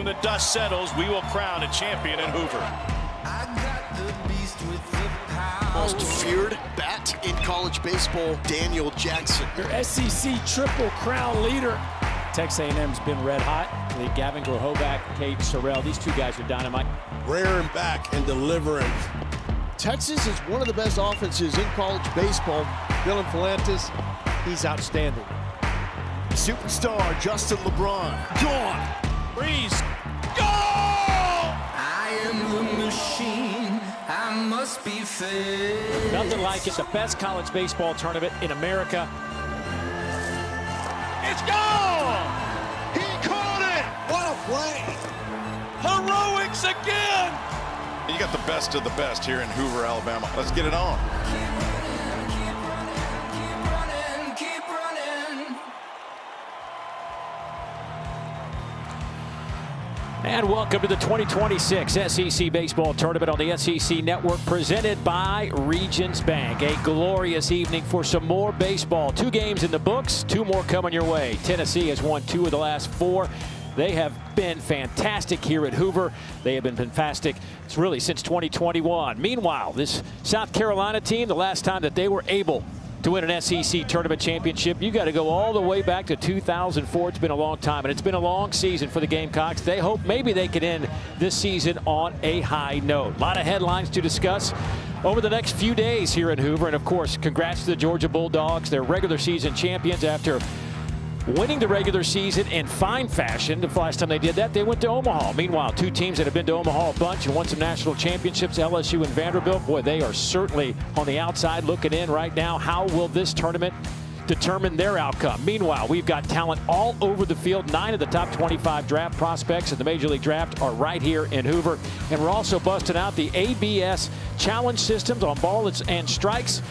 when the dust settles, we will crown a champion in Hoover. Most feared bat in college baseball, Daniel Jackson. Your SEC Triple Crown leader. Texas A&M's been red hot. Gavin Grohovac, Kate Sorrell, these two guys are dynamite. Rearing back and delivering. Texas is one of the best offenses in college baseball. Dylan Fuentes, he's outstanding. Superstar Justin LeBron, gone. Breeze, goal! I am the machine, I must be fair. Nothing like it. The best college baseball tournament in America. It's gone! He caught it! What a play! Heroics again! You got the best of the best here in Hoover, Alabama. Let's get it on. Keep running. And welcome to the 2026 SEC Baseball Tournament on the SEC Network, presented by Regions Bank. A glorious evening for some more baseball. 2 games in the books, 2 more coming your way. Tennessee has won 2 of the last 4. They have been fantastic here at Hoover. They have been fantastic really since 2021. Meanwhile, this South Carolina team, the last time that they were able to win an SEC tournament championship, you got to go all the way back to 2004. It's been a long time, and it's been a long season for the Gamecocks. They hope maybe they can end this season on a high note. A lot of headlines to discuss over the next few days here in Hoover. And of course, congrats to the Georgia Bulldogs, their regular season champions after winning the regular season in fine fashion. The last time they did that, they went to Omaha. Meanwhile, 2 teams that have been to Omaha a bunch and won some national championships, LSU and Vanderbilt. Boy, they are certainly on the outside looking in right now. How will this tournament determine their outcome? Meanwhile, we've got talent all over the field. 9 of the top 25 draft prospects in the Major League Draft are right here in Hoover. And we're also busting out the ABS challenge systems on balls and strikes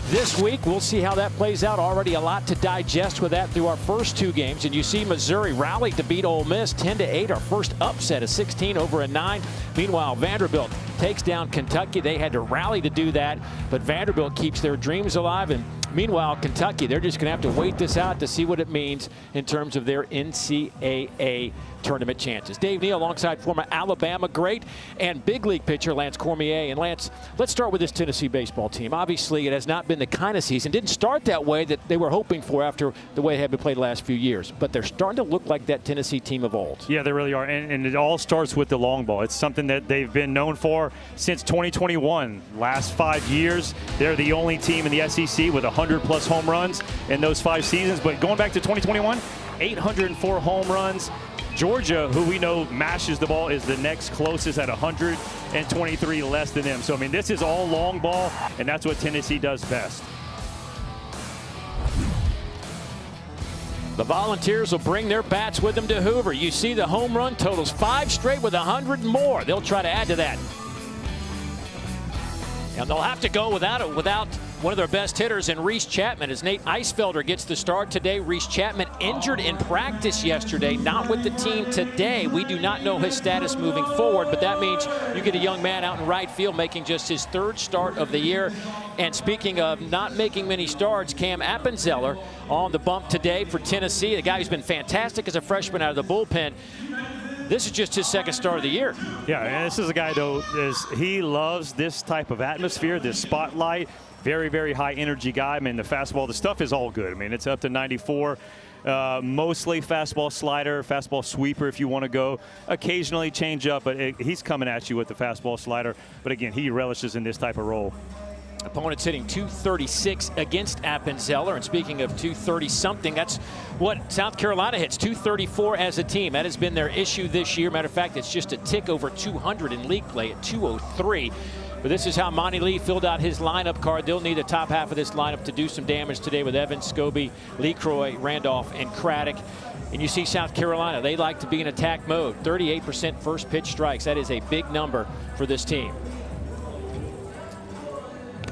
this week. We'll see how that plays out. Already a lot to digest with that through our first 2 games. And you see Missouri rallied to beat Ole Miss 10-8. Our first upset of 16 over a 9. Meanwhile, Vanderbilt takes down Kentucky. They had to rally to do that, but Vanderbilt keeps their dreams alive. And meanwhile, Kentucky, they're just going to have to wait this out to see what it means in terms of their NCAA tournament chances. Dave Neal alongside former Alabama great and big league pitcher Lance Cormier. And Lance, let's start with this Tennessee baseball team. Obviously, it has not been the kind of season, didn't start that way that they were hoping for after the way they have been played the last few years. But they're starting to look like that Tennessee team of old. Yeah, they really are. And it all starts with the long ball. It's something that they've been known for since 2021. Last 5 years, they're the only team in the SEC with 100+ home runs in those 5 seasons. But going back to 2021, 804 home runs. Georgia, who we know mashes the ball, is the next closest at 123 less than them. So, I mean, this is all long ball, and that's what Tennessee does best. The Volunteers will bring their bats with them to Hoover. You see the home run totals, 5 straight with 100 more. They'll try to add to that. And they'll have to go without one of their best hitters in Reese Chapman as Nate Eisfelder gets the start today. Reese Chapman injured in practice yesterday, not with the team today. We do not know his status moving forward, but that means you get a young man out in right field making just his 3rd start of the year. And speaking of not making many starts, Cam Appenzeller on the bump today for Tennessee, the guy who's been fantastic as a freshman out of the bullpen. This is just his 2nd start of the year. Yeah, and this is a guy, though, he loves this type of atmosphere, this spotlight. Very, very high energy guy. I mean, the fastball, the stuff is all good. I mean, it's up to 94. Mostly fastball slider, fastball sweeper if you want to go. Occasionally change up, but he's coming at you with the fastball slider. But again, he relishes in this type of role. Opponent's hitting 236 against Appenzeller. And speaking of 230-something, that's what South Carolina hits, 234 as a team. That has been their issue this year. Matter of fact, it's just a tick over 200 in league play at 203. But this is how Monty Lee filled out his lineup card. They'll need the top half of this lineup to do some damage today with Evans, Scobie, LeCroy, Randolph, and Craddock. And you see South Carolina, they like to be in attack mode. 38% first pitch strikes. That is a big number for this team.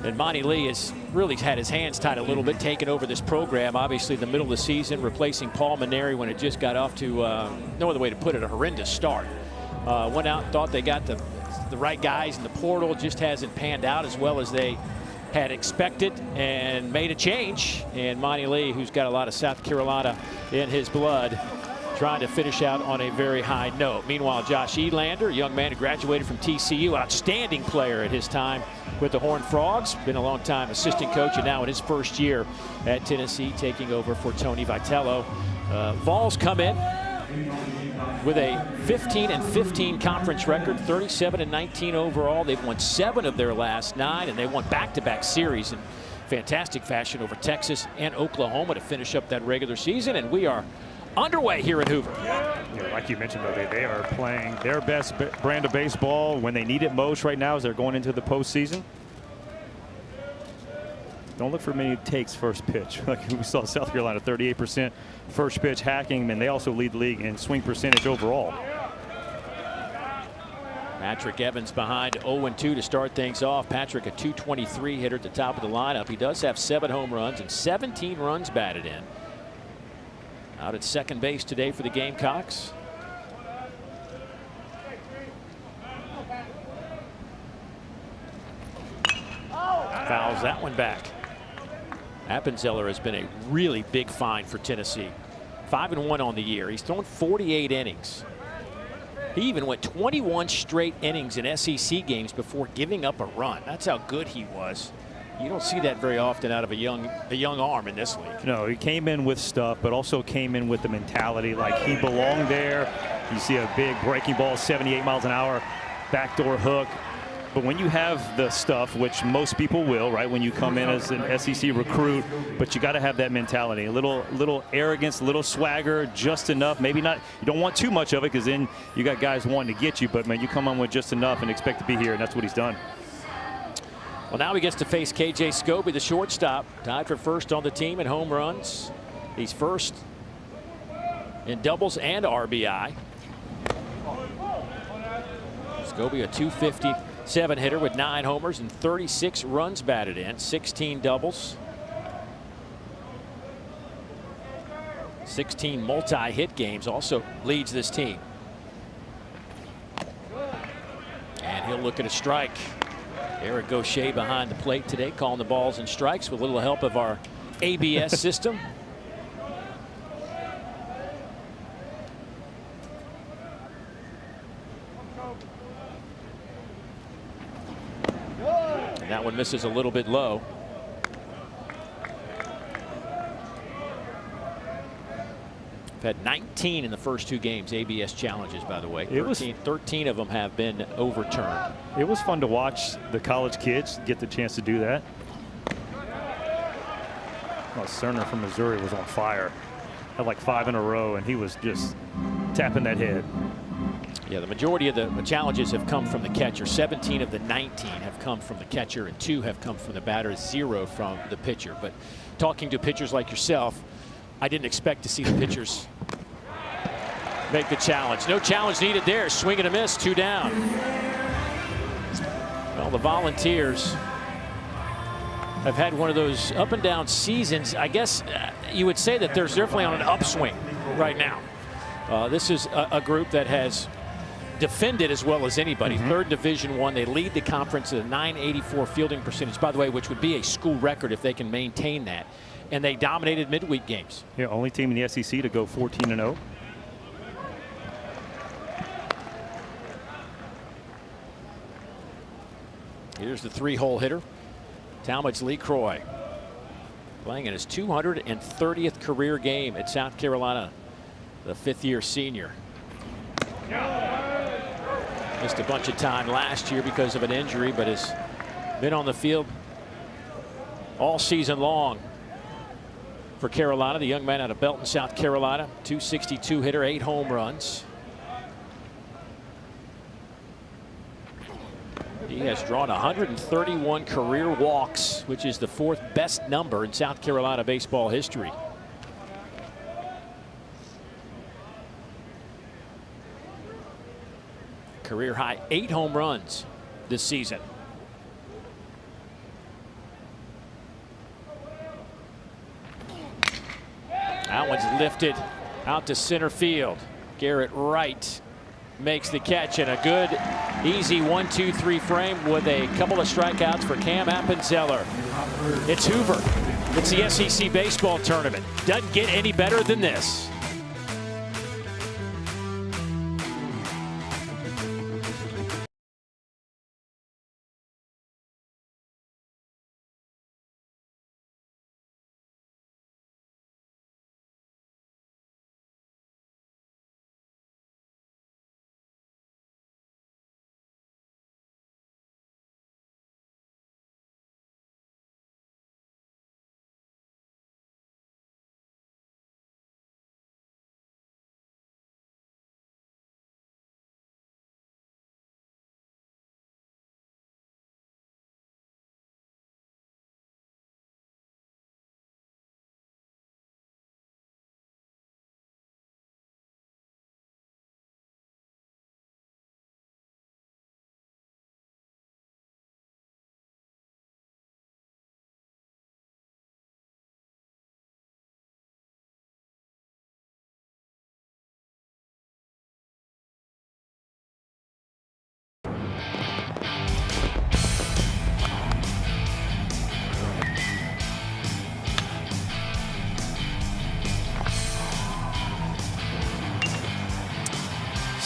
And Monty Lee has really had his hands tied a little bit, taking over this program. Obviously, the middle of the season, replacing Paul Maneri when it just got off to, no other way to put it, a horrendous start. Went out and thought they got the right guys in the portal. Just hasn't panned out as well as they had expected, and made a change. And Monty Lee, who's got a lot of South Carolina in his blood, trying to finish out on a very high note. Meanwhile, Josh Elander, a young man who graduated from TCU, outstanding player at his time with the Horned Frogs, been a long time assistant coach, and now in his first year at Tennessee, taking over for Tony Vitello. Vols come in with a 15-15 conference record, 37-19 overall. They've won 7 of their last 9, and they won back-to-back series in fantastic fashion over Texas and Oklahoma to finish up that regular season. And we are underway here in Hoover. Yeah, like you mentioned, though, they are playing their best brand of baseball when they need it most right now as they're going into the postseason. Don't look for many takes first pitch. Like we saw South Carolina, 38% first pitch hacking, and they also lead the league in swing percentage overall. Patrick Evans behind 0-2 to start things off. Patrick, a .223 hitter at the top of the lineup. He does have 7 home runs and 17 runs batted in. Out at second base today for the Gamecocks. Fouls that one back. Appenzeller has been a really big find for Tennessee. 5-1 on the year. He's thrown 48 innings. He even went 21 straight innings in SEC games before giving up a run. That's how good he was. You don't see that very often out of a young arm in this league. No, he came in with stuff, but also came in with the mentality like he belonged there. You see a big breaking ball, 78 miles an hour, backdoor hook. But when you have the stuff, which most people will, right, when you come in as an SEC recruit, but you got to have that mentality, a little arrogance, a little swagger, just enough. Maybe not, you don't want too much of it because then you got guys wanting to get you, but man, you come on with just enough and expect to be here, and that's what he's done. Well, now he gets to face KJ Scobie, the shortstop, tied for first on the team in home runs. He's first in doubles and RBI. Scobie, a .257 hitter with 9 homers and 36 runs batted in, 16 doubles, 16 multi-hit games, also leads this team. And he'll look at a strike. Eric Gaucher behind the plate today, calling the balls and strikes with a little help of our ABS system. And that one misses a little bit low. We've had 19 in the first 2 games, ABS challenges, by the way. 13 of them have been overturned. It was fun to watch the college kids get the chance to do that. Well, Cerner from Missouri was on fire. Had like 5 in a row, and he was just tapping that head. Yeah, the majority of the challenges have come from the catcher. 17 of the 19 have come from the catcher, and 2 have come from the batter, 0 from the pitcher. But talking to pitchers like yourself, I didn't expect to see the pitchers make the challenge. No challenge needed there. Swing and a miss, 2 down. Well, the Volunteers have had one of those up and down seasons. I guess you would say that they're definitely on an upswing right now. This is a group that has defended as well as anybody. 3rd Division I. They lead the conference at a .984 fielding percentage, by the way, which would be a school record if they can maintain that. And they dominated midweek games. Yeah, only team in the SEC to go 14-0. Here's the 3-hole hitter, Talmadge Lee Croy, playing in his 230th career game at South Carolina, the 5th-year senior. Missed a bunch of time last year because of an injury, but has been on the field all season long for Carolina. The young man out of Belton, South Carolina, .262 hitter, 8 home runs. He has drawn 131 career walks, which is the 4th best number in South Carolina baseball history. Career high 8 home runs this season. That one's lifted out to center field. Garrett Wright makes the catch, and a good easy 1-2-3 frame with a couple of strikeouts for Cam Appenzeller. It's Hoover. It's the SEC baseball tournament. Doesn't get any better than this.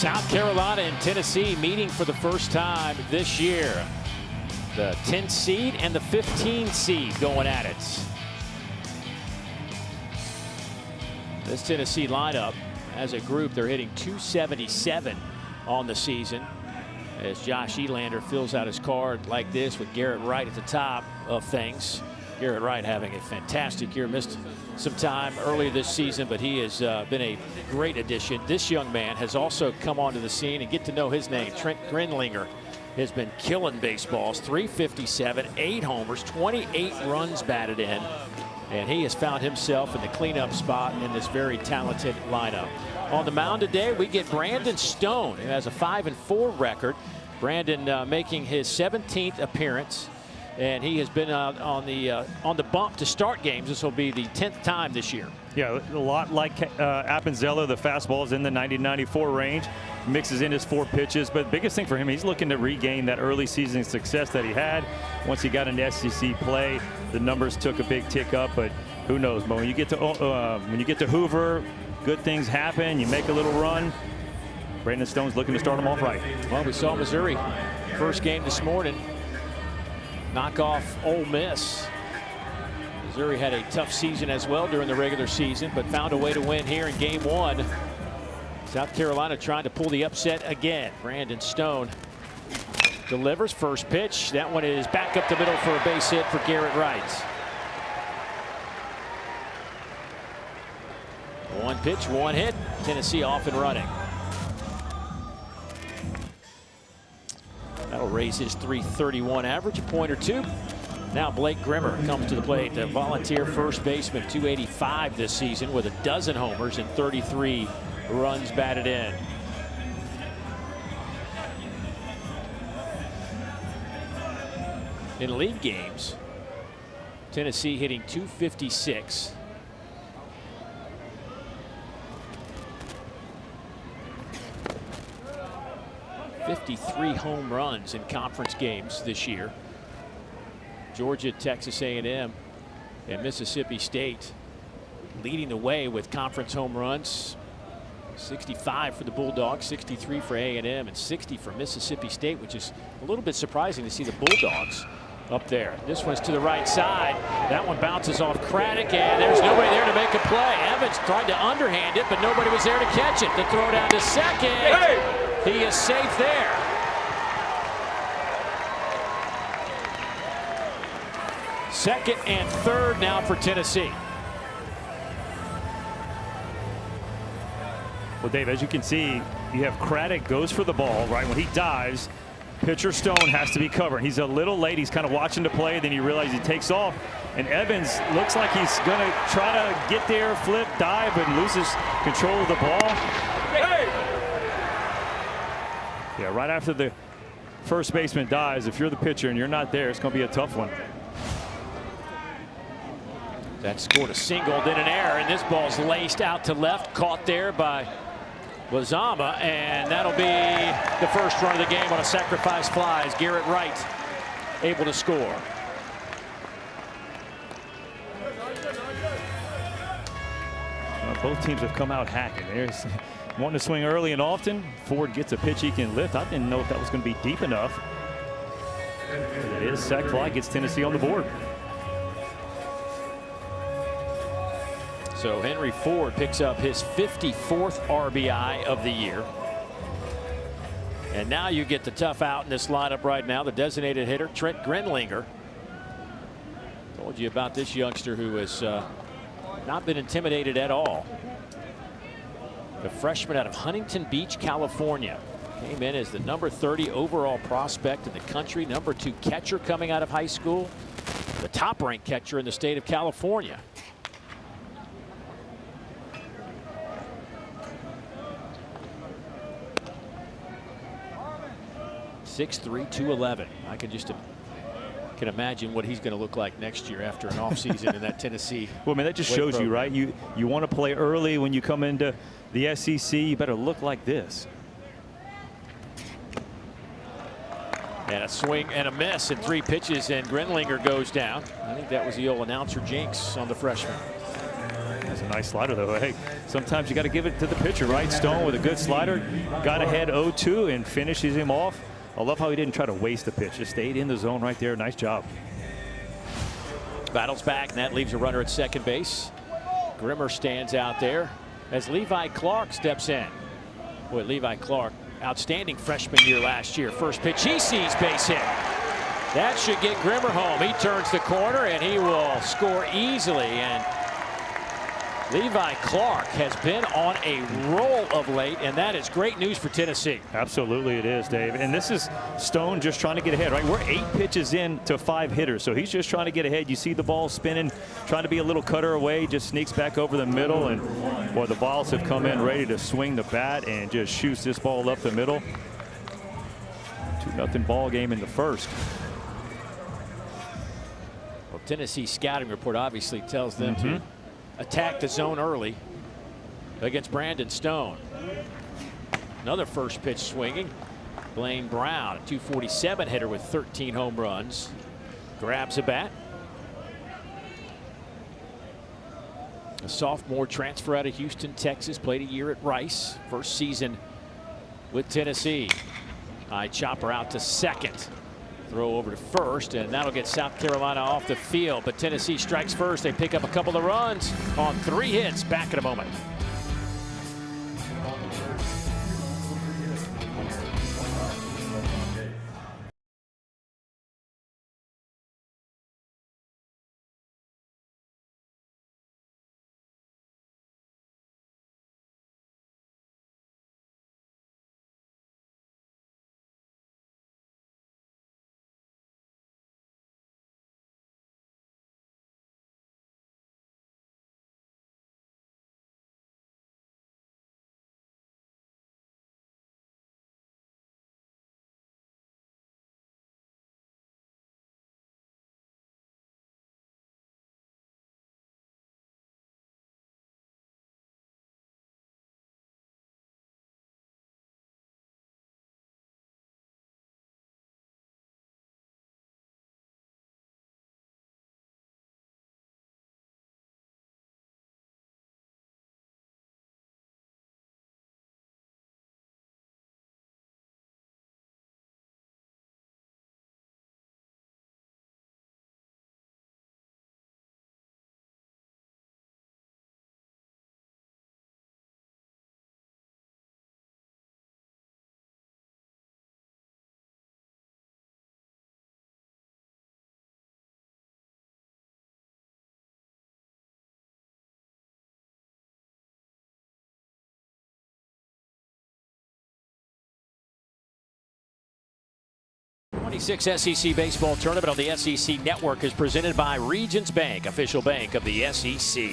South Carolina and Tennessee meeting for the first time this year. The 10 seed and the 15 seed going at it. This Tennessee lineup, as a group, they're hitting .277 on the season. As Josh Elander fills out his card like this with Garrett Wright at the top of things. Garrett Wright having a fantastic year. Missed some time earlier this season, but he has been a great addition. This young man has also come onto the scene, and get to know his name. Trent Grenlinger has been killing baseballs. .357, 8 homers, 28 runs batted in. And he has found himself in the cleanup spot in this very talented lineup. On the mound today, we get Brandon Stone, who has a 5-4 record. Brandon making his 17th appearance, and he has been on the bump to start games. This will be the 10th time this year. Yeah, a lot like Appenzeller. The fastball is in the 90-94 range. Mixes in his 4 pitches, but the biggest thing for him, he's looking to regain that early season success that he had. Once he got into SEC play, the numbers took a big tick up, but who knows? But when you get to Hoover, good things happen. You make a little run. Brandon Stone's looking to start him off right. Well, we saw Missouri first game this morning knock off Ole Miss. Missouri had a tough season as well during the regular season, but found a way to win here in game 1. South Carolina trying to pull the upset again. Brandon Stone delivers first pitch. That one is back up the middle for a base hit for Garrett Wright. 1 pitch, 1 hit. Tennessee off and running. That'll raise his .331 average, a point or 2. Now Blake Grimmer comes to the plate, the volunteer first baseman, .285 this season with 12 homers and 33 runs batted in. In league games, Tennessee hitting .256. .53 home runs in conference games this year. Georgia, Texas A&M, and Mississippi State leading the way with conference home runs. 65 for the Bulldogs, 63 for A&M, and 60 for Mississippi State, which is a little bit surprising to see the Bulldogs up there. This one's to the right side. That one bounces off Craddock, and there's nobody there to make a play. Evans tried to underhand it, but nobody was there to catch it. The throw down to second. Hey! He is safe there. Second and third now for Tennessee. Well, Dave, as you can see, you have Craddock goes for the ball, right? When he dives, pitcher Stone has to be covering. He's a little late. He's kind of watching the play. Then you realize he takes off. And Evans looks like he's going to try to get there, flip, dive, and loses control of the ball. Hey! Yeah, right after the first baseman dives, if you're the pitcher and you're not there, it's going to be a tough one. That scored a single, then an error, and this ball's laced out to left, caught there by Wazama, and that'll be the first run of the game on a sacrifice fly as Garrett Wright able to score. Both teams have come out hacking. There's wanting to swing early and often. Ford gets a pitch he can lift. I didn't know if that was going to be deep enough. It is. Sac fly gets Tennessee on the board. So Henry Ford picks up his 54th RBI of the year. And now you get the tough out in this lineup right now, the designated hitter, Trent Grenlinger. Told you about this youngster who has not been intimidated at all. The freshman out of Huntington Beach, California. Came in as the number 30 overall prospect in the country, number 2 catcher coming out of high school, the top ranked catcher in the state of California. 6'3", 211. I can imagine what he's going to look like next year after an offseason in that Tennessee. Well, man, that just shows you, right? You want to play early when you come into the SEC. You better look like this. And a swing and a miss in 3 pitches, and Grenlinger goes down. I think that was the old announcer jinx on the freshman. That's a nice slider, though. Hey, sometimes you got to give it to the pitcher, right? Stone with a good slider, got ahead 0-2 and finishes him off. I love how he didn't try to waste the pitch. Just stayed in the zone right there. Nice job. Battles back, and that leaves a runner at second base. Grimmer stands out there as Levi Clark steps in. Boy, Levi Clark, outstanding freshman year last year. First pitch he sees, base hit. That should get Grimmer home. He turns the corner and he will score easily. And Levi Clark has been on a roll of late, and that is great news for Tennessee. Absolutely it is, Dave. And this is Stone just trying to get ahead, right? We're 8 pitches in to 5 hitters, so he's just trying to get ahead. You see the ball spinning, trying to be a little cutter away, just sneaks back over the middle, and boy, the Vols have come in ready to swing the bat and just shoots this ball up the middle. 2-0 ball game in the first. Well, Tennessee scouting report obviously tells them to attack the zone early against Brandon Stone. Another first pitch swinging. Blaine Brown, a .247 hitter with 13 home runs, grabs a bat. A sophomore transfer out of Houston, Texas, played a year at Rice. First season with Tennessee. High chopper out to second. Throw over to first, and that'll get South Carolina off the field. But Tennessee strikes first. They pick up a couple of runs on 3 hits. Back in a moment. '26 SEC Baseball Tournament on the SEC Network is presented by Regions Bank, official bank of the SEC.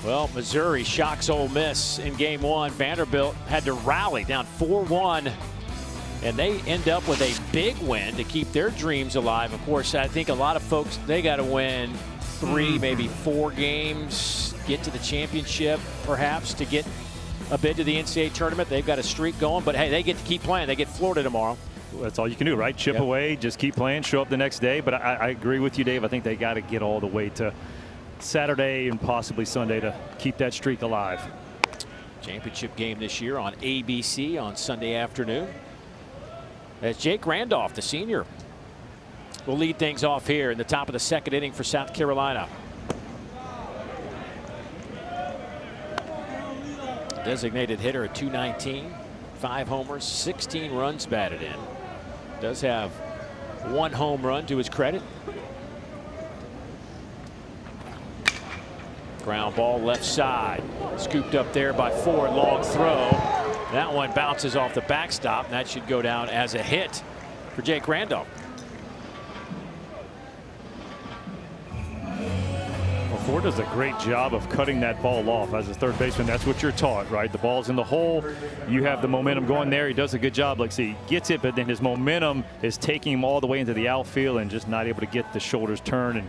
Well, Missouri shocks Ole Miss in game 1. Vanderbilt had to rally down 4-1, and they end up with a big win to keep their dreams alive. Of course, I think a lot of folks, they got to win 3, maybe 4 games, get to the championship perhaps to get a bid to the NCAA tournament. They've got a streak going, but hey, they get to keep playing. They get Florida tomorrow. That's all you can do, right? Chip away, just keep playing, show up the next day. But I agree with you, Dave. I think they got to get all the way to Saturday and possibly Sunday to keep that streak alive. Championship game this year on ABC on Sunday afternoon. As Jake Randolph, the senior, will lead things off here in the top of the 2nd inning for South Carolina. Designated hitter at .219, 5 homers, 16 runs batted in. Does have 1 home run to his credit. Ground ball left side, scooped up there by Ford. Long throw. That one bounces off the backstop, and that should go down as a hit for Jake Randolph. Ford does a great job of cutting that ball off as a third baseman. That's what you're taught, right? The ball's in the hole. You have the momentum going there. He does a good job. Like, see, he gets it, but then his momentum is taking him all the way into the outfield and just not able to get the shoulders turned. And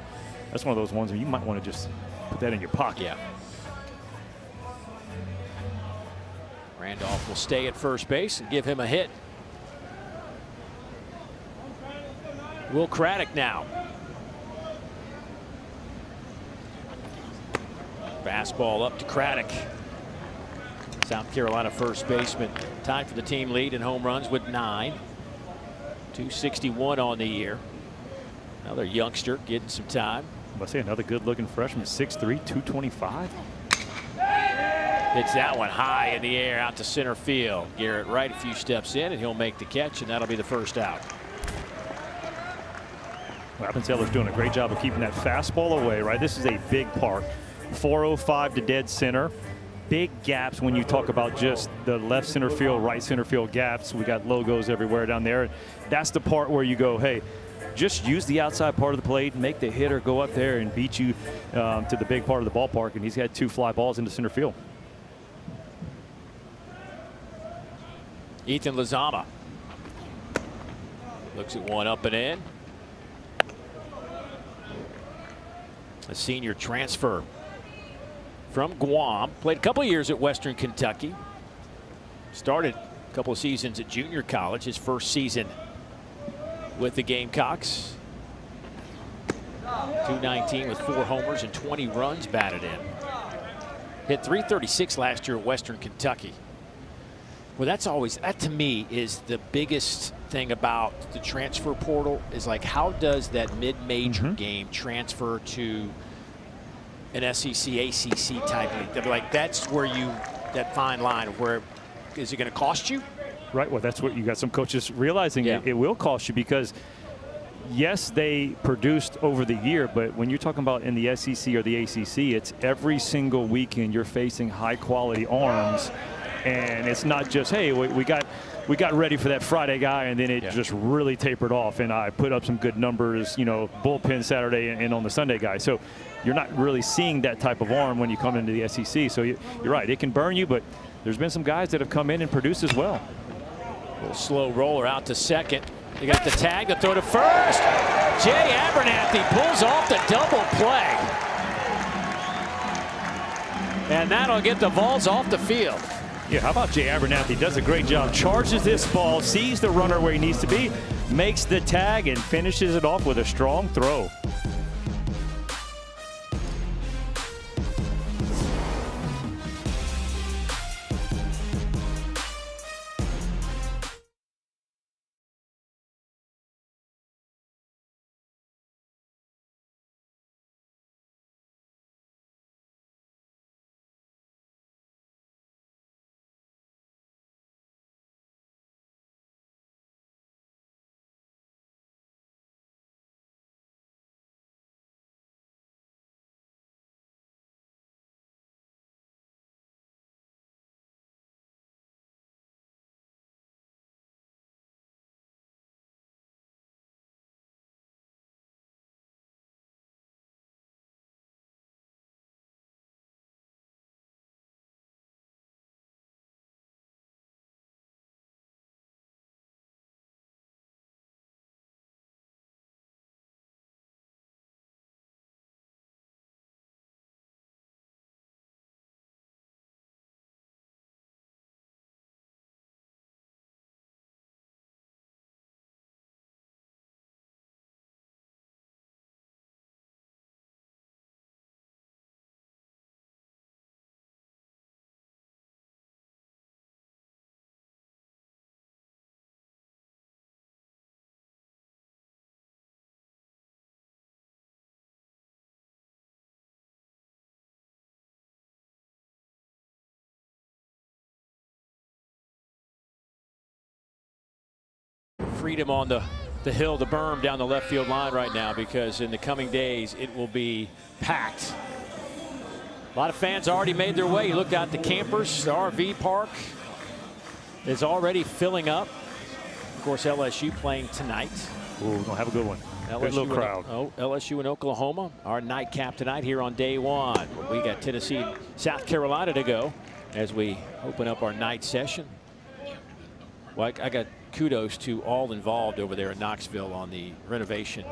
that's one of those ones where you might want to just put that in your pocket. Yeah. Randolph will stay at first base and give him a hit. Will Craddock now. Fastball up to Craddock. South Carolina first baseman, tied for the team lead in home runs with 9. 261 on the year. Another youngster getting some time. I say another good-looking freshman, 6'3", 225. Hits that one high in the air out to center field. Garrett Wright a few steps in, and he'll make the catch, and that'll be the first out. Appenzeller's doing a great job of keeping that fastball away, right? This is a big park. 405 to dead center. Big gaps when you talk about just the left center field, right center field gaps. We got logos everywhere down there. That's the part where you go, hey, just use the outside part of the plate, make the hitter go up there and beat you to the big part of the ballpark. And he's had 2 fly balls into center field. Ethan Lozama looks at one up and in. A senior transfer from Guam. Played a couple of years at Western Kentucky. Started a couple of seasons at junior college. His first season with the Gamecocks. 219 with 4 homers and 20 runs batted in. Hit .336 last year at Western Kentucky. Well, that to me is the biggest thing about the transfer portal, is like, how does that mid-major game transfer to an SEC, ACC type league? Like, that's where that fine line of where, is it going to cost you? Right. Well, that's what you got some coaches realizing. Yeah. It will cost you, because yes, they produced over the year, but when you're talking about in the SEC or the ACC, it's every single weekend you're facing high quality arms. And it's not just, hey, we got ready for that Friday guy, and then it just really tapered off, and I put up some good numbers, you know, bullpen Saturday and on the Sunday guy. So you're not really seeing that type of arm when you come into the SEC. So you're right, it can burn you, but there's been some guys that have come in and produced as well. A little slow roller out to second. They got the tag, the throw to first. Jay Abernathy pulls off the double play. And that'll get the Vols off the field. Yeah, how about Jay Abernathy? Does a great job. Charges this ball, sees the runner where he needs to be, makes the tag, and finishes it off with a strong throw. Freedom on the hill, the berm down the left field line right now, because in the coming days it will be packed. A lot of fans already made their way. You look out the campers, the RV park is already filling up. Of course, LSU playing tonight. Ooh, we're gonna have a good one. Good little crowd. LSU in Oklahoma, our nightcap tonight here on day one. We got Tennessee, South Carolina to go as we open up our night session. Well, I got kudos to all involved over there in Knoxville on the renovation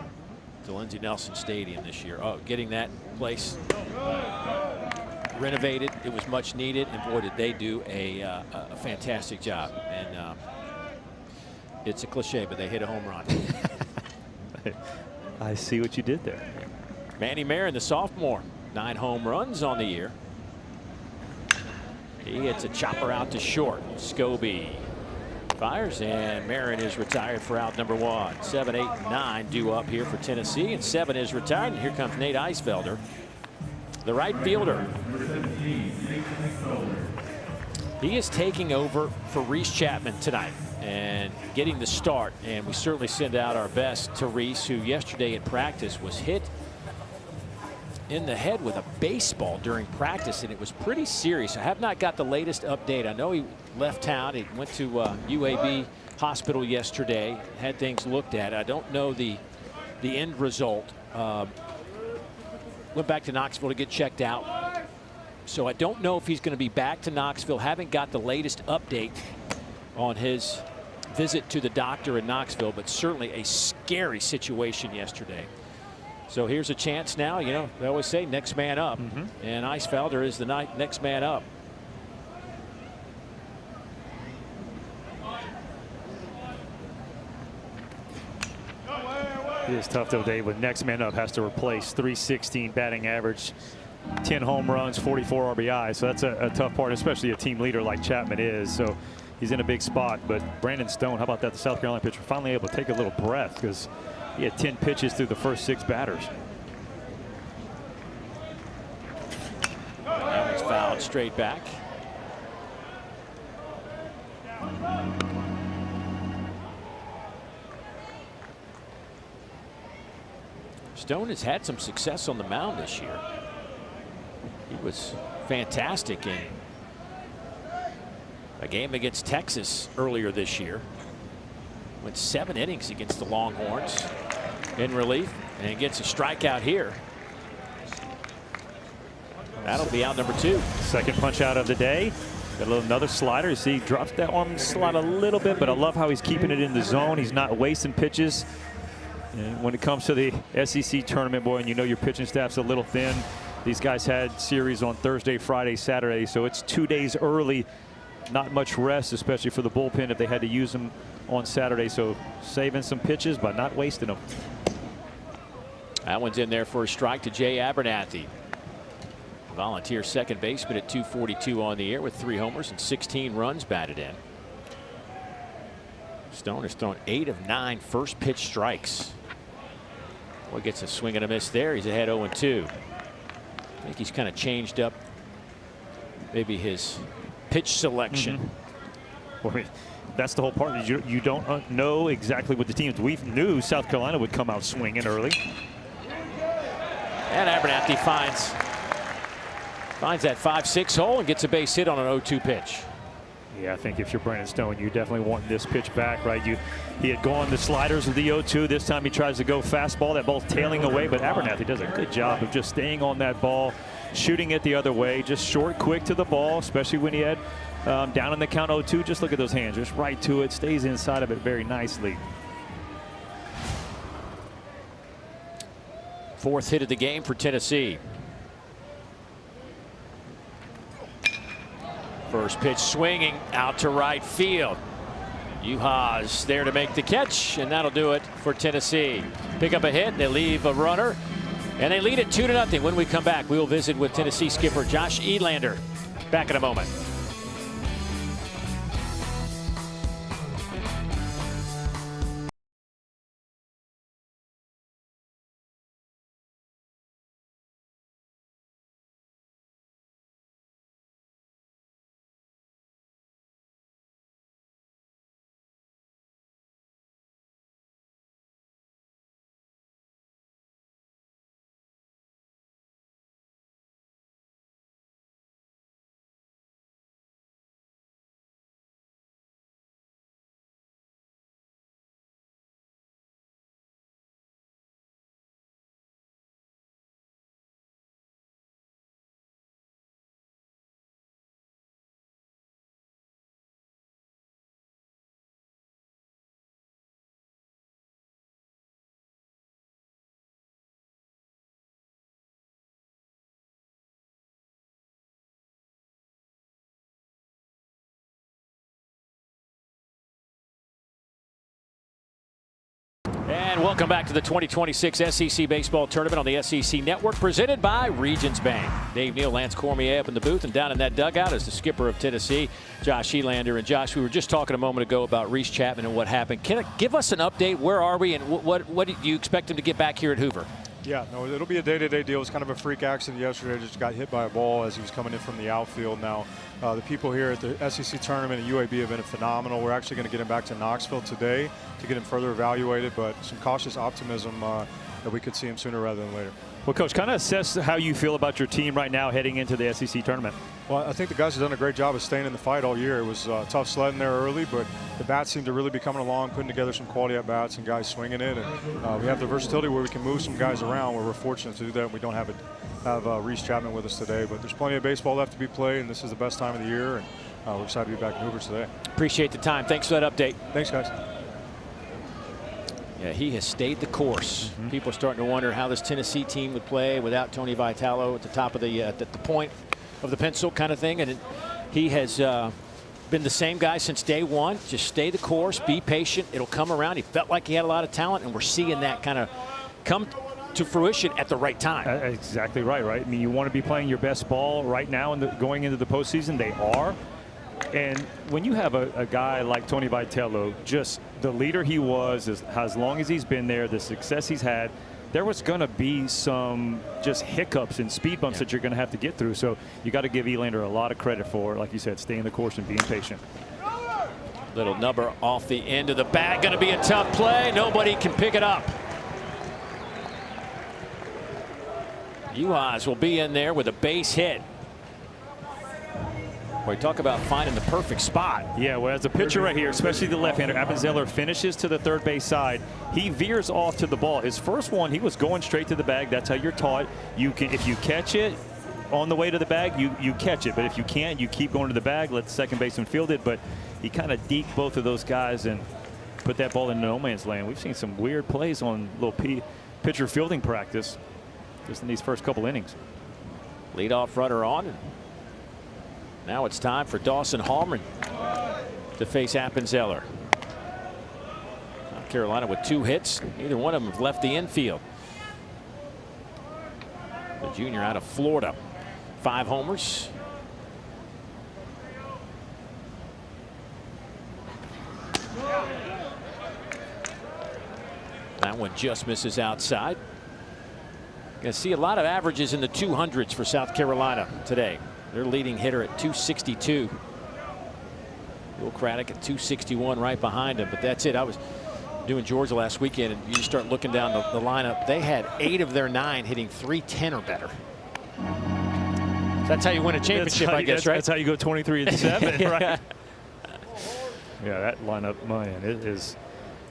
to Lindsey Nelson Stadium this year. Oh, getting that place renovated, it was much needed, and boy, did they do a fantastic job. And it's a cliche, but they hit a home run. I see what you did there. Manny Marin, the sophomore, 9 home runs on the year. He hits a chopper out to short. Scobie fires, and Marin is retired for out number 1. 7, 8, and 9 due up here for Tennessee, and 7 is retired. And here comes Nate Eisfelder, the right fielder. He is taking over for Reese Chapman tonight and getting the start. And we certainly send out our best to Reese, who yesterday in practice was hit in the head with a baseball during practice, and it was pretty serious. I have not got the latest update. I know he left town. He went to UAB hospital yesterday, had things looked at. I don't know the end result. Went back to Knoxville to get checked out. So I don't know if he's going to be back to Knoxville. Haven't got the latest update on his visit to the doctor in Knoxville, but certainly a scary situation yesterday. So here's a chance now. You know, they always say next man up, and Eisfelder is the next man up. It is tough though, Dave, with next man up has to replace 316 batting average, 10 home runs, 44 RBI. So that's a tough part, especially a team leader like Chapman is. So he's in a big spot. But Brandon Stone, how about that? The South Carolina pitcher finally able to take a little breath because he had 10 pitches through the first 6 batters. That was fouled straight back. Stone has had some success on the mound this year. He was fantastic in a game against Texas earlier this year. Went 7 innings against the Longhorns in relief and gets a strikeout here. That'll be out number 2. Second punch out of the day. Got another slider. You see, he drops that arm slide a little bit, but I love how he's keeping it in the zone. He's not wasting pitches. And when it comes to the SEC tournament, boy, and you know your pitching staff's a little thin. These guys had series on Thursday, Friday, Saturday, so it's 2 days early. Not much rest, especially for the bullpen if they had to use them on Saturday. So saving some pitches, but not wasting them. That one's in there for a strike to Jay Abernathy. Volunteer second baseman at 242 on the year with 3 homers and 16 runs batted in. Stone has thrown 8 of 9 first pitch strikes. Boy, gets a swing and a miss there. He's ahead 0-2. I think he's kind of changed up maybe his pitch selection. Well, that's the whole part. You don't know exactly what the teams. We knew South Carolina would come out swinging early. And Abernathy finds that 5-6 hole and gets a base hit on an 0-2 pitch. Yeah, I think if you're Brandon Stone, you definitely want this pitch back, right? He had gone the sliders with the 0-2. This time he tries to go fastball. That ball's tailing away, but Abernathy does a good job of just staying on that ball, shooting it the other way, just short, quick to the ball, especially when he had down in the count 0-2. Just look at those hands, just right to it, stays inside of it very nicely. 4th hit of the game for Tennessee. First pitch swinging out to right field. Yuha's there to make the catch, and that'll do it for Tennessee. Pick up a hit, they leave a runner, and they lead it 2-0. When we come back, we will visit with Tennessee skipper Josh Elander. Back in a moment. welcome back to the 2026 SEC Baseball Tournament on the SEC Network, presented by Regions Bank. Dave Neal, Lance Cormier up in the booth, and down in that dugout is the skipper of Tennessee, Josh Elander. And Josh, we were just talking a moment ago about Reese Chapman and what happened. Can you give us an update? Where are we, and what do you expect him to get back here at Hoover? Yeah, no, it'll be a day-to-day deal. It was kind of a freak accident yesterday. Just got hit by a ball as he was coming in from the outfield. Now, the people here at the SEC tournament at UAB have been phenomenal. We're actually going to get him back to Knoxville today to get him further evaluated, but some cautious optimism that we could see him sooner rather than later. Well, Coach, kind of assess how you feel about your team right now heading into the SEC tournament. Well, I think the guys have done a great job of staying in the fight all year. It was tough sledding there early, but the bats seem to really be coming along, putting together some quality at bats and guys swinging it. And we have the versatility where we can move some guys around, where we're fortunate to do that. We don't have Reese Chapman with us today, but there's plenty of baseball left to be played, and this is the best time of the year. And we're excited to be back in Hoover today. Appreciate the time. Thanks for that update. Thanks, guys. Yeah, he has stayed the course. People are starting to wonder how this Tennessee team would play without Tony Vitello at the top of the point of the pencil kind of thing. And he has been the same guy since day one. Just stay the course, be patient. It'll come around. He felt like he had a lot of talent, and we're seeing that kind of come to fruition at the right time. Exactly right. I mean, you want to be playing your best ball right now and going into the postseason. They are. And when you have a guy like Tony Vitello, just the leader he was, as long as he's been there, the success he's had, there was going to be some just hiccups and speed bumps that you're going to have to get through. So you got to give Elander a lot of credit for, like you said, staying the course and being patient. Little number off the end of the bat. Going to be a tough play. Nobody can pick it up. Uhas will be in there with a base hit. Boy, talk about finding the perfect spot. Yeah, well, as a pitcher right here, especially the left-hander, Appenzeller finishes to the third base side. He veers off to the ball. His first one, he was going straight to the bag. That's how you're taught. You can, if you catch it on the way to the bag, you catch it. But if you can't, you keep going to the bag, let the second baseman field it. But he kind of deked both of those guys and put that ball in no man's land. We've seen some weird plays on little pitcher fielding practice just in these first couple innings. Leadoff runner on. Now it's time for Dawson Hallman to face Appenzeller. South Carolina with 2 hits. Neither one of them have left the infield. The junior out of Florida. 5 homers. That one just misses outside. Going to see a lot of averages in the 200s for South Carolina today. Their leading hitter at 262. Will Craddock at 261 right behind him. But that's it. I was doing Georgia last weekend, and you just start looking down the lineup. They had 8 of their 9 hitting 310 or better. So that's how you win a championship, I guess, right? That's how you go 23-7, right? Yeah, that lineup, man, it is.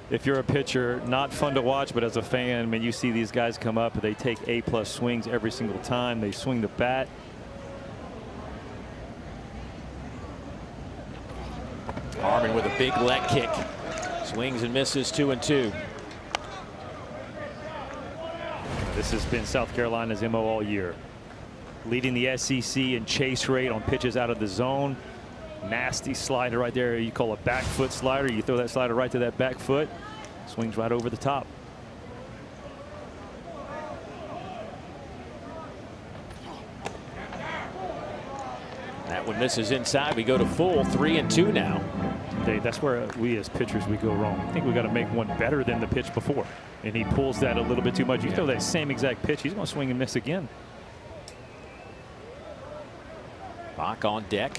If you're a pitcher, not fun to watch, but as a fan, I mean, you see these guys come up, they take A+ swings every single time. They swing the bat. Harmon with a big leg kick. Swings and misses 2-2. This has been South Carolina's MO all year. Leading the SEC in chase rate on pitches out of the zone. Nasty slider right there. You call a back foot slider. You throw that slider right to that back foot. Swings right over the top. That one misses inside. We go to full 3-2 now. Dave, that's where we as pitchers, we go wrong. I think we got to make one better than the pitch before. And he pulls that a little bit too much. You throw that same exact pitch, he's going to swing and miss again. Bach on deck.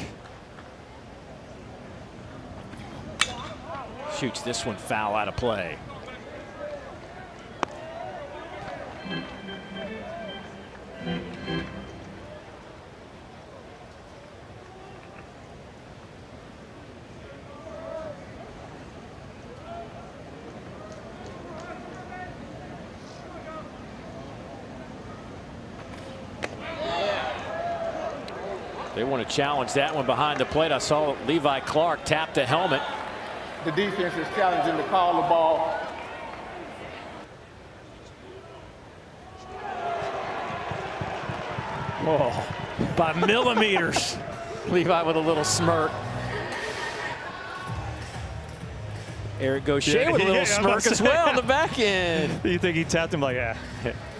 Shoots this one foul out of play. They want to challenge that one behind the plate. I saw Levi Clark tap the helmet. The defense is challenging to call the ball. Oh, by millimeters. Levi with a little smirk. Eric Gaucher with a little smirk as well on the back end. You think he tapped him like, yeah,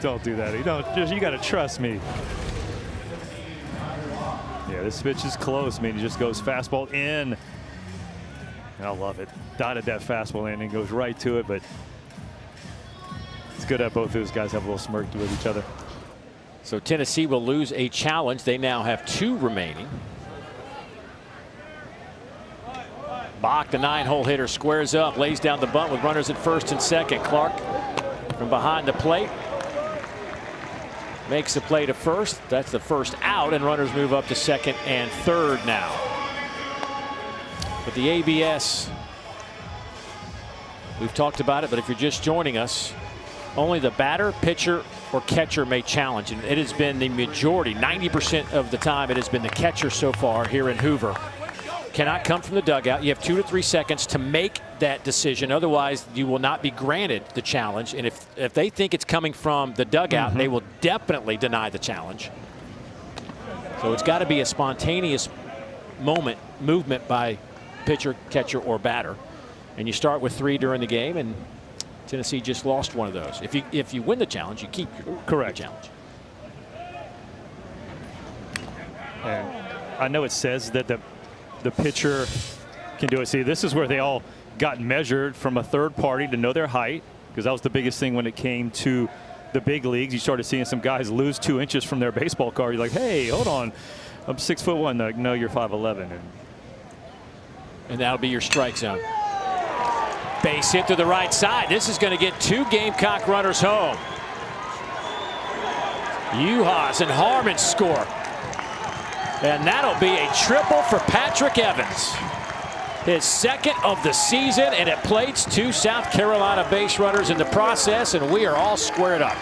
don't do that. You got to trust me. Yeah, this pitch is close. I mean, he just goes fastball in. And I love it. Dotted that fastball in and goes right to it, but it's good that both of those guys have a little smirk with each other. So Tennessee will lose a challenge. They now have 2 remaining. Bach, the 9-hole hitter, squares up, lays down the bunt with runners at first and second. Clark from behind the plate makes the play to first. That's the first out, and runners move up to second and third now. But the ABS, we've talked about it, but if you're just joining us, only the batter, pitcher, or catcher may challenge. And it has been the majority, 90% of the time, it has been the catcher so far here in Hoover. Cannot come from the dugout. You have 2 to 3 seconds to make that decision. Otherwise, you will not be granted the challenge. And if they think it's coming from the dugout, they will definitely deny the challenge. So it's got to be a spontaneous movement by pitcher, catcher, or batter. And you start with 3 during the game, and Tennessee just lost one of those. If you win the challenge, you keep your challenge. And I know it says that the pitcher can do it. See, this is where they all got measured from a third party to know their height, because that was the biggest thing when it came to the big leagues. You started seeing some guys lose 2 inches from their baseball card. You're like, hey, hold on, I'm 6'1". Like, no, you're 5'11". And that'll be your strike zone. Base hit to the right side. This is going to get 2 Gamecock runners home. Uhas and Harmon score. And that'll be a triple for Patrick Evans. His second of the season, and it plates 2 South Carolina base runners in the process, and we are all squared up.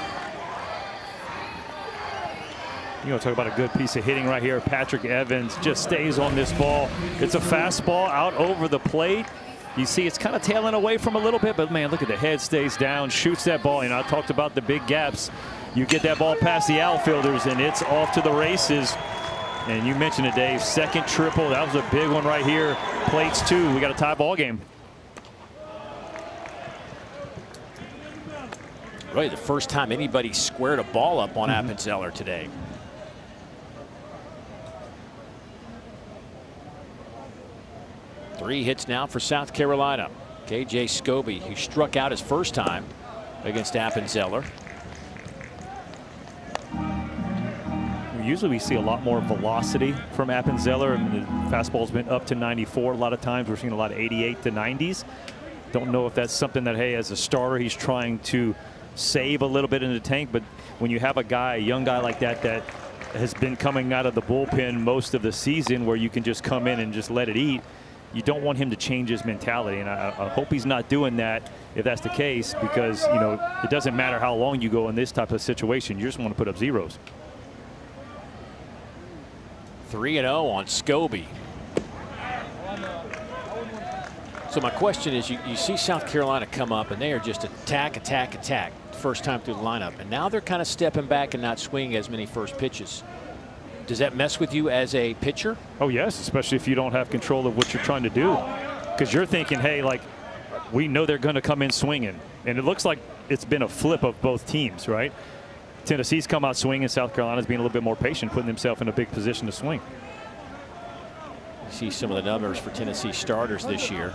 You want to talk about a good piece of hitting right here. Patrick Evans just stays on this ball. It's a fastball out over the plate. You see it's kind of tailing away from a little bit, but man, look at the head stays down, shoots that ball. You know, I talked about the big gaps. You get that ball past the outfielders, and it's off to the races. And you mentioned it, Dave, second triple. That was a big one right here. Plates 2. We got a tie ball game. Really the first time anybody squared a ball up on Appenzeller today. Three hits now for South Carolina. KJ Scobie, who struck out his first time against Appenzeller. Usually we see a lot more velocity from Appenzeller. I mean, the fastball's been up to 94. A lot of times we're seeing a lot of 88 to 90s. Don't know if that's something that, hey, as a starter, he's trying to save a little bit in the tank. But when you have a young guy like that has been coming out of the bullpen most of the season, where you can just come in and just let it eat, you don't want him to change his mentality. And I hope he's not doing that if that's the case, because, you know, it doesn't matter how long you go in this type of situation. You just want to put up zeros. 3-0 on Scobie. So my question is, you see South Carolina come up and they are just attack first time through the lineup, and now they're kind of stepping back and not swinging as many first pitches. Does that mess with you as a pitcher? Oh yes, especially if you don't have control of what you're trying to do, because you're thinking, hey, like, we know they're going to come in swinging, and it looks like it's been a flip of both teams, right? Tennessee's come out swinging. South Carolina's being a little bit more patient, putting themselves in a big position to swing. You see some of the numbers for Tennessee starters this year.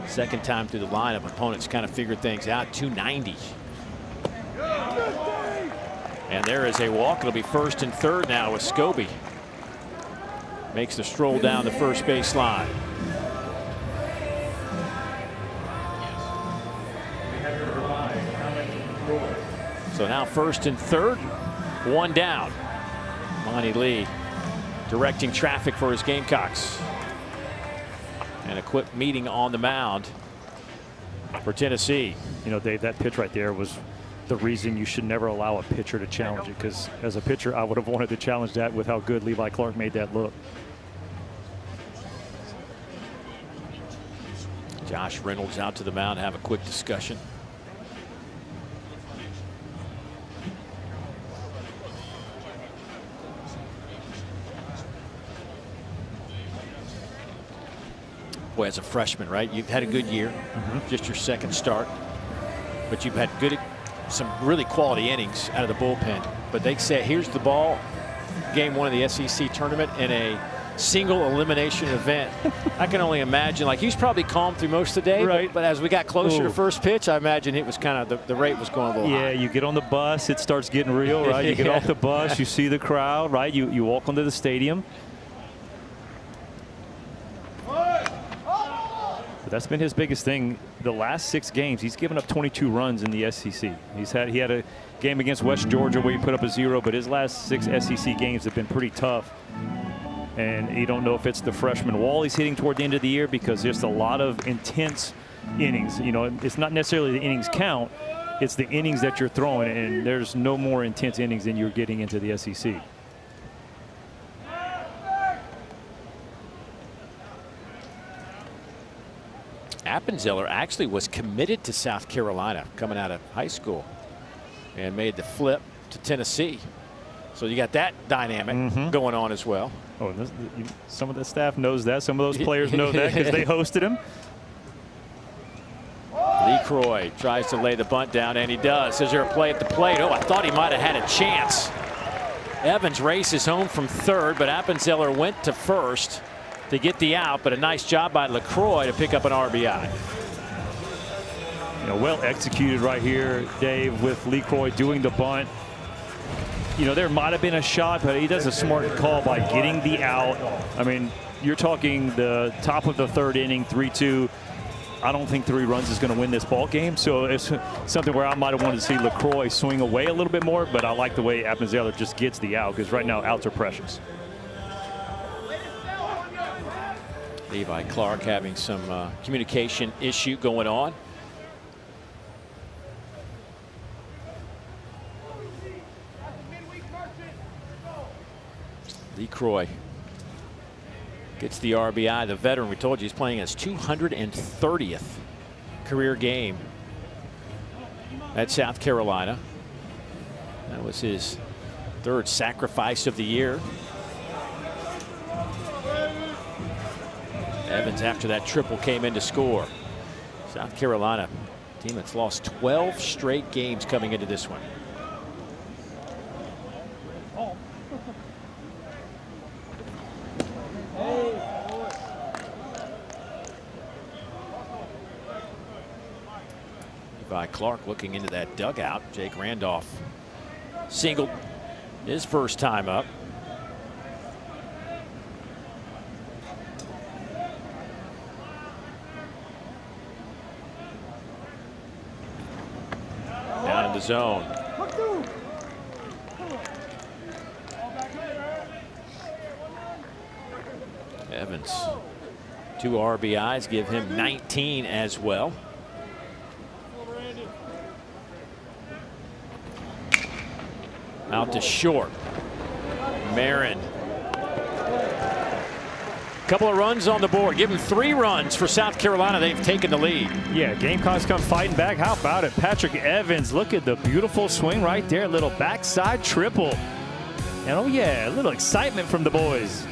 Second time through the lineup, opponents kind of figured things out. 290. And there is a walk. It'll be first and third now with Scobie. Makes the stroll down the first base line. So now first and third, one down. Monty Lee directing traffic for his Gamecocks. And a quick meeting on the mound for Tennessee. You know, Dave, that pitch right there was the reason you should never allow a pitcher to challenge it, because as a pitcher, I would have wanted to challenge that with how good Levi Clark made that look. Josh Reynolds out to the mound, have a quick discussion. Boy, as a freshman, right? You've had a good year, just your second start, but you've had some really quality innings out of the bullpen. But they say, here's the ball, game 1 of the SEC tournament in a single elimination event. I can only imagine, like, he's probably calm through most of the day, right? But as we got closer to first pitch, I imagine it was kind of the rate was going a little high. Yeah, you get on the bus, it starts getting real, right? You get off the bus, you see the crowd, right? You walk onto the stadium. But that's been his biggest thing. The last 6 games, he's given up 22 runs in the SEC. He had a game against West Georgia where he put up a 0, but his last 6 SEC games have been pretty tough. And you don't know if it's the freshman wall he's hitting toward the end of the year, because there's a lot of intense innings. You know, it's not necessarily the innings count, it's the innings that you're throwing, and there's no more intense innings than you're getting into the SEC. Appenzeller actually was committed to South Carolina coming out of high school and made the flip to Tennessee. So you got that dynamic going on as well. Oh, some of the staff knows that. Some of those players know that because they hosted him. LeCroy tries to lay the bunt down, and he does. Is there a play at the plate? Oh, I thought he might have had a chance. Evans races home from third, but Appenzeller went to first to get the out, but a nice job by LeCroy to pick up an RBI. You know, well executed right here, Dave, with LeCroy doing the bunt. You know, there might have been a shot, but he does a smart call by getting the out. I mean, you're talking the top of the 3rd inning, 3-2. I don't think 3 runs is going to win this ball game. So it's something where I might have wanted to see LeCroy swing away a little bit more, but I like the way Appenzeller just gets the out, because right now outs are precious. Levi Clark having some communication issue going on. LeCroy gets the RBI. The veteran, we told you, he's playing his 230th career game at South Carolina. That was his 3rd sacrifice of the year. Evans, after that triple, came in to score. South Carolina, team that's lost 12 straight games coming into this one. Levi Clark looking into that dugout. Jake Randolph singled his first time up. Down in the zone. Evans, 2 RBIs give him 19 as well. Out to short. Marin. Couple of runs on the board. Give him 3 runs for South Carolina. They've taken the lead. Yeah, Gamecocks come fighting back. How about it? Patrick Evans, look at the beautiful swing right there. Little backside triple. And oh yeah, a little excitement from the boys.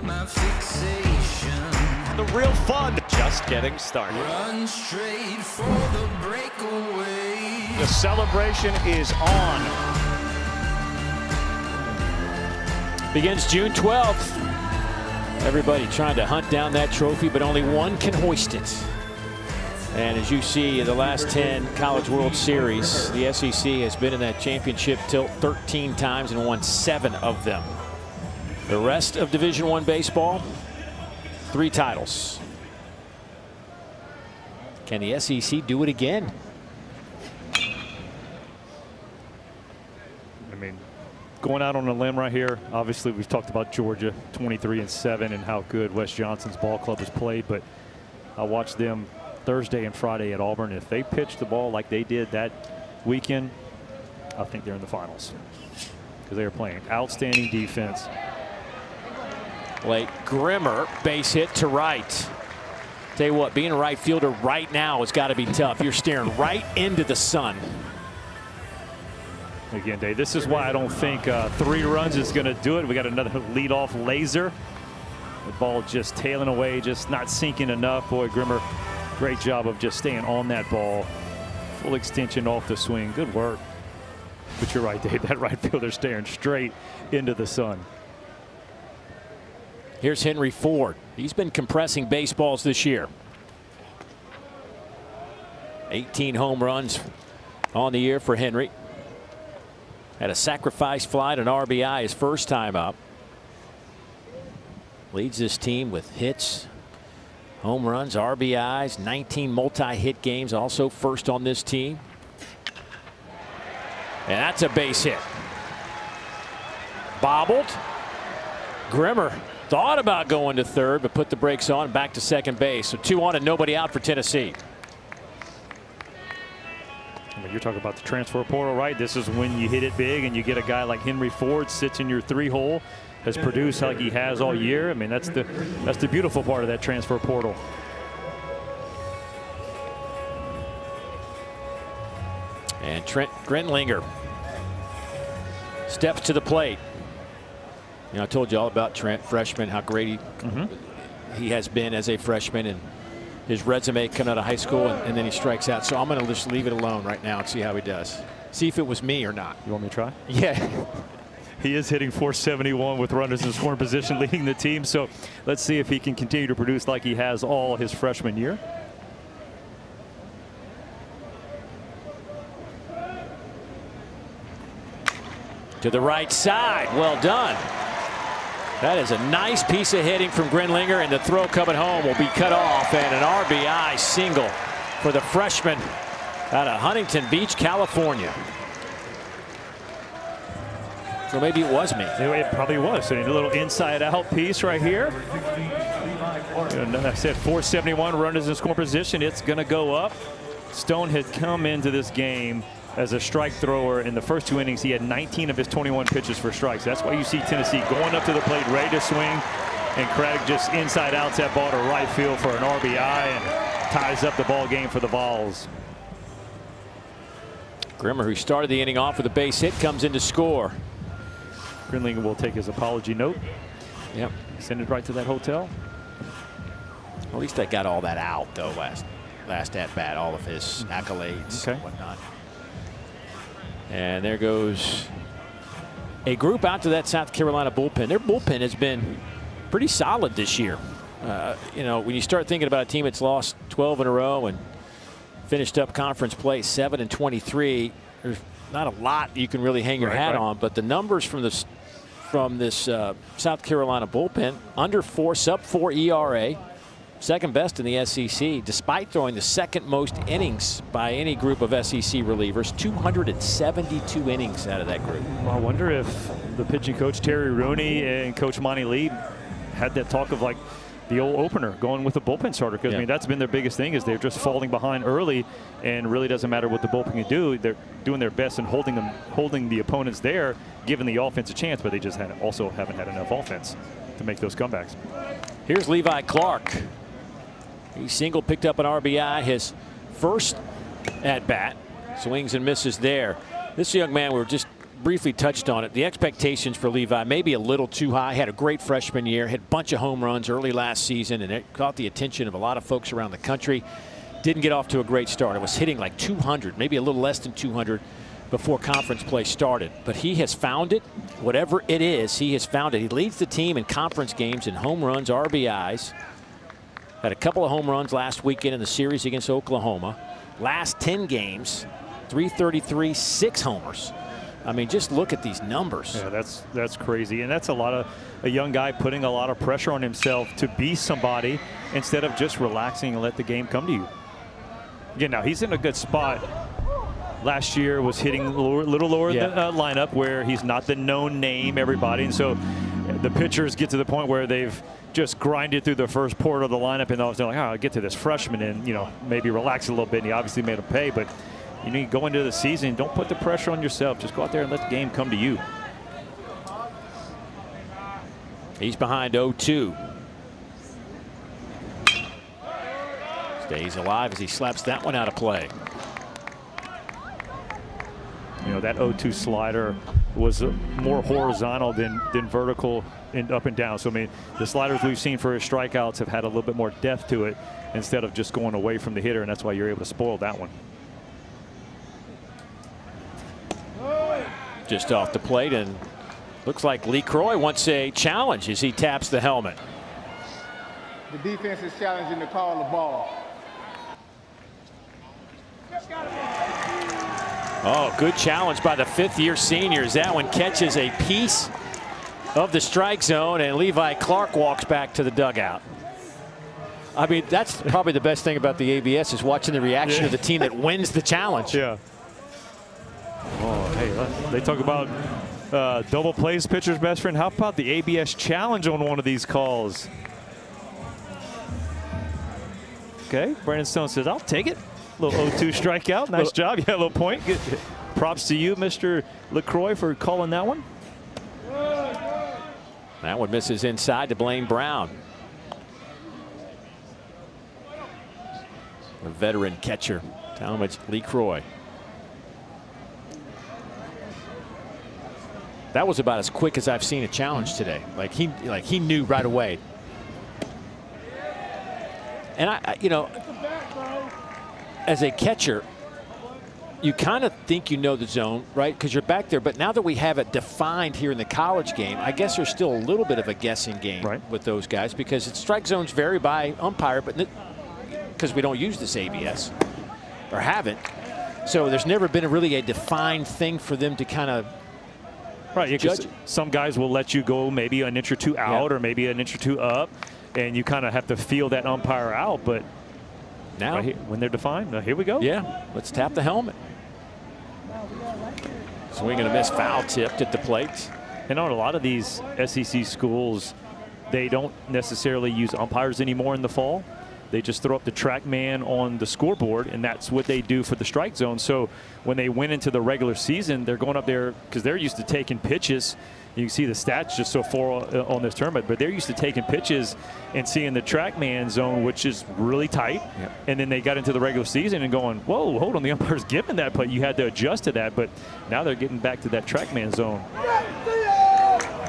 my fixation. The real fun just getting started. Run straight for the breakaway. The celebration is on. Begins June 12th. Everybody trying to hunt down that trophy, but only one can hoist it. And as you see in the last 10 College World Series, the SEC has been in that championship tilt 13 times and won 7 of them. The rest of Division I baseball, 3 titles. Can the SEC do it again? I mean, going out on a limb right here, obviously we've talked about Georgia 23-7 and how good Wes Johnson's ball club has played, but I watched them Thursday and Friday at Auburn. If they pitch the ball like they did that weekend, I think they're in the finals because they are playing outstanding defense. Blake Grimmer, base hit to right. Tell you what, being a right fielder right now has got to be tough. You're staring right into the sun. Again, Dave, this is why I don't think 3 runs is going to do it. We got another leadoff laser. The ball just tailing away, just not sinking enough. Boy, Grimmer, great job of just staying on that ball. Full extension off the swing. Good work. But you're right, Dave. That right fielder staring straight into the sun. Here's Henry Ford. He's been compressing baseballs this year. 18 home runs on the year for Henry. Had a sacrifice fly and an RBI his first time up. Leads this team with hits, home runs, RBIs, 19 multi-hit games, also first on this team. And that's a base hit. Bobbled. Grimmer thought about going to third, but put the brakes on, back to second base. So 2 on and nobody out for Tennessee. I mean, you're talking about the transfer portal, right? This is when you hit it big and you get a guy like Henry Ford sits in your 3-hole, has produced like he has all year. I mean, that's the beautiful part of that transfer portal. And Trent Grenlinger steps to the plate. You know, I told you all about Trent, freshman, how great he has been as a freshman, and his resume coming out of high school, and then he strikes out. So I'm going to just leave it alone right now and see how he does. See if it was me or not. You want me to try? Yeah. He is hitting .471 with runners in scoring position, leading the team. So let's see if he can continue to produce like he has all his freshman year. To the right side. Well done. That is a nice piece of hitting from Grenlinger, and the throw coming home will be cut off, and an RBI single for the freshman out of Huntington Beach, California. So maybe it was me. It probably was. So a little inside out piece right here. And I said .471 runners in scoring position. It's going to go up. Stone had come into this game as a strike thrower. In the first 2 innings, he had 19 of his 21 pitches for strikes. That's why you see Tennessee going up to the plate, ready to swing, and Craddock just inside outs that ball to right field for an RBI and ties up the ball game for the Vols. Grimmer, who started the inning off with a base hit, comes in to score. Grenlinger will take his apology note. Yep. Send it right to that hotel. Well, at least I got all that out, though, last at bat, all of his accolades and whatnot. And there goes a group out to that South Carolina bullpen. Their bullpen has been pretty solid this year. You know, when you start thinking about a team that's lost 12 in a row and finished up conference play 7-23, there's not a lot you can really hang your hat on. But the numbers from this South Carolina bullpen, under 4, sub-4 ERA. Second best in the SEC, despite throwing the second most innings by any group of SEC relievers. 272 innings out of that group. Well, I wonder if the pitching coach Terry Rooney and Coach Monty Lee had that talk of like the old opener, going with the bullpen starter, because I mean that's been their biggest thing, is they're just falling behind early, and really doesn't matter what the bullpen can do. They're doing their best and holding the opponents there, giving the offense a chance, but they just also haven't had enough offense to make those comebacks. Here's Levi Clark. He single, picked up an RBI, his first at bat. Swings and misses there. This young man, we were just briefly touched on it. The expectations for Levi maybe a little too high. Had a great freshman year, had a bunch of home runs early last season, and it caught the attention of a lot of folks around the country. Didn't get off to a great start. It was hitting like 200, maybe a little less than 200 before conference play started. But he has found it. Whatever it is, he has found it. He leads the team in conference games in home runs, RBIs. Had a couple of home runs last weekend in the series against Oklahoma. Last 10 games, 333, 6 homers. I mean, just look at these numbers. Yeah, that's crazy. And that's a young guy putting a lot of pressure on himself to be somebody instead of just relaxing and let the game come to you. Again, now he's in a good spot. Last year was hitting a little lower than lineup where he's not the known name, everybody. And so the pitchers get to the point where they've just grinded through the first part of the lineup, and they're like, oh, I'll get to this freshman and, you know, maybe relax a little bit. And he obviously made him pay, but you need to go into the season. Don't put the pressure on yourself. Just go out there and let the game come to you. He's behind 0-2. Stays alive as he slaps that one out of play. You know, that 0-2 slider was more horizontal than vertical and up and down. So, I mean, the sliders we've seen for his strikeouts have had a little bit more depth to it instead of just going away from the hitter, and that's why you're able to spoil that one. Just off the plate, and looks like Lee Croy wants a challenge as he taps the helmet. The defense is challenging to call the ball. Oh, good challenge by the fifth-year seniors. That one catches a piece of the strike zone, and Levi Clark walks back to the dugout. I mean, that's probably the best thing about the ABS is watching the reaction of the team that wins the challenge. Yeah. Oh, hey, they talk about double plays, pitcher's best friend. How about the ABS challenge on one of these calls? Okay, Brandon Stone says, I'll take it. Little 0-2 strikeout. Nice job. Yeah, a little point. Good. Props to you, Mr. LaCroix, for calling that one. That one misses inside to Blaine Brown. A veteran catcher, Talmadge Lee Croy. That was about as quick as I've seen a challenge today. Like he knew right away. And you know, as a catcher, you kind of think you know the zone, right? Because you're back there. But now that we have it defined here in the college game, I guess there's still a little bit of a guessing game with those guys, because it's strike zones vary by umpire, but because we don't use this ABS or haven't. So there's never been really a defined thing for them to kind of judge it. Some guys will let you go maybe an inch or two out or maybe an inch or two up, and you kind of have to feel that umpire out. But now, when they're defined, here we go. Yeah, let's tap the helmet. Swing and a miss, foul tipped at the plate. And on a lot of these SEC schools, they don't necessarily use umpires anymore in the fall. They just throw up the track man on the scoreboard, and that's what they do for the strike zone. So when they went into the regular season, they're going up there because they're used to taking pitches. You can see the stats just so far on this tournament, but they're used to taking pitches and seeing the track man zone, which is really tight. Yep. And then they got into the regular season and going, whoa, hold on, the umpire's giving that play. You had to adjust to that, but now they're getting back to that track man zone.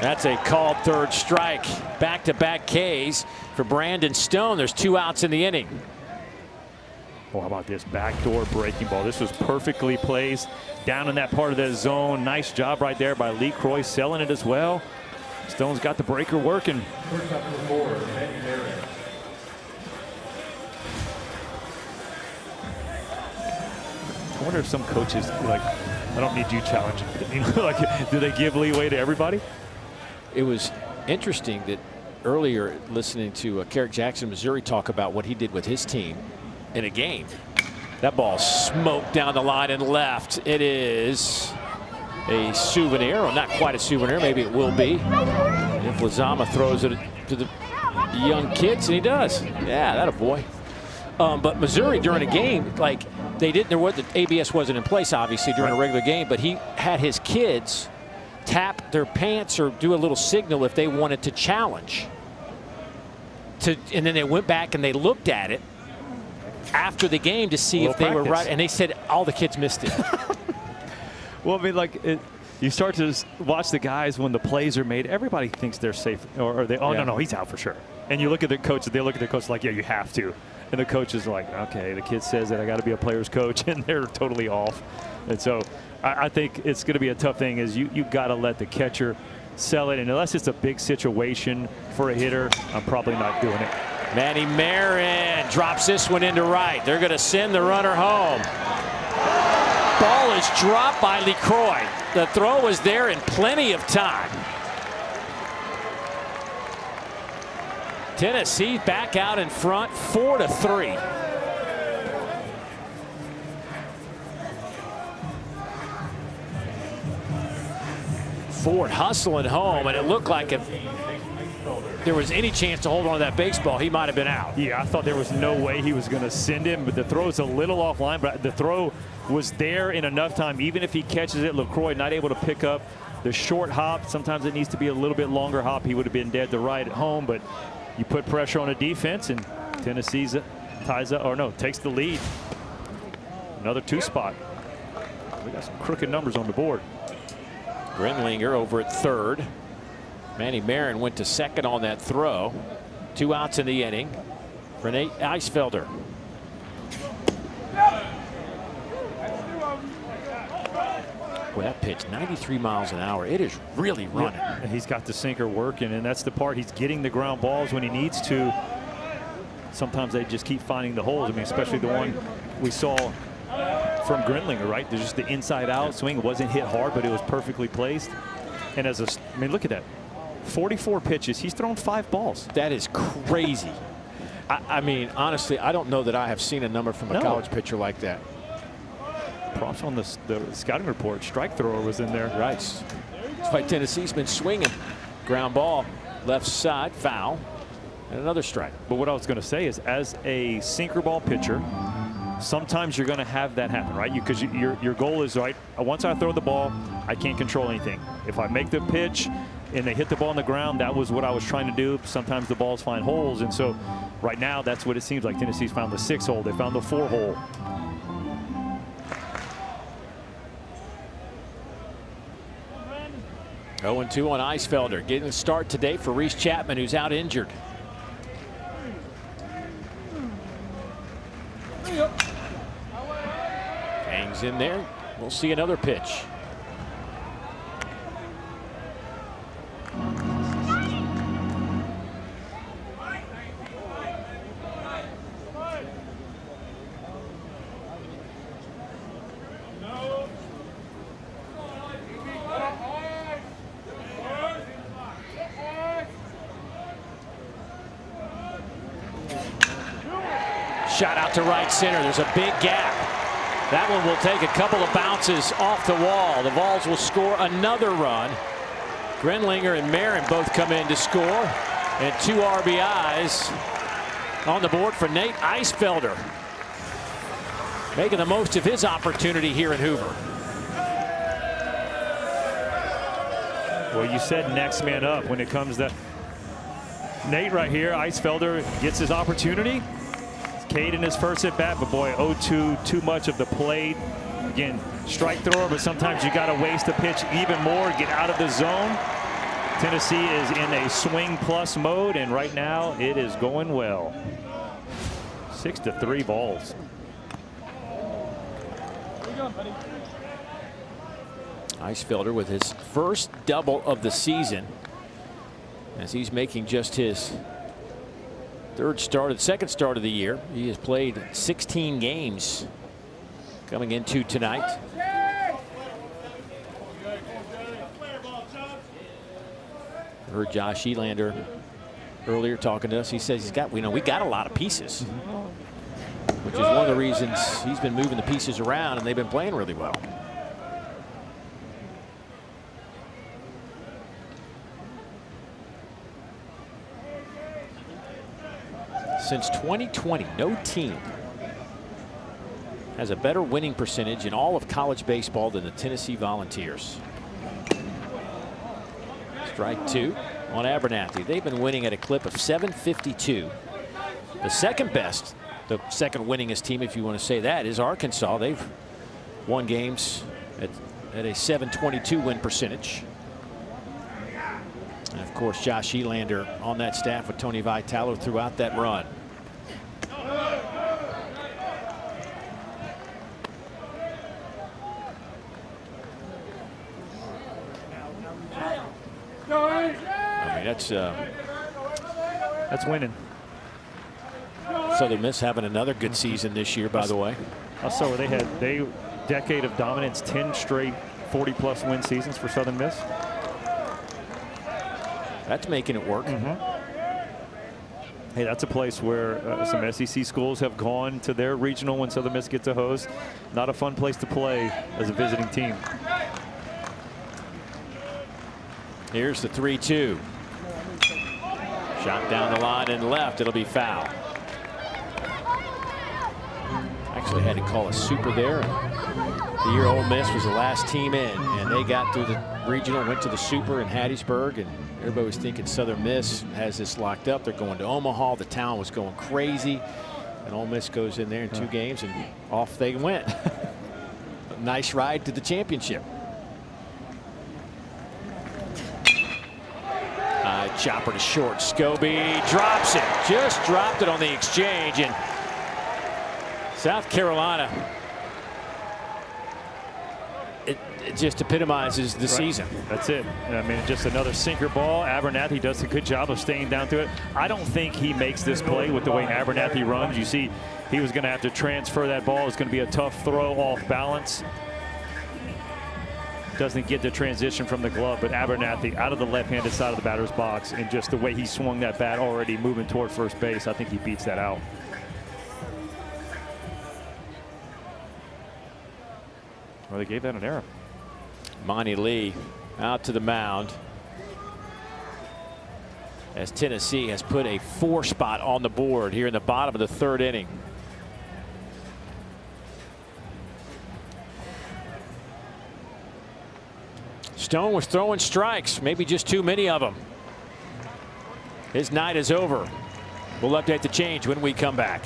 That's a called third strike. Back-to-back Ks for Brandon Stone. There's 2 outs in the inning. Oh, how about this backdoor breaking ball? This was perfectly placed down in that part of the zone. Nice job right there by Lee Croy, selling it as well. Stone's got the breaker working. I wonder if some coaches, like, I don't need you challenging. You know, like, do they give leeway to everybody? It was interesting that earlier listening to Carrick Jackson, Missouri, talk about what he did with his team in a game. That ball smoked down the line and left. It is a souvenir, or not quite a souvenir, maybe it will be. If Lizama throws it to the young kids, and he does. Yeah, that a boy. But Missouri during a game, like they didn't, the ABS wasn't in place obviously during a regular game, but he had his kids tap their pants or do a little signal if they wanted to challenge. And then they went back and they looked at it after the game to see if they were right, and they said all the kids missed it. Well, I mean, like you start to watch the guys when the plays are made. Everybody thinks they're safe, or they. Oh no, he's out for sure. And you look at the coach. They look at the coach like, yeah, you have to. And the coach is like, okay, the kid says that I got to be a player's coach, and they're totally off. And so I think it's going to be a tough thing. Is you got to let the catcher sell it, and unless it's a big situation for a hitter, I'm probably not doing it. Manny Marin drops this one into right. They're going to send the runner home. Ball is dropped by LeCroy. The throw was there in plenty of time. Tennessee back out in front, 4-3. Ford hustling home, and it looked like if there was any chance to hold on to that baseball, he might have been out. Yeah, I thought there was no way he was going to send him, but the throw is a little offline, but the throw was there in enough time. Even if he catches it, LeCroy not able to pick up the short hop. Sometimes it needs to be a little bit longer hop. He would have been dead to right at home, but you put pressure on a defense, and Tennessee ties up, or no, takes the lead. Another 2 spot. We got some crooked numbers on the board. Grinlinger over at third. Manny Marin went to second on that throw. 2 outs in the inning for Nate Eisfelder. Boy, that pitch, 93 miles an hour. It is really running. Yeah, he's got the sinker working, and that's the part. He's getting the ground balls when he needs to. Sometimes they just keep finding the holes. I mean, especially the one we saw from Grinlinger, right? There's just the inside out swing. It wasn't hit hard, but it was perfectly placed. And I mean, look at that. 44 pitches. He's thrown 5 balls. That is crazy. I mean, honestly, I don't know that I have seen a number from a college pitcher like that. Props on the scouting report. Strike thrower was in there. Right. That's why Tennessee's been swinging. Ground ball, left side, foul, and another strike. But what I was going to say is, as a sinker ball pitcher, sometimes you're going to have that happen, right? Because your goal is, right, once I throw the ball, I can't control anything. If I make the pitch and they hit the ball on the ground, that was what I was trying to do. Sometimes the balls find holes, and so right now that's what it seems like. Tennessee's found the 6 hole. They found the 4 hole. Oh, 0-2 on Eisfelder. Getting a start today for Reese Chapman, who's out injured. Hangs in there. We'll see another pitch. Shot out to right center. There's a big gap. That one will take a couple of bounces off the wall. The Vols will score another run. Grinlinger and Marin both come in to score. And 2 RBIs on the board for Nate Eisfelder. Making the most of his opportunity here in Hoover. Well, you said next man up when it comes to Nate right here. Eisfelder gets his opportunity. Cade in his first at bat, but boy, 0-2, too much of the plate. Again, strike thrower, but sometimes you got to waste the pitch even more, get out of the zone. Tennessee is in a swing plus mode, and right now it is going well. 6-3 Vols. Eisfelder with his first double of the season, as he's making just his second start of the year. He has played 16 games coming into tonight. I heard Josh Elander earlier talking to us. He says we got a lot of pieces, which is one of the reasons he's been moving the pieces around, and they've been playing really well. Since 2020, no team has a better winning percentage in all of college baseball than the Tennessee Volunteers. Strike 2 on Abernathy. They've been winning at a clip of 752. The second best, the second winningest team, if you want to say that, is Arkansas. They've won games at at a .722 win percentage. And of course, Josh Elander on that staff with Tony Vitalo throughout that run. I mean, that's winning. Southern Miss having another good season this year, by the way. Also, they had decade of dominance, 10 straight 40-plus win seasons for Southern Miss. That's making it work. Hey, that's a place where some SEC schools have gone to their regional when Southern Miss gets a host. Not a fun place to play as a visiting team. Here's the 3-2. Shot down the line and left. It'll be foul. Actually had to call a super there. The year Ole Miss was the last team in, and they got through the regional, went to the super in Hattiesburg, and everybody was thinking Southern Miss has this locked up. They're going to Omaha. The town was going crazy, and Ole Miss goes in there in 2 games, and off they went. A nice ride to the championship. Chopper to short. Scobie drops it. Just dropped it on the exchange, and South Carolina. It just epitomizes the season. That's it. I mean, just another sinker ball. Abernathy does a good job of staying down to it. I don't think he makes this play with the way Abernathy runs. You see, he was going to have to transfer that ball. It's going to be a tough throw off balance. Doesn't get the transition from the glove, but Abernathy out of the left-handed side of the batter's box, and just the way he swung that bat already moving toward first base, I think he beats that out. Well, they gave that an error. Monty Lee out to the mound as Tennessee has put a 4 spot on the board here in the bottom of the 3rd inning. Stone was throwing strikes, maybe just too many of them. His night is over. We'll update the change when we come back.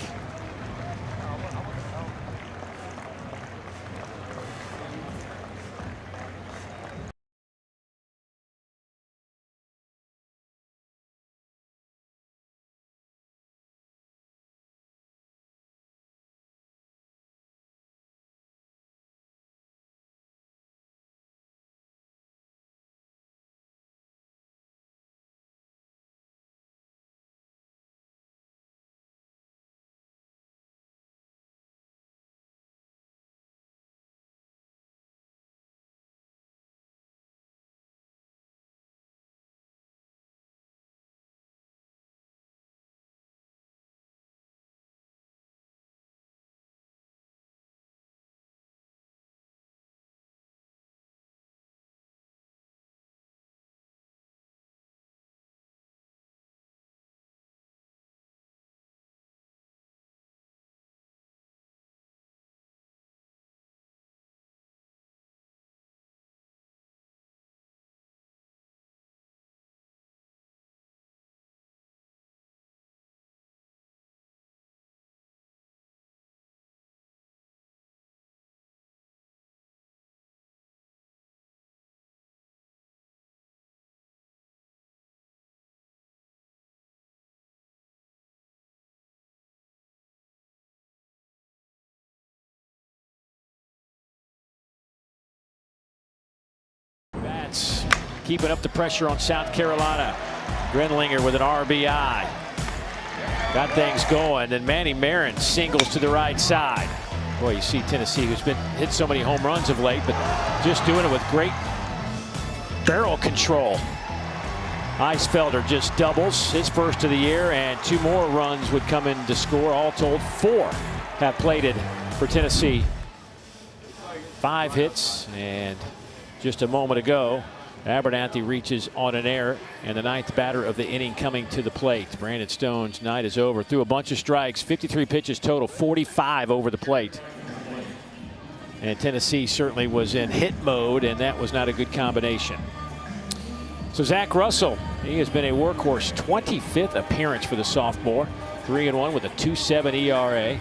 Keeping up the pressure on South Carolina. Grenlinger with an RBI. Got things going, and Manny Marin singles to the right side. Boy, you see Tennessee, who's been hit so many home runs of late, but just doing it with great barrel control. Eisfelder just doubles his first of the year, and 2 more runs would come in to score. All told, 4 have plated for Tennessee. 5 hits, and just a moment ago, Abernathy reaches on an error, and the 9th batter of the inning coming to the plate. Brandon Stone's night is over. Threw a bunch of strikes, 53 pitches total, 45 over the plate. And Tennessee certainly was in hit mode, and that was not a good combination. So Zach Russell, he has been a workhorse. 25th appearance for the sophomore. 3-1 with a 2.7 ERA.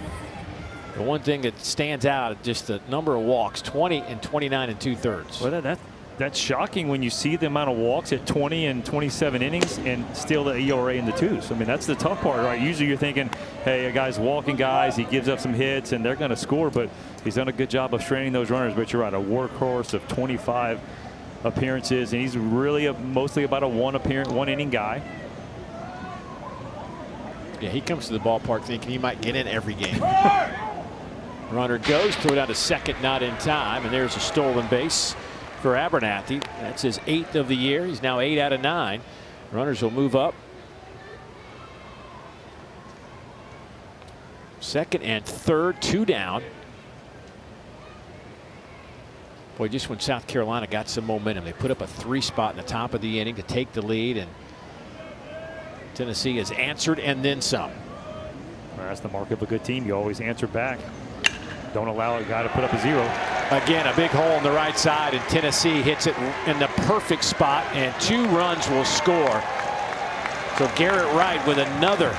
The one thing that stands out, just the number of walks, 20 and 29 and 2/3. Well, that's shocking when you see the amount of walks at 20 and 27 innings and still the ERA in the twos. I mean, that's the tough part, right? Usually you're thinking, hey, a guy's walking guys, he gives up some hits and they're going to score, but he's done a good job of straining those runners. But you're right, a workhorse of 25 appearances, and he's really mostly about a one inning guy. Yeah, he comes to the ballpark thinking he might get in every game. Runner goes, throw it out to second, not in time, and there's a stolen base for Abernathy. That's his 8th of the year. He's now 8 out of 9. Runners will move up. Second and third, 2 down. Boy, just when South Carolina got some momentum, they put up a 3 spot in the top of the inning to take the lead, and Tennessee has answered and then some. Well, that's the mark of a good team. You always answer back. Don't allow a guy to put up a 0. Again, a big hole on the right side, and Tennessee hits it in the perfect spot, and 2 runs will score. So Garrett Wright with another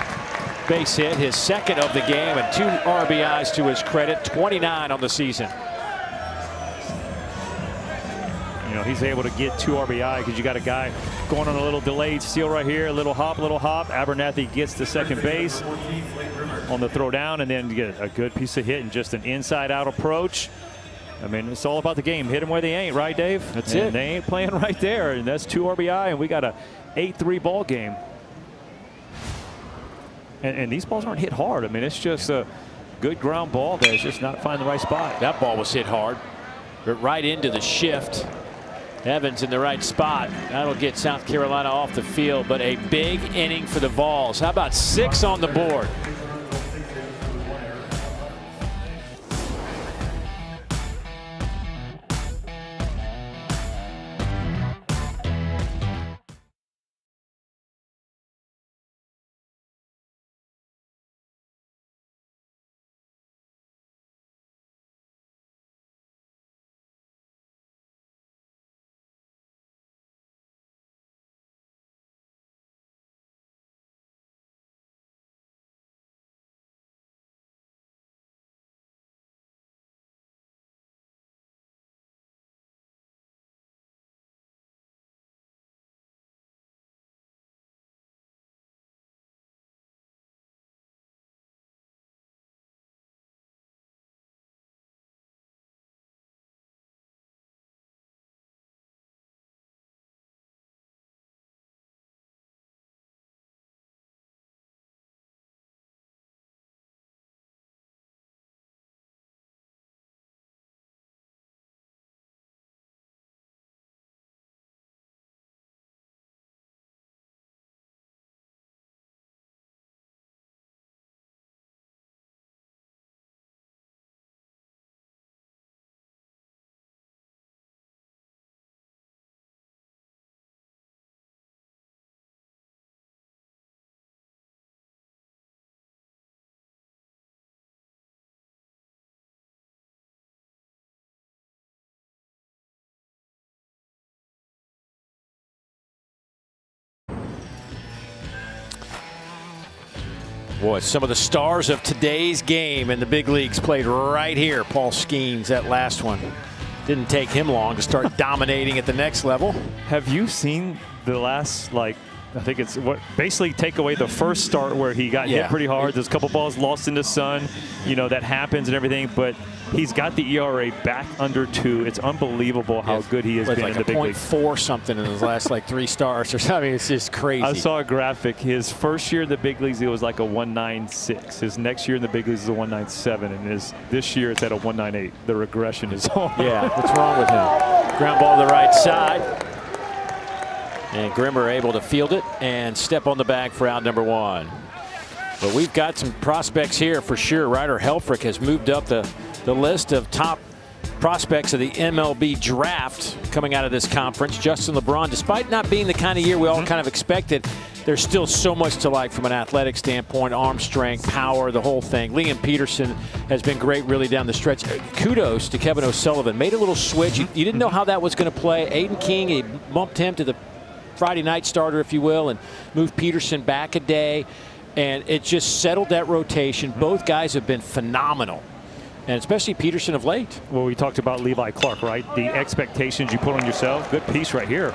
base hit, his 2nd of the game, and 2 RBIs to his credit, 29 on the season. You know, he's able to get 2 RBI because you got a guy going on a little delayed steal right here, a little hop, Abernathy gets to second base on the throw down, and then you get a good piece of hit and just an inside out approach. I mean, it's all about the game. Hit them where they ain't, right, Dave? That's it. They ain't playing right there, and that's 2 RBI, and we got a 8-3 ball game. And these balls aren't hit hard. I mean, it's just a good ground ball that's just not finding the right spot. That ball was hit hard, but right into the shift. Evans in the right spot. That'll get South Carolina off the field, but a big inning for the Vols. How about 6 on the board? Boy, some of the stars of today's game in the big leagues played right here. Paul Skeens, that last one. Didn't take him long to start dominating at the next level. Have you seen the last, like, I think it's what basically take away the first start where he got hit pretty hard. There's a couple balls lost in the sun, you know, that happens and everything, but he's got the ERA back under 2. It's unbelievable how good he has been in the big leagues. 0.4 something in his last like 3 starts or something. It's just crazy. I saw a graphic. His first year in the big leagues, it was like a 196. His next year in the big leagues is a 197, and this year it's at a 198. The regression is on. Yeah, what's wrong with him? Ground ball to the right side. And Grimmer able to field it and step on the bag for out number 1. But we've got some prospects here for sure. Ryder Helfrich has moved up the list of top prospects of the MLB draft coming out of this conference. Justin LeBron, despite not being the kind of year we all kind of expected, there's still so much to like from an athletic standpoint, arm strength, power, the whole thing. Liam Peterson has been great really down the stretch. Kudos to Kevin O'Sullivan. Made a little switch. You didn't know how that was going to play. Aiden King, he bumped him to the Friday night starter, if you will, and moved Peterson back a day. And it just settled that rotation. Both guys have been phenomenal and especially Peterson of late. Well, we talked about Levi Clark, right? The expectations you put on yourself. Good piece right here.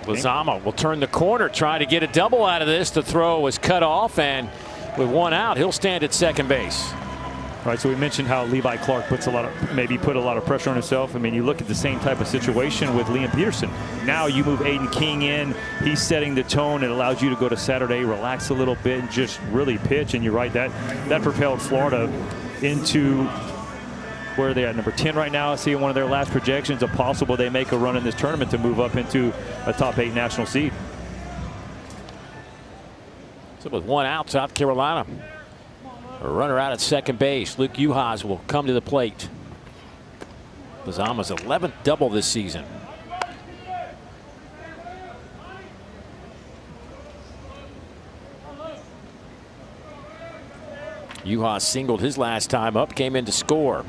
Lozama will turn the corner, try to get a double out of this. The throw was cut off, and with one out, he'll stand at second base. Right, so we mentioned how Levi Clark put a lot of pressure on himself. I mean, you look at the same type of situation with Liam Peterson. Now you move Aiden King in. He's setting the tone. It allows you to go to Saturday, relax a little bit, and just really pitch. And you're right, that propelled Florida into where are they at, number 10 right now. See one of their last projections, possible they make a run in this tournament to move up into a top 8 national seed. So with one out, South Carolina. A runner out at second base. Luke Uhas will come to the plate. Lozama's 11th double this season. Uhas singled his last time up, came in to score.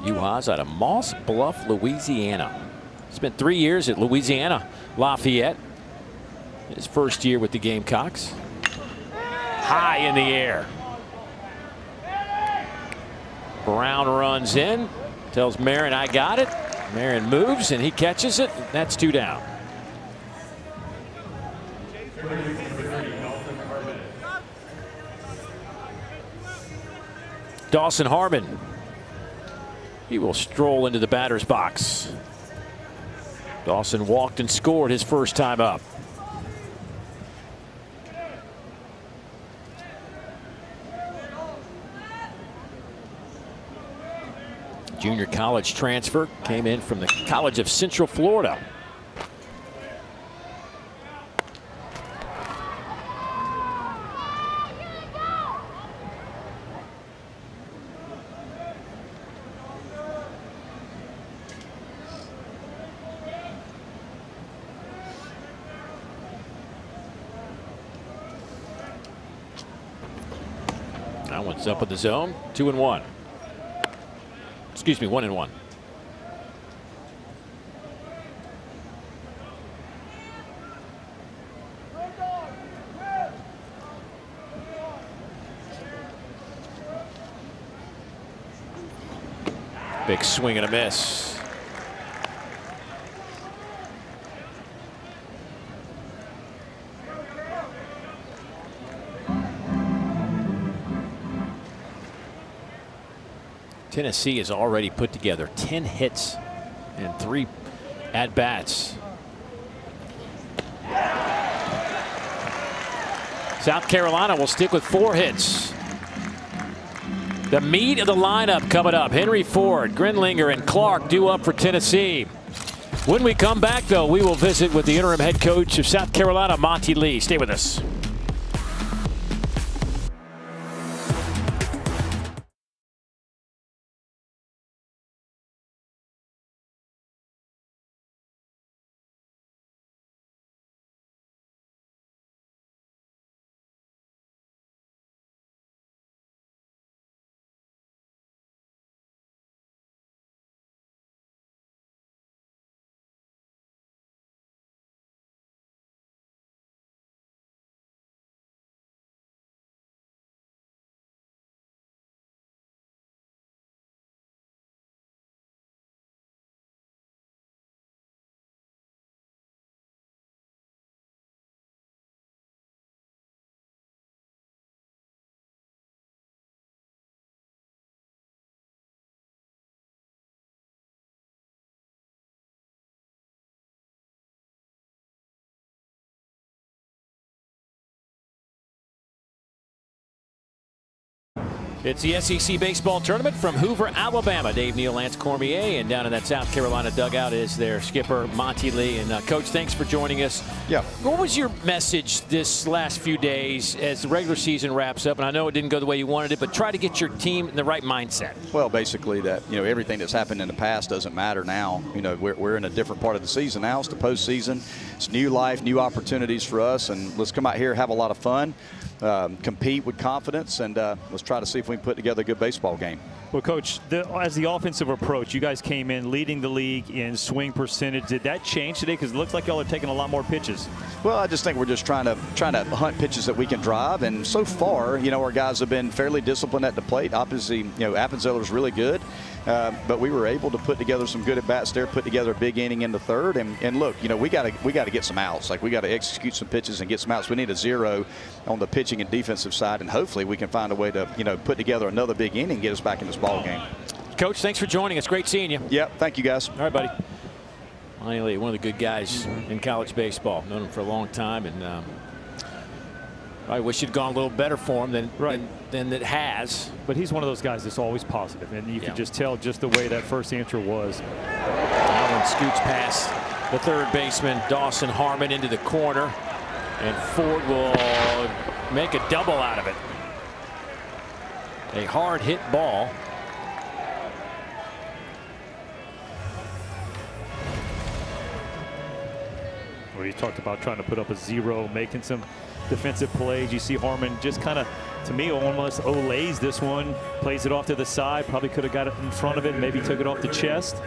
Uhas out of Moss Bluff, Louisiana. Spent 3 years at Louisiana Lafayette. His first year with the Gamecocks. High in the air. Brown runs in, tells Marin, I got it. Marin moves and he catches it. That's 2 down. Dawson Harmon. He will stroll into the batter's box. Dawson walked and scored his first time up. Junior college transfer, came in from the College of Central Florida. That one's up in the zone. 2-1. Excuse me, 1-1. Big swing and a miss. Tennessee has already put together 10 hits and 3 at-bats. South Carolina will stick with 4 hits. The meat of the lineup coming up. Henry Ford, Grinlinger, and Clark due up for Tennessee. When we come back, though, we will visit with the interim head coach of South Carolina, Monty Lee. Stay with us. It's the SEC baseball tournament from Hoover, Alabama. Dave Neal, Lance Cormier, and down in that South Carolina dugout is their skipper, Monty Lee. And Coach, thanks for joining us. Yeah. What was your message this last few days as the regular season wraps up? And I know it didn't go the way you wanted it, but try to get your team in the right mindset. Well, basically that, everything that's happened in the past doesn't matter now. We're in a different part of the season now. It's the postseason. It's new life, new opportunities for us, and let's come out here, have a lot of fun. compete with confidence, and let's try to see if we can put together a good baseball game. Well, Coach, as the offensive approach, you guys came in leading the league in swing percentage. Did that change today? Because it looks like y'all are taking a lot more pitches. Well, I just think we're just trying to hunt pitches that we can drive, and so far, our guys have been fairly disciplined at the plate. Obviously, Appenzeller's really good, but we were able to put together some good at bats there, put together a big inning in the third, and look, we got to get some outs. Like, we got to execute some pitches and get some outs. We need a 0 on the pitching and defensive side, and hopefully we can find a way to put together another big inning and get us back in this ball game. Coach, thanks for joining us. Great seeing you. Yep, thank you, guys. All right, buddy. Finally, one of the good guys in college baseball. Known him for a long time, and I wish it'd gone a little better for him than it has. But he's one of those guys that's always positive, and you can just tell just the way that first answer was. That one scoots past the third baseman, Dawson Harmon, into the corner, and Ford will make a double out of it. A hard hit ball. Well, you talked about trying to put up a 0, making some defensive plays. You see Harmon just kind of, to me, almost olays this one, plays it off to the side, probably could have got it in front of it, maybe took it off the chest.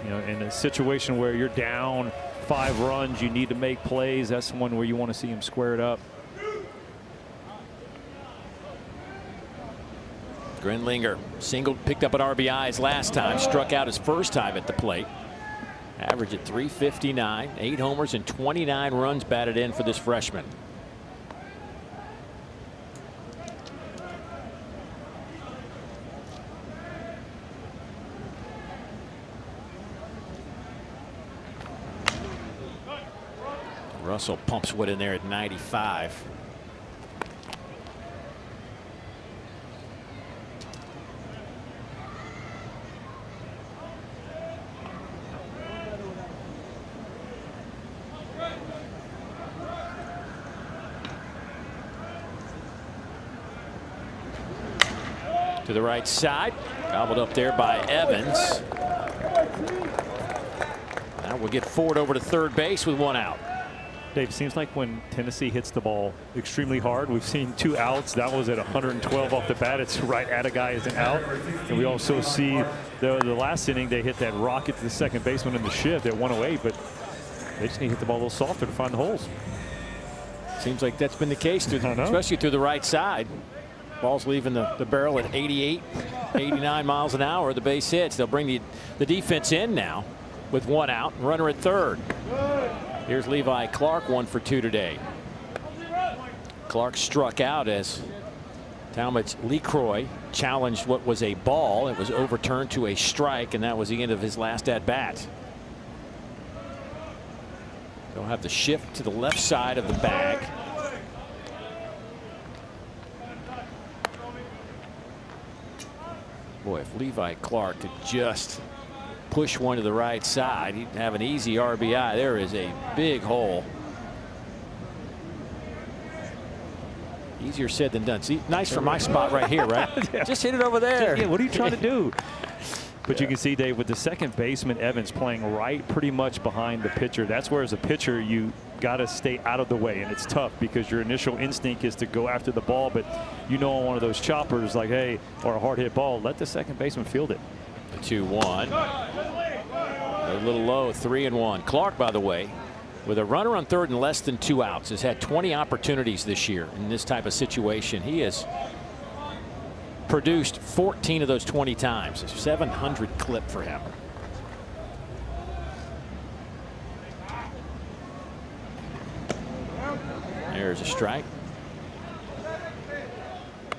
In a situation where you're down 5 runs, you need to make plays. That's one where you want to see him square it up. Grenlinger singled, picked up at RBIs last time, struck out his first time at the plate. Average at .359, 8 homers and 29 runs batted in for this freshman. Russell pumps wood in there at 95. To the right side, gobbled up there by Evans. Now we'll get Ford over to third base with 1 out. Dave, seems like when Tennessee hits the ball extremely hard, we've seen 2 outs. That was at 112 off the bat. It's right at a guy as an out. And we also see the last inning, they hit that rocket to the second baseman in the shift at 108, but they just need to hit the ball a little softer to find the holes. Seems like that's been the case, especially through the right side. Ball's leaving the barrel at 88, 89 miles an hour. The base hits. They'll bring the defense in now with 1 out, runner at third. Here's Levi Clark, 1 for 2 today. Clark struck out as Talmadge LeCroy challenged what was a ball. It was overturned to a strike, and that was the end of his last at bat. They'll have the shift to the left side of the bag. Boy, if Levi Clark could just push one to the right side, he'd have an easy RBI. There is a big hole. Easier said than done. See, nice from my spot right here, right? Yeah. Just hit it over there. Yeah, what are you trying to do? But you can see, Dave, with the second baseman, Evans, playing right pretty much behind the pitcher. That's where, as a pitcher, you got to stay out of the way. And it's tough because your initial instinct is to go after the ball. But on one of those choppers, like, hey, or a hard hit ball, let the second baseman field it. The 2-1. A little low, 3-1. Clark, by the way, with a runner on third and less than 2 outs, has had 20 opportunities this year in this type of situation. He has produced 14 of those 20 times. A 700 clip for him. There's a strike.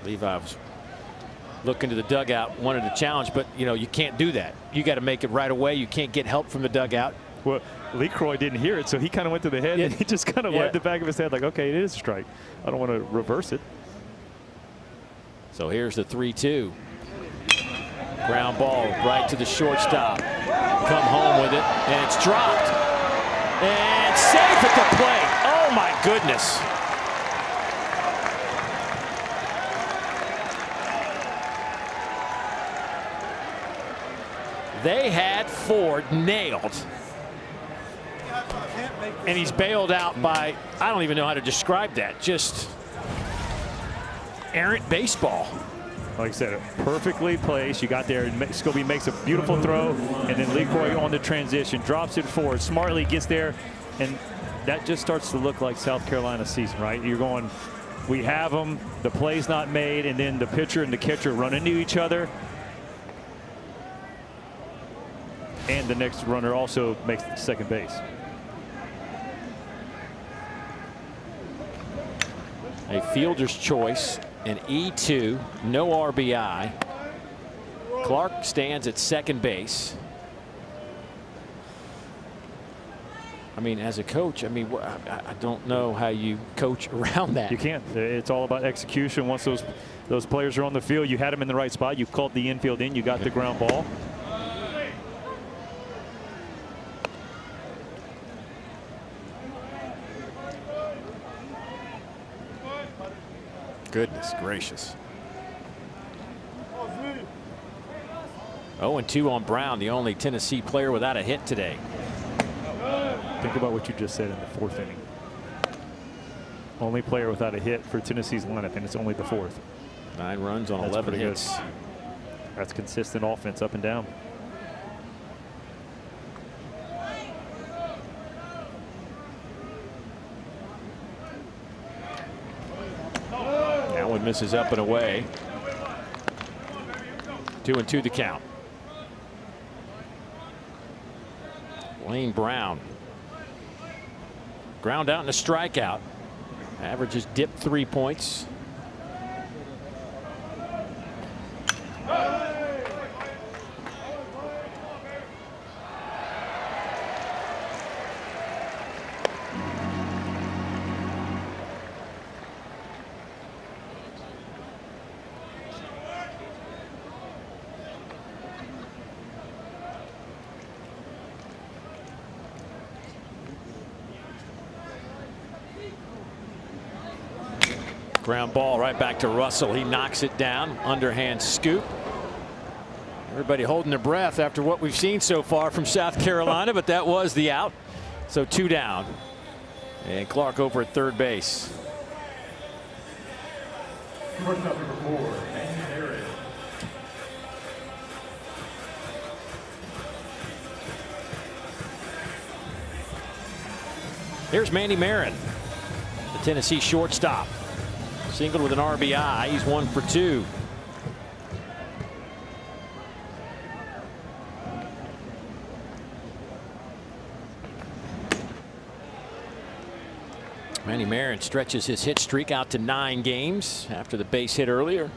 Levi was looking to the dugout, wanted to challenge, but you can't do that. You got to make it right away. You can't get help from the dugout. Well, LeCroy didn't hear it, so he kind of went to the head, and he just kind of wiped the back of his head like, okay, it is a strike. I don't want to reverse it. So here's the 3-2. Ground ball right to the shortstop. Come home with it, and it's dropped. And safe at the plate. Oh, my goodness. They had Ford nailed. And he's bailed out by, I don't even know how to describe that. Just errant baseball. Like I said, perfectly placed. You got there, and Scobie makes a beautiful throw, and then LeCroy on the transition, drops it forward, smartly gets there, and that just starts to look like South Carolina season, right? You're going, we have them, the play's not made, and then the pitcher and the catcher run into each other. And the next runner also makes second base. A fielder's choice, an E2, no RBI. Clark stands at second base. I mean, as a coach, I mean, I don't know how you coach around that. You can't. It's all about execution. Once those players are on the field, you had them in the right spot. You called the infield in. You got the ground ball. Goodness gracious. 0-2 on Brown, the only Tennessee player without a hit today. Think about what you just said in the fourth inning. Only player without a hit for Tennessee's lineup, and it's only the fourth. 9 runs on 11 hits. Good. That's consistent offense up and down. That one misses up and away. 2-2 the count. Lane Brown. Ground out and a strikeout. Averages dipped 3 points. Ground ball right back to Russell. He knocks it down. Underhand scoop. Everybody holding their breath after what we've seen so far from South Carolina, but that was the out. So 2 down. And Clark over at third base. Here's Manny Marin, the Tennessee shortstop. Singled with an RBI. He's 1 for 2. Manny Marin stretches his hit streak out to 9 games after the base hit earlier.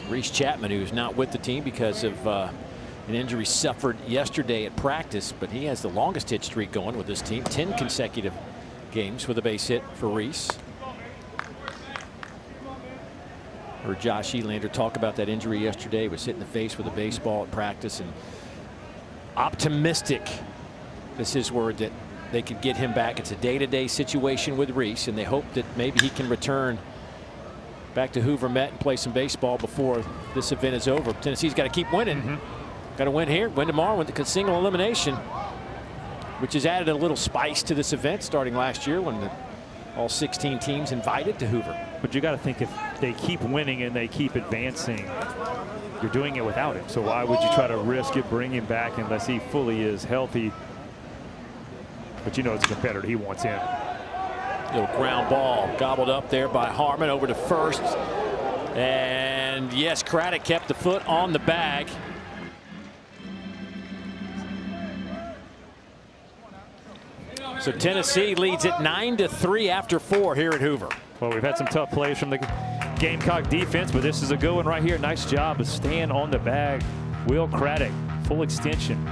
Reese Chapman, who's not with the team because of an injury suffered yesterday at practice, but he has the longest hit streak going with this team. 10 consecutive games with a base hit for Reese. Heard Josh Elander talk about that injury yesterday. Was hit in the face with a baseball at practice, and optimistic, is his word, that they could get him back. It's a day-to-day situation with Reese, and they hope that maybe he can return back to Hoover Met and play some baseball before this event is over. Tennessee's got to keep winning. Got to win here, win tomorrow with the single elimination, which has added a little spice to this event starting last year when all 16 teams invited to Hoover. But you got to think, if they keep winning and they keep advancing, you're doing it without him. So why would you try to risk it, bring him back unless he fully is healthy? But you know it's a competitor. He wants in. Little ground ball gobbled up there by Harmon over to first. And yes, Craddock kept the foot on the bag. So Tennessee leads it 9-3 after 4 here at Hoover. Well, we've had some tough plays from the Gamecock defense, but this is a good one right here. Nice job of staying on the bag. Will Craddock, full extension.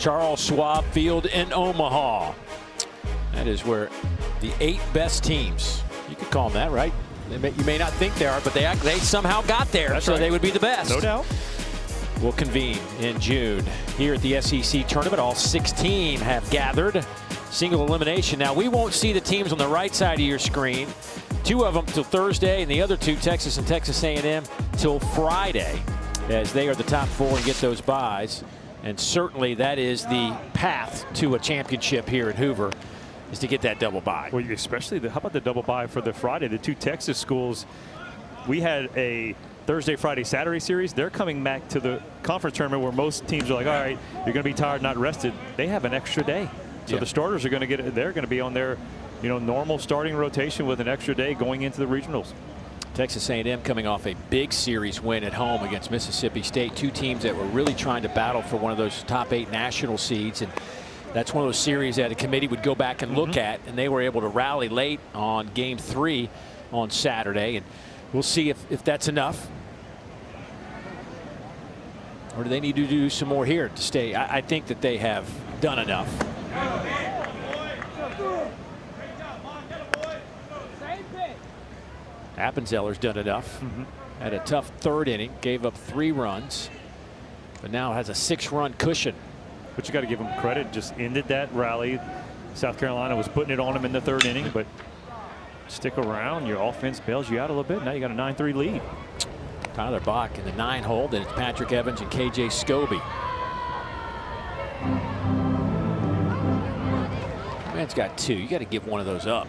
Charles Schwab Field in Omaha. That is where the 8 best teams, you could call them that, right? You may not think they are, but they somehow got there. That's so right. They would be the best. No doubt. Will convene in June here at the SEC tournament. All 16 have gathered. Single elimination. Now, we won't see the teams on the right side of your screen. 2 of them till Thursday, and the other 2, Texas and Texas A&M, till Friday, as they are the top 4 and get those byes. And certainly that is the path to a championship here at Hoover, is to get that double bye. Well, especially how about the double bye for the Friday? The 2 Texas schools, we had a Thursday, Friday, Saturday series. They're coming back to the conference tournament where most teams are like, all right, you're going to be tired, not rested. They have an extra day. So the starters are going to get, they're going to be on their, normal starting rotation with an extra day going into the regionals. Texas A&M coming off a big series win at home against Mississippi State. 2 teams that were really trying to battle for one of those top 8 national seeds. And that's one of those series that a committee would go back and look at, and they were able to rally late on game 3 on Saturday. And we'll see if that's enough. Or do they need to do some more here to stay? I think that they have done enough. Appenzeller's done enough. Had a tough 3rd inning, gave up 3 runs, but now has a 6-run cushion. But you got to give him credit. Just ended that rally. South Carolina was putting it on him in the 3rd inning, but stick around. Your offense bails you out a little bit. Now you got a 9-3 lead. Tyler Bach in the 9 hole. Then it's Patrick Evans and KJ Scobie. Man's got 2. You got to give one of those up.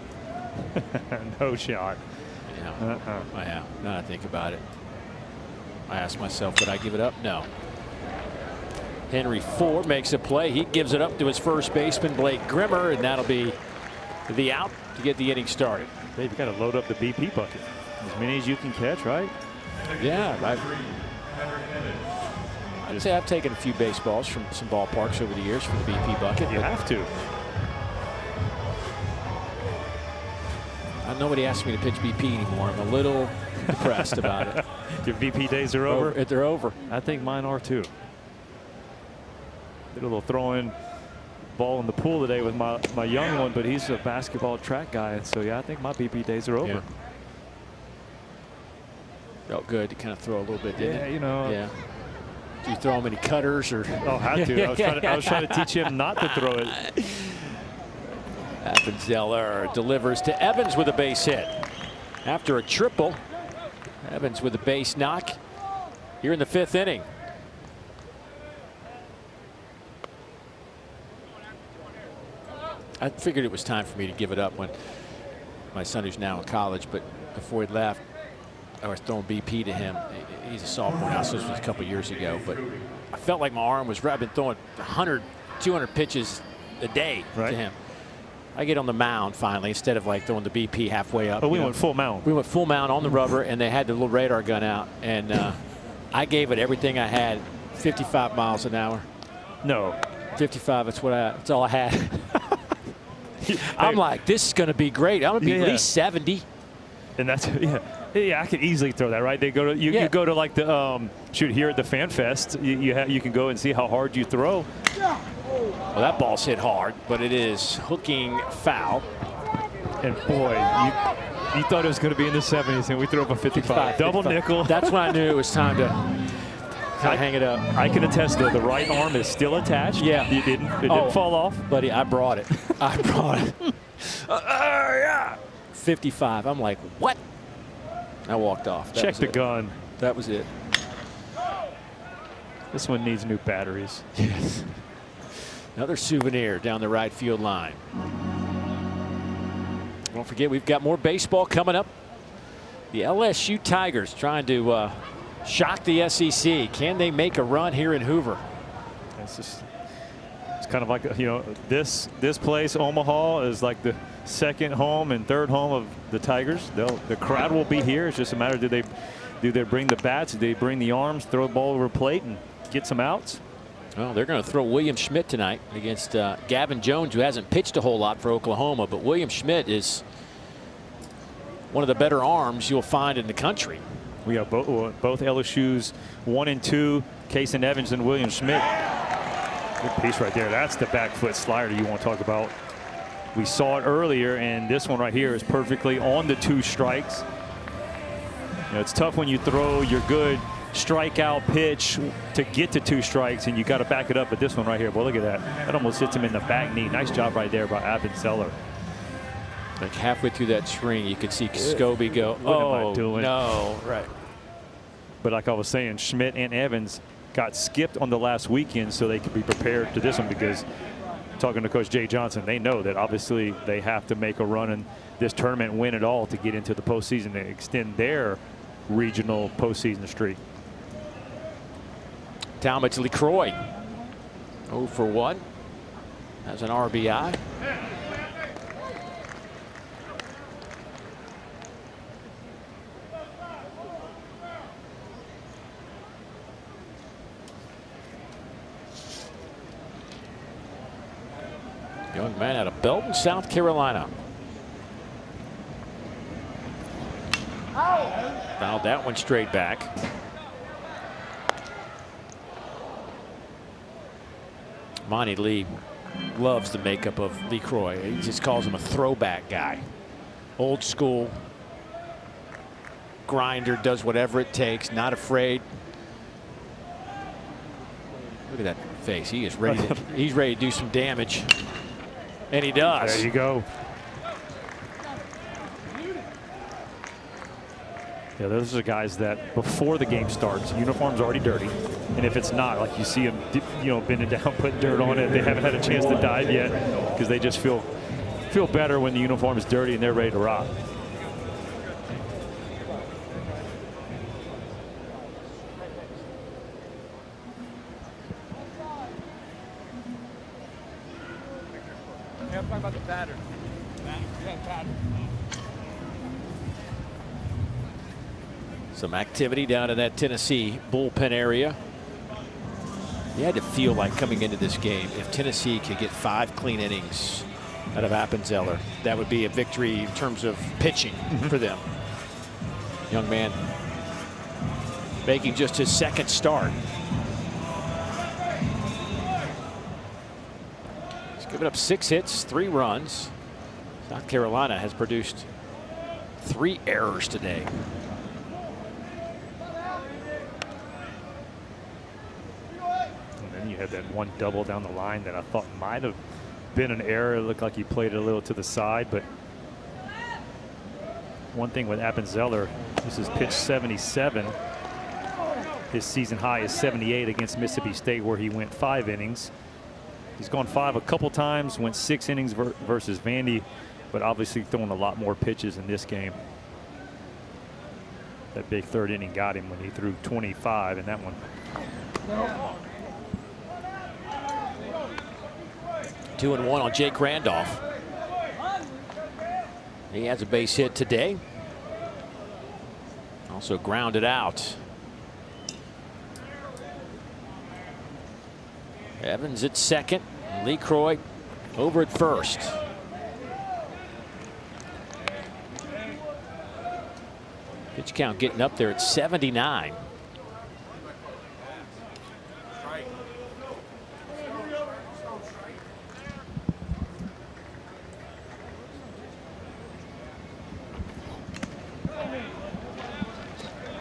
No shot. Yeah. Yeah. Now I think about it. I ask myself, would I give it up? No. Henry Ford makes a play. He gives it up to his first baseman, Blake Grimmer, and that'll be the out to get the inning started. Dave, you got to load up the BP bucket. As many as you can catch, right? Yeah. I'd say I've taken a few baseballs from some ballparks over the years for the BP bucket. You have to. Nobody asks me to pitch BP anymore. I'm a little depressed about it. Your BP days are over? They're over. I think mine are too. Did a little throwing ball in the pool today with my young one, but he's a basketball track guy. So, yeah, I think my BP days are over. Yeah. Felt good to kind of throw a little bit, didn't it? Yeah. Do you throw him any cutters? Or? Oh, had to. I was trying to teach him not to throw it. Appenzeller delivers to Evans with a base hit. After a triple, Evans with a base knock here in the 5th inning. I figured it was time for me to give it up when my son, who's now in college, but before he left, I was throwing BP to him. He's a sophomore now, so this was a couple years ago, but I felt like my arm was, I've been throwing 100, 200 pitches a day to him. I get on the mound finally instead of like throwing the BP halfway up. Oh, we went full mound. We went full mound on the rubber, and they had the little radar gun out, and I gave it everything I had, 55 miles an hour. No. 55, that's all I had. I'm like, this is going to be great. I'm going to be at least 70. And that's, yeah, I could easily throw that, right? They go to, you go to like the, shoot, here at the Fan Fest, you can go and see how hard you throw. Well, that ball's hit hard, but it is hooking foul. And boy, you thought it was going to be in the 70s, and we threw up a 55. Double nickel. That's when I knew it was time to hang it up. I can attest that the right arm is still attached. Yeah. It didn't fall off. Buddy, I brought it. I brought it. Yeah. 55. I'm like, what? I walked off. Check the gun. That was it. This one needs new batteries. Yes. Another souvenir down the right field line. Don't forget, we've got more baseball coming up. The LSU Tigers trying to shock the SEC. Can they make a run here in Hoover? It's kind of like, this place, Omaha, is like the second home and third home of the Tigers. The crowd will be here. It's just a matter, do they bring the bats, do they bring the arms, throw the ball over a plate and get some outs? Well, they're going to throw William Schmidt tonight against Gavin Jones, who hasn't pitched a whole lot for Oklahoma, but William Schmidt is one of the better arms you'll find in the country. We have both LSU's 1 and 2, Kason Evans and William Schmidt. Good piece right there. That's the back foot slider you want to talk about. We saw it earlier, and this one right here is perfectly on the 2 strikes. You know, it's tough when you throw your good strikeout pitch to get to 2 strikes, and you got to back it up. But this one right here, well, look at that. That almost hits him in the back knee. Nice job right there by Appenzeller. Like halfway through that swing, you could see Scobie go, What am I doing? No, right. But like I was saying, Schmidt and Evans got skipped on the last weekend so they could be prepared to this one, because talking to Coach Jay Johnson, they know that obviously they have to make a run in this tournament and win it all to get into the postseason and extend their regional postseason streak. Talmadge LeCroy 0 for 1 as an RBI. Young man out of Belton, South Carolina. Fouled that one straight back. Monty Lee loves the makeup of LeCroy. He just calls him a throwback guy. Old school. Grinder, does whatever it takes, not afraid. Look at that face. He is ready to, he's ready to do some damage. And he does. There you go. Yeah, those are guys that before the game starts, uniform's already dirty. And if it's not, like you see them, you know, bending down, putting dirt on it. They haven't had a chance to dive yet because they just feel better when the uniform is dirty and they're ready to rock. I'm talking about the pattern. Some activity down in that Tennessee bullpen area. You had to feel like coming into this game, if Tennessee could get 5 clean innings out of Appenzeller, that would be a victory in terms of pitching for them. Young man making just his 2nd start. He's given up 6 hits, 3 runs. South Carolina has produced 3 errors today. You had that one double down the line that I thought might have been an error. It looked like he played it a little to the side, but one thing with Appenzeller, this is pitch 77. His season high is 78 against Mississippi State, where he went 5 innings. He's gone 5 a couple times, went 6 innings versus Vandy, but obviously throwing a lot more pitches in this game. That big 3rd inning got him when he threw 25 in that one. 2-1 on Jake Randolph. He has a base hit today. Also grounded out. Evans at 2nd. LeCroy over at 1st. Pitch count getting up there at 79.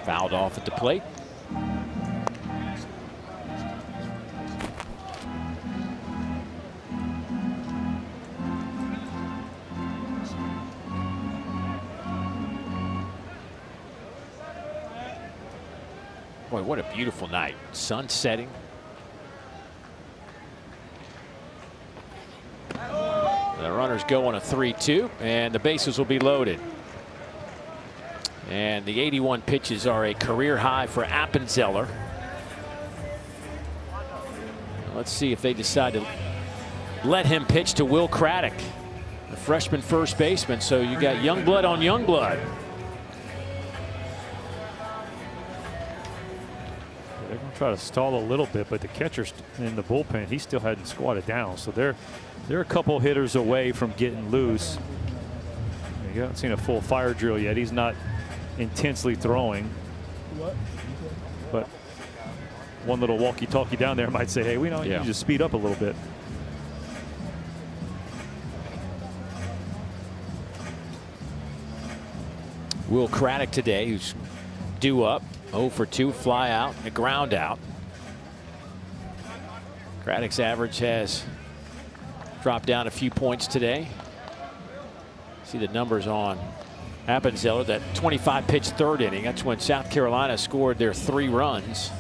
Fouled off at the plate. Boy, what a beautiful night. Sun setting. The runners go on a 3-2, and the bases will be loaded. And the 81 pitches are a career high for Appenzeller. Let's see if they decide to let him pitch to Will Craddock, the freshman first baseman. So you got young blood on young blood. They're going to try to stall a little bit, but the catcher in the bullpen, he still hadn't squatted down. So they're a couple hitters away from getting loose. You haven't seen a full fire drill yet. He's not intensely throwing, but one little walkie-talkie down there might say, hey, we know you just speed up a little bit. Will Craddock today, who's due up, 0 for 2, fly out, a ground out. Craddock's average has dropped down a few points today. See the numbers on Appenzeller, that 25-pitch third inning. That's when South Carolina scored their 3 runs.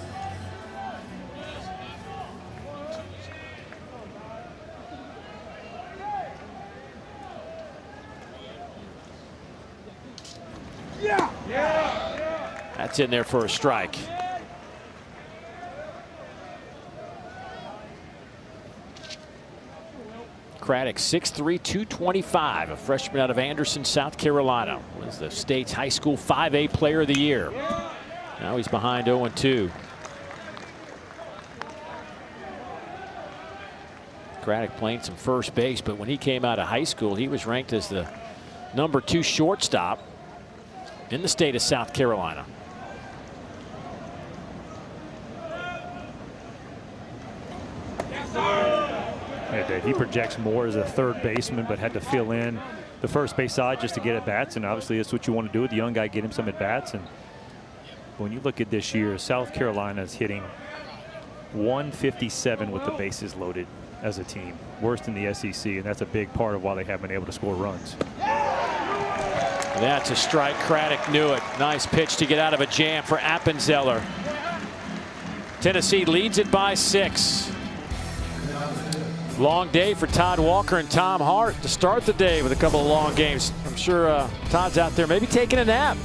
That's in there for a strike. Craddock, 6'3", 225, a freshman out of Anderson, South Carolina. Was the state's high school 5A player of the year. Now he's behind 0-2. Craddock playing some first base, but when he came out of high school, he was ranked as the #2 shortstop in the state of South Carolina. He projects more as a third baseman, but had to fill in the first base side just to get at bats. And obviously, that's what you want to do with the young guy, get him some at bats. And when you look at this year, South Carolina is hitting 157 with the bases loaded as a team, worst in the SEC, and that's a big part of why they haven't been able to score runs. That's a strike. Craddock knew it. Nice pitch to get out of a jam for Appenzeller. Tennessee leads it by 6. Long day for Todd Walker and Tom Hart to start the day with a couple of long games. I'm sure Todd's out there maybe taking a nap.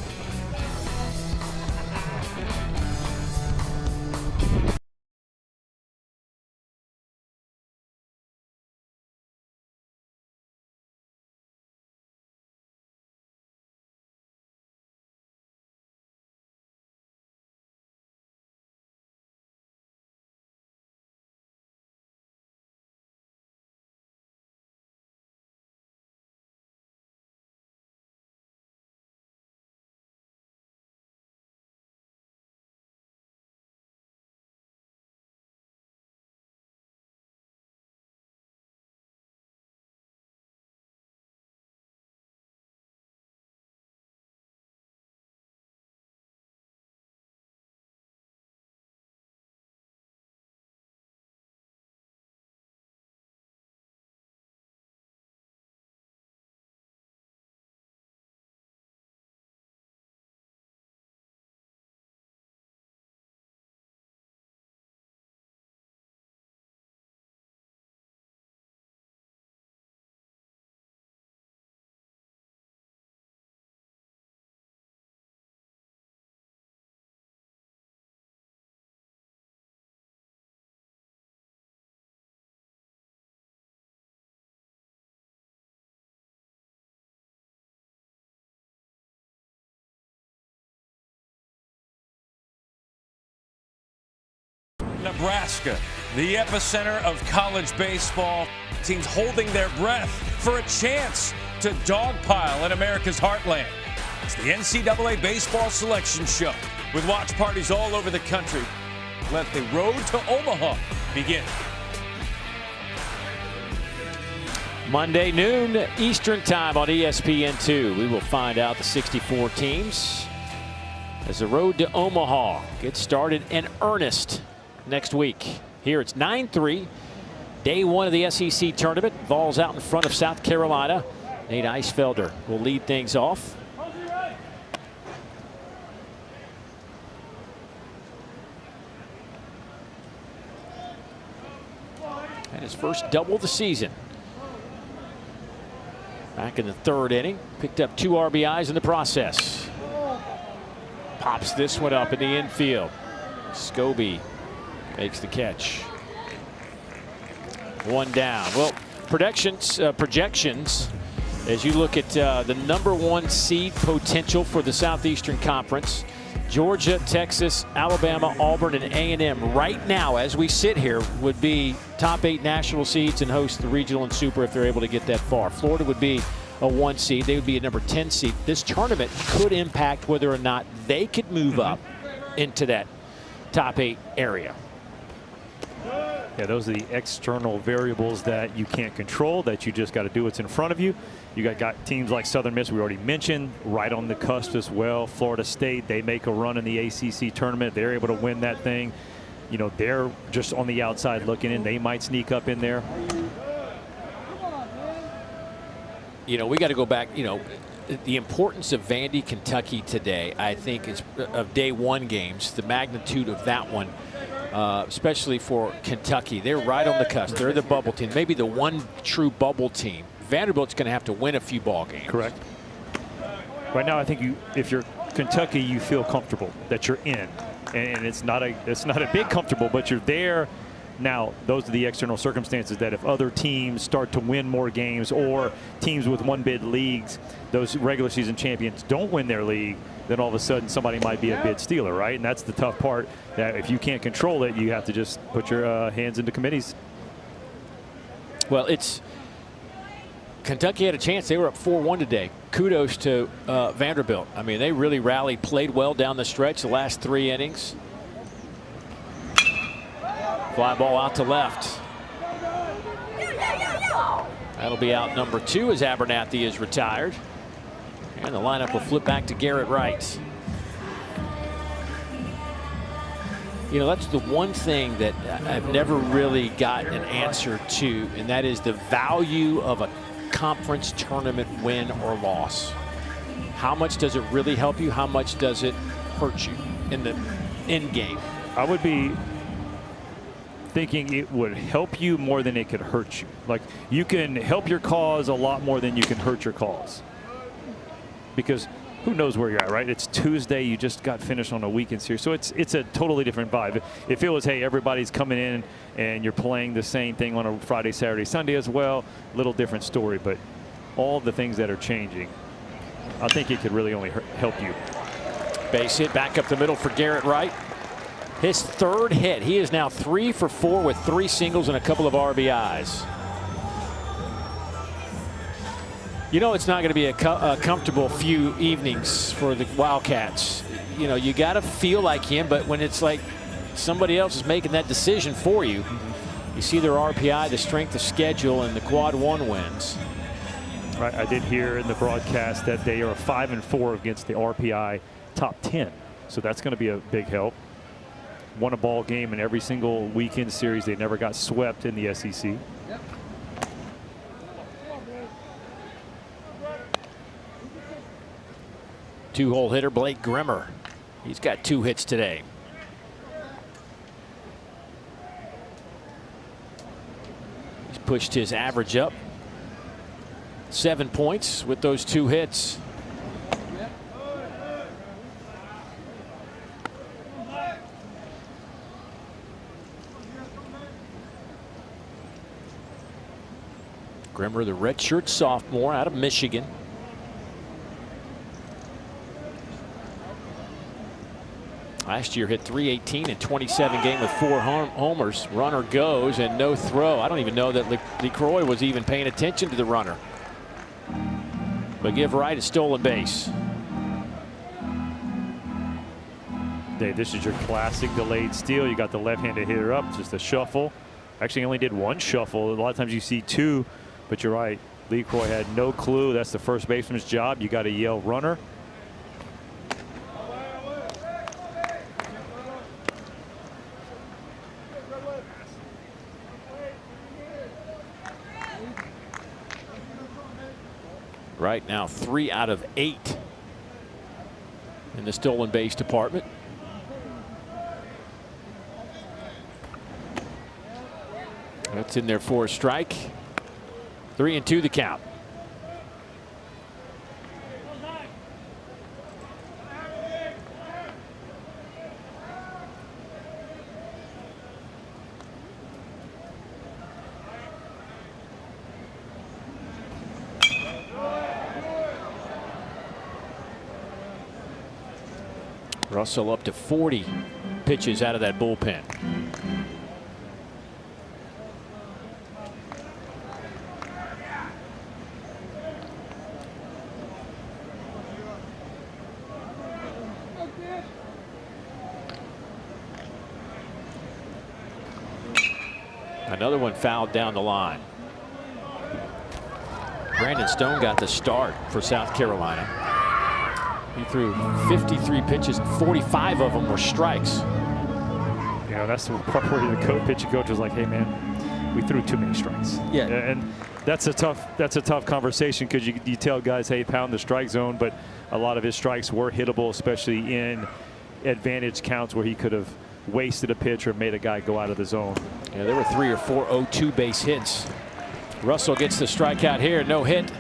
Nebraska, the epicenter of college baseball. Teams holding their breath for a chance to dogpile in America's heartland. It's the NCAA Baseball Selection Show with watch parties all over the country. Let the road to Omaha begin. Monday noon Eastern time on ESPN2. We will find out the 64 teams as the road to Omaha gets started in earnest next week. Here it's 9-3. Day 1 of the SEC tournament. Vols out in front of South Carolina. Nate Eisfelder will lead things off. And his first double of the season. Back in the 3rd inning. Picked up 2 RBIs in the process. Pops this one up in the infield. Scobie makes the catch. 1 down. Well, projections as you look at the #1 seed potential for the Southeastern Conference. Georgia, Texas, Alabama, Auburn, and A&M right now as we sit here would be top 8 national seeds and host the regional and super if they're able to get that far. Florida would be a 1 seed. They would be a #10 seed. This tournament could impact whether or not they could move up into that top 8 area. Yeah, those are the external variables that you can't control, that you just got to do what's in front of you. You got teams like Southern Miss, we already mentioned, right on the cusp as well. Florida State, they make a run in the ACC tournament. They're able to win that thing. You know, they're just on the outside looking in. They might sneak up in there. You know, we got to go back, you know, the importance of Vandy, Kentucky today, I think, is of day one games, the magnitude of that one. Especially for Kentucky. They're right on the cusp. They're the bubble team, maybe the one true bubble team. Vanderbilt's going to have to win a few ball games. Correct. Right now, I think if you're Kentucky, you feel comfortable that you're in, and it's not a big comfortable, but you're there. Now, those are the external circumstances that if other teams start to win more games, or teams with one-bid leagues, those regular season champions don't win their league, then all of a sudden somebody might be a bid stealer, right? And that's the tough part, that if you can't control it, you have to just put your hands into committees. Well, Kentucky had a chance. They were up 4-1 today. Kudos to Vanderbilt. I mean, they really rallied, played well down the stretch the last 3 innings. Fly ball out to left. That'll be out number 2 as Abernathy is retired. And the lineup will flip back to Garrett Wright. You know, that's the one thing that I've never really gotten an answer to, and that is the value of a conference tournament win or loss. How much does it really help you? How much does it hurt you in the end game? I would be thinking it would help you more than it could hurt you. Like, you can help your cause a lot more than you can hurt your cause. Because who knows where you're at, right? It's Tuesday. You just got finished on a weekend series. So it's a totally different vibe. If it was, hey, everybody's coming in and you're playing the same thing on a Friday, Saturday, Sunday as well, little different story. But all the things that are changing, I think it could really only help you. Base hit back up the middle for Garrett Wright. His 3rd hit. He is now 3 for 4 with 3 singles and a couple of RBIs. You know, it's not going to be a comfortable few evenings for the Wildcats. You know, you got to feel like him, but when it's like somebody else is making that decision for you, you see their RPI, the strength of schedule, and the quad 1 wins. Right, I did hear in the broadcast that they are 5-4 against the RPI top 10. So that's going to be a big help. Won a ball game in every single weekend series. They never got swept in the SEC. Two-hole hitter Blake Grimmer. He's got 2 hits today. He's pushed his average up 7 points with those 2 hits. Grimmer, the redshirt sophomore out of Michigan. Last year hit .318 in 27 games with 4 homers. Runner goes and no throw. I don't even know that LeCroy was even paying attention to the runner. But give Wright a stolen base. Dave, this is your classic delayed steal. You got the left-handed hitter up, just a shuffle. Actually only did 1 shuffle. A lot of times you see 2, but you're right. LeCroy had no clue. That's the first baseman's job. You got to yell runner. Right now 3 out of 8 in the stolen base department. That's in there for a strike. 3-2 the count. Russell up to 40 pitches out of that bullpen. Another one fouled down the line. Brandon Stone got the start for South Carolina. He threw 53 pitches, and 45 of them were strikes. You know, that's the part where the pitching coach was like, "Hey, man, we threw too many strikes." Yeah, and that's a tough conversation, because you tell guys, "Hey, pound the strike zone," but a lot of his strikes were hittable, especially in advantage counts where he could have wasted a pitch or made a guy go out of the zone. Yeah, there were 3 or 4 0-2 base hits. Russell gets the strikeout here. No hit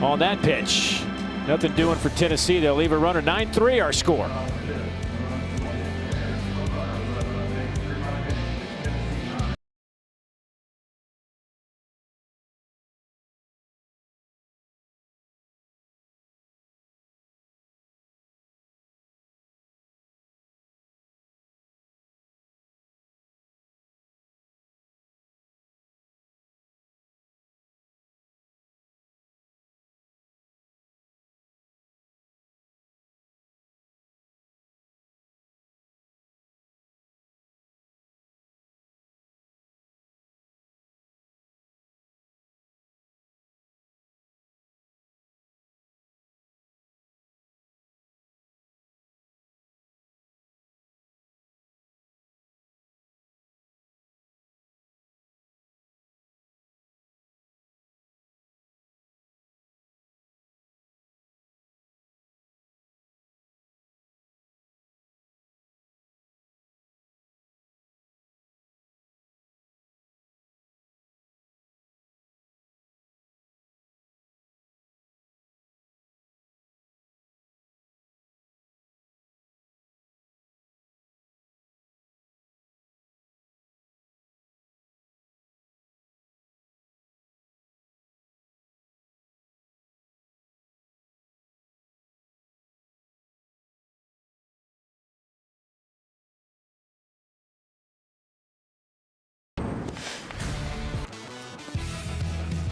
on that pitch. Nothing doing for Tennessee. They'll leave a runner. 9-3 our score.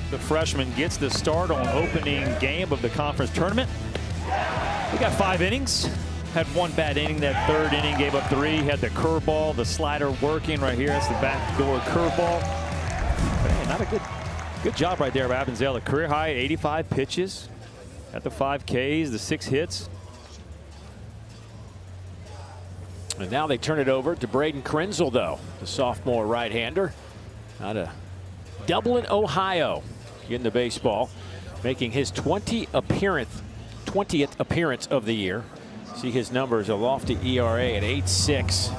The freshman gets the start on opening game of the conference tournament. We got 5 innings. Had 1 bad inning. That 3rd inning gave up 3. Had the curveball, the slider working right here. That's the backdoor curveball. Man, not a good job right there by Avanzella. Career high 85 pitches. At the 5 Ks, the 6 hits. And now they turn it over to Braden Krenzel, though, the sophomore right-hander out of Dublin, Ohio, in the baseball, making his 20th appearance of the year. See his numbers: a lofty ERA at 8.6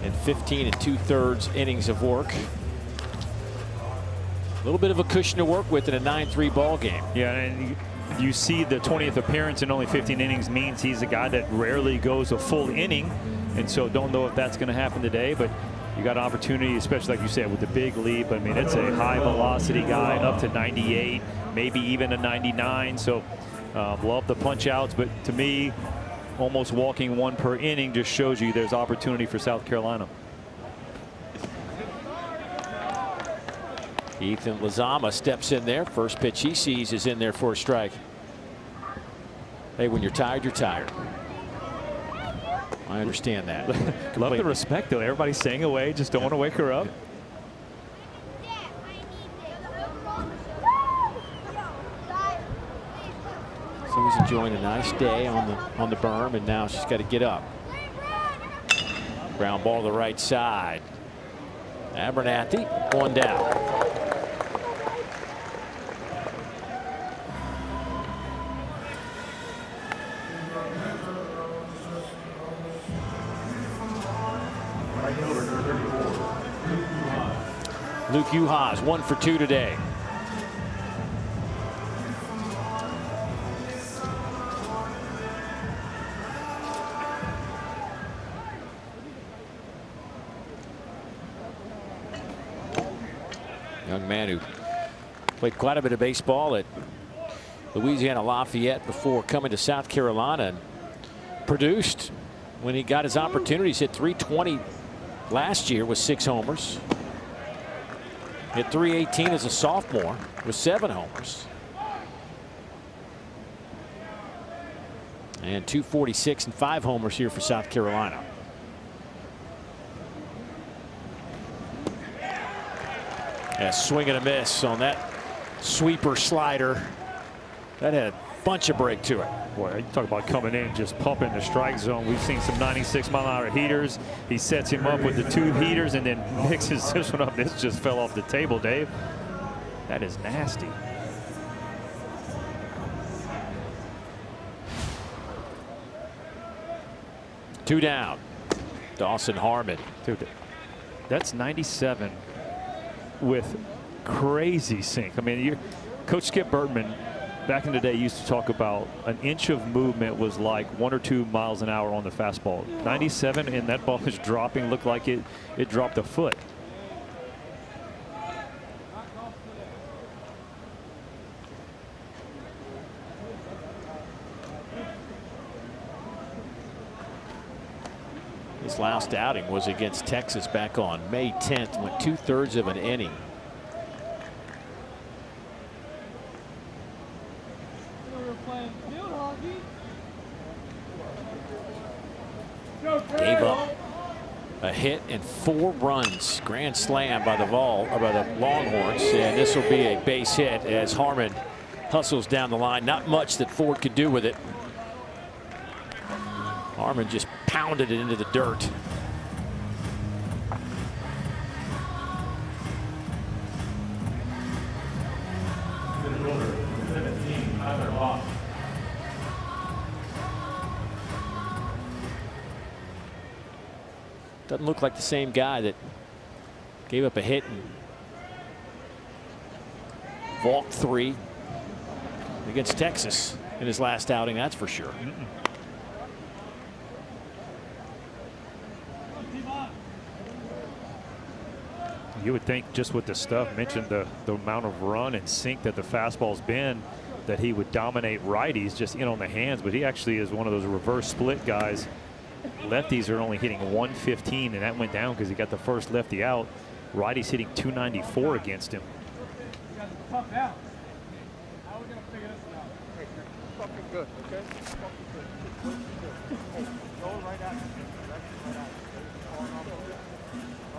and 15 2/3 innings of work. A little bit of a cushion to work with in a 9-3 ball game. Yeah, and you see the 20th appearance in only 15 innings means he's a guy that rarely goes a full inning, and so don't know if that's going to happen today, but you got an opportunity, especially like you said, with the big leap. I mean, it's a high velocity guy, up to 98, maybe even a 99. So love the punch outs, but to me, almost walking 1 per inning just shows you there's opportunity for South Carolina. Ethan Lozama steps in there. First pitch he sees is in there for a strike. Hey, when you're tired, you're tired. I understand that. Love the respect, though. Everybody's staying away, just don't want to wake her up. So he's enjoying a nice day on the berm, and now she's got to get up. Ground ball to the right side. Abernathy, 1 down. Luke Uhas 1 for 2 today. Young man who played quite a bit of baseball at Louisiana Lafayette before coming to South Carolina, and produced when he got his opportunities. Hit .320 last year with 6 homers. Hit .318 as a sophomore with 7 homers. And .246 and 5 homers here for South Carolina. A swing and a miss on that sweeper slider. That had a bunch of break to it. Boy, you talk about coming in, just pumping the strike zone. We've seen some 96-mile-an-hour heaters. He sets him up with the 2 heaters and then mixes this one up. This just fell off the table, Dave. That is nasty. Two down. Dawson Harmon. Dude, that's 97 with crazy sink. I mean, Coach Skip Bertman back in the day used to talk about an inch of movement was like 1 or 2 miles an hour on the fastball. 97, and that ball is dropping, looked like it dropped a foot. His last outing was against Texas back on May 10th, went 2/3 of an inning. Gave up a hit and 4 runs. Grand slam by the Longhorns, and this will be a base hit as Harmon hustles down the line. Not much that Ford could do with it. Harmon just pounded it into the dirt. Doesn't look like the same guy that gave up a hit and walked 3 against Texas in his last outing, that's for sure. You would think just with the stuff, mentioned the amount of run and sink that the fastball's been, that he would dominate righties just in on the hands, but he actually is one of those reverse split guys. Lefties are only hitting 115, and that went down because he got the first lefty out. Righties hitting 294 against him. I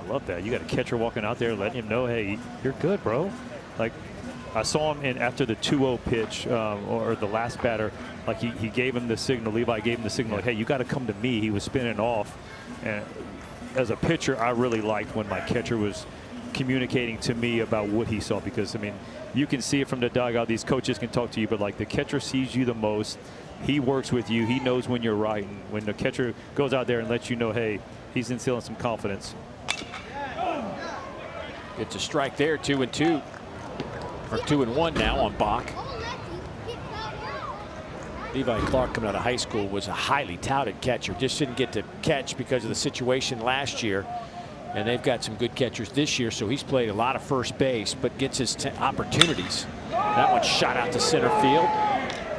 love that. You got a catcher walking out there letting him know, hey, you're good, bro. Like, I saw him after the 2-0 pitch or the last batter, like he gave him the signal. Levi gave him the signal, like, hey, you got to come to me. He was spinning off. And as a pitcher, I really liked when my catcher was communicating to me about what he saw, because, I mean, you can see it from the dugout. These coaches can talk to you, but like the catcher sees you the most. He works with you. He knows when you're right. And when the catcher goes out there and lets you know, hey, he's instilling some confidence. Gets a strike there, 2-2. Or 2-1 now on Bach. Levi Clark, coming out of high school, was a highly touted catcher. Just didn't get to catch because of the situation last year. And they've got some good catchers this year, so he's played a lot of first base, but gets his opportunities. That one shot out to center field.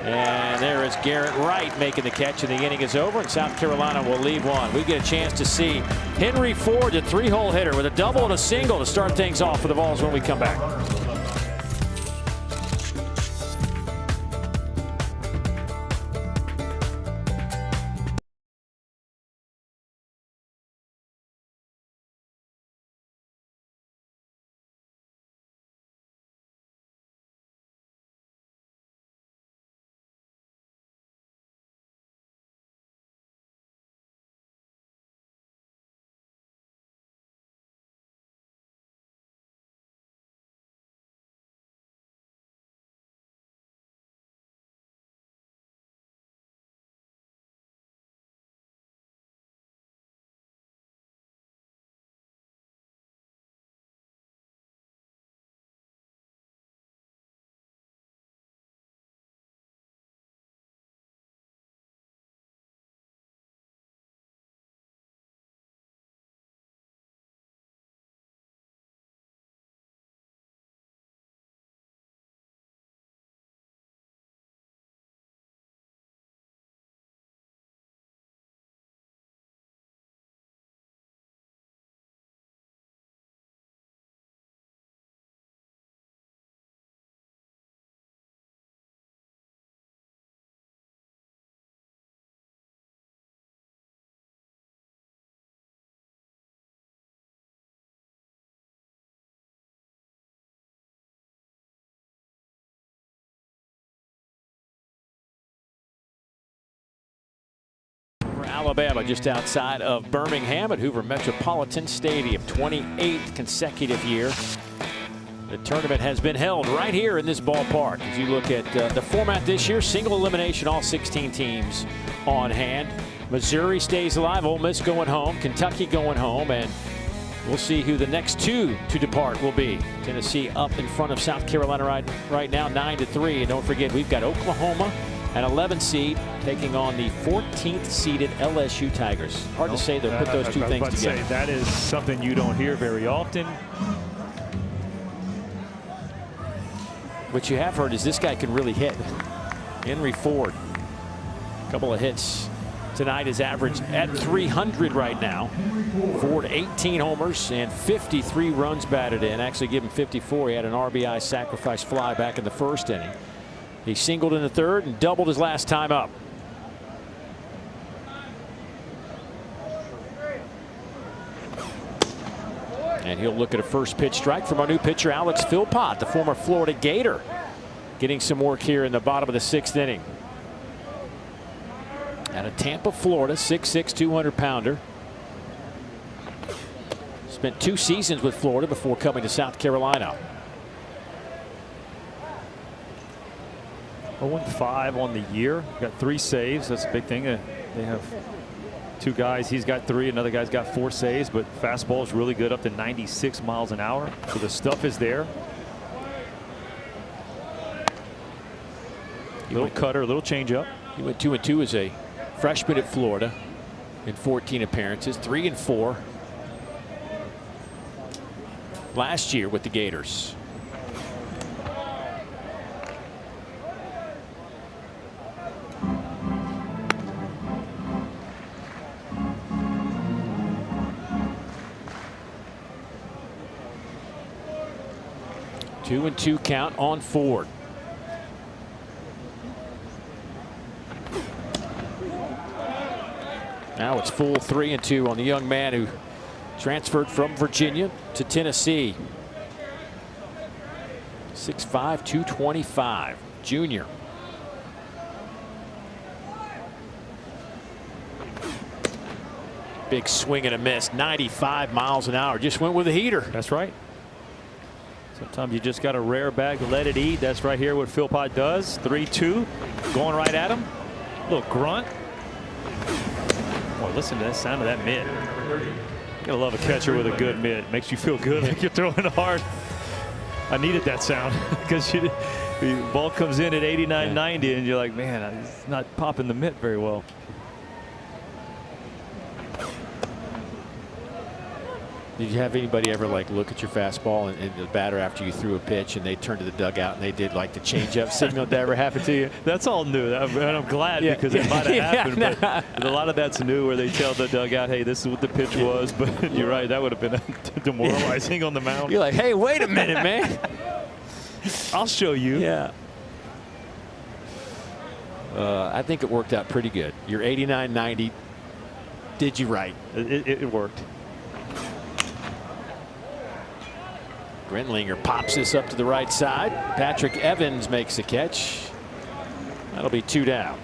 And there is Garrett Wright making the catch, and the inning is over, and South Carolina will leave one. We get a chance to see Henry Ford, the 3-hole hitter, with a double and a single to start things off for the Vols when we come back. Alabama, just outside of Birmingham at Hoover Metropolitan Stadium. 28th consecutive year. The tournament has been held right here in this ballpark. As you look at the format this year, single elimination, all 16 teams on hand. Missouri stays alive, Ole Miss going home, Kentucky going home, and we'll see who the next two to depart will be. Tennessee up in front of South Carolina right now, 9-3. And don't forget, we've got Oklahoma, an 11 seed, taking on the 14th seeded LSU Tigers. Hard to say they'll put those two things together. That is something you don't hear very often. What you have heard is this guy can really hit. Henry Ford, a couple of hits tonight, is average at 300 right now. Ford 18 homers and 53 runs batted in. Actually give him 54. He had an RBI sacrifice fly back in the first inning. He singled in the third and doubled his last time up. And he'll look at a first pitch strike from our new pitcher, Alex Philpott, the former Florida Gator, getting some work here in the bottom of the 6th inning. Out of Tampa, Florida, 6'6", 200-pounder. Spent 2 seasons with Florida before coming to South Carolina. 0-5 on the year. Got 3 saves. That's a big thing. They have 2 guys. He's got 3. Another guy's got 4 saves. But fastball is really good, up to 96 miles an hour. So the stuff is there. Little cutter, a little changeup. He went 2-2 as a freshman at Florida in 14 appearances, 3-4 last year with the Gators. Two and 2 count on Ford. Now it's full 3-2 on the young man who transferred from Virginia to Tennessee. 6'5", 225, junior. Big swing and a miss, 95 miles an hour. Just went with a heater. That's right. Sometimes you just got a rare bag to let it eat. That's right here what Philpott does. 3-2, going right at him. Little grunt. Boy, listen to that sound of that mitt. You gotta love a catcher with a good mitt. Makes you feel good like you're throwing hard. I needed that sound because the ball comes in at 89, 90, and you're like, man, it's not popping the mitt very well. Did you have anybody ever like look at your fastball and the batter after you threw a pitch and they turned to the dugout and they did like the changeup signal? Did that ever happen to you? That's all new. I'm glad because it might have happened. But a lot of that's new where they tell the dugout, hey, this is what the pitch was. But you're right, that would have been demoralizing on the mound. You're like, hey, wait a minute, man. I'll show you. Yeah. I think it worked out pretty good. Your 89-90 did you right. It worked. Grindlinger pops this up to the right side. Patrick Evans makes the catch. That'll be 2 down.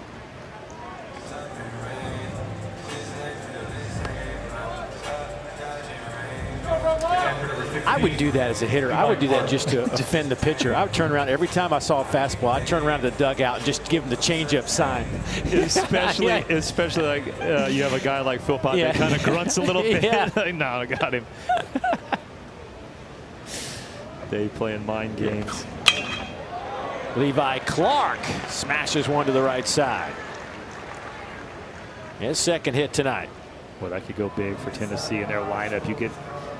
I would do that as a hitter. I would do that just to offend the pitcher. I would turn around every time I saw a fastball. I'd turn around to the dugout and just give him the changeup sign. Especially like you have a guy like Philpott that kind of grunts a little bit. Like, no, I got him. They playing mind games. Levi Clark smashes one to the right side. His second hit tonight. Well, that could go big for Tennessee in their lineup. You get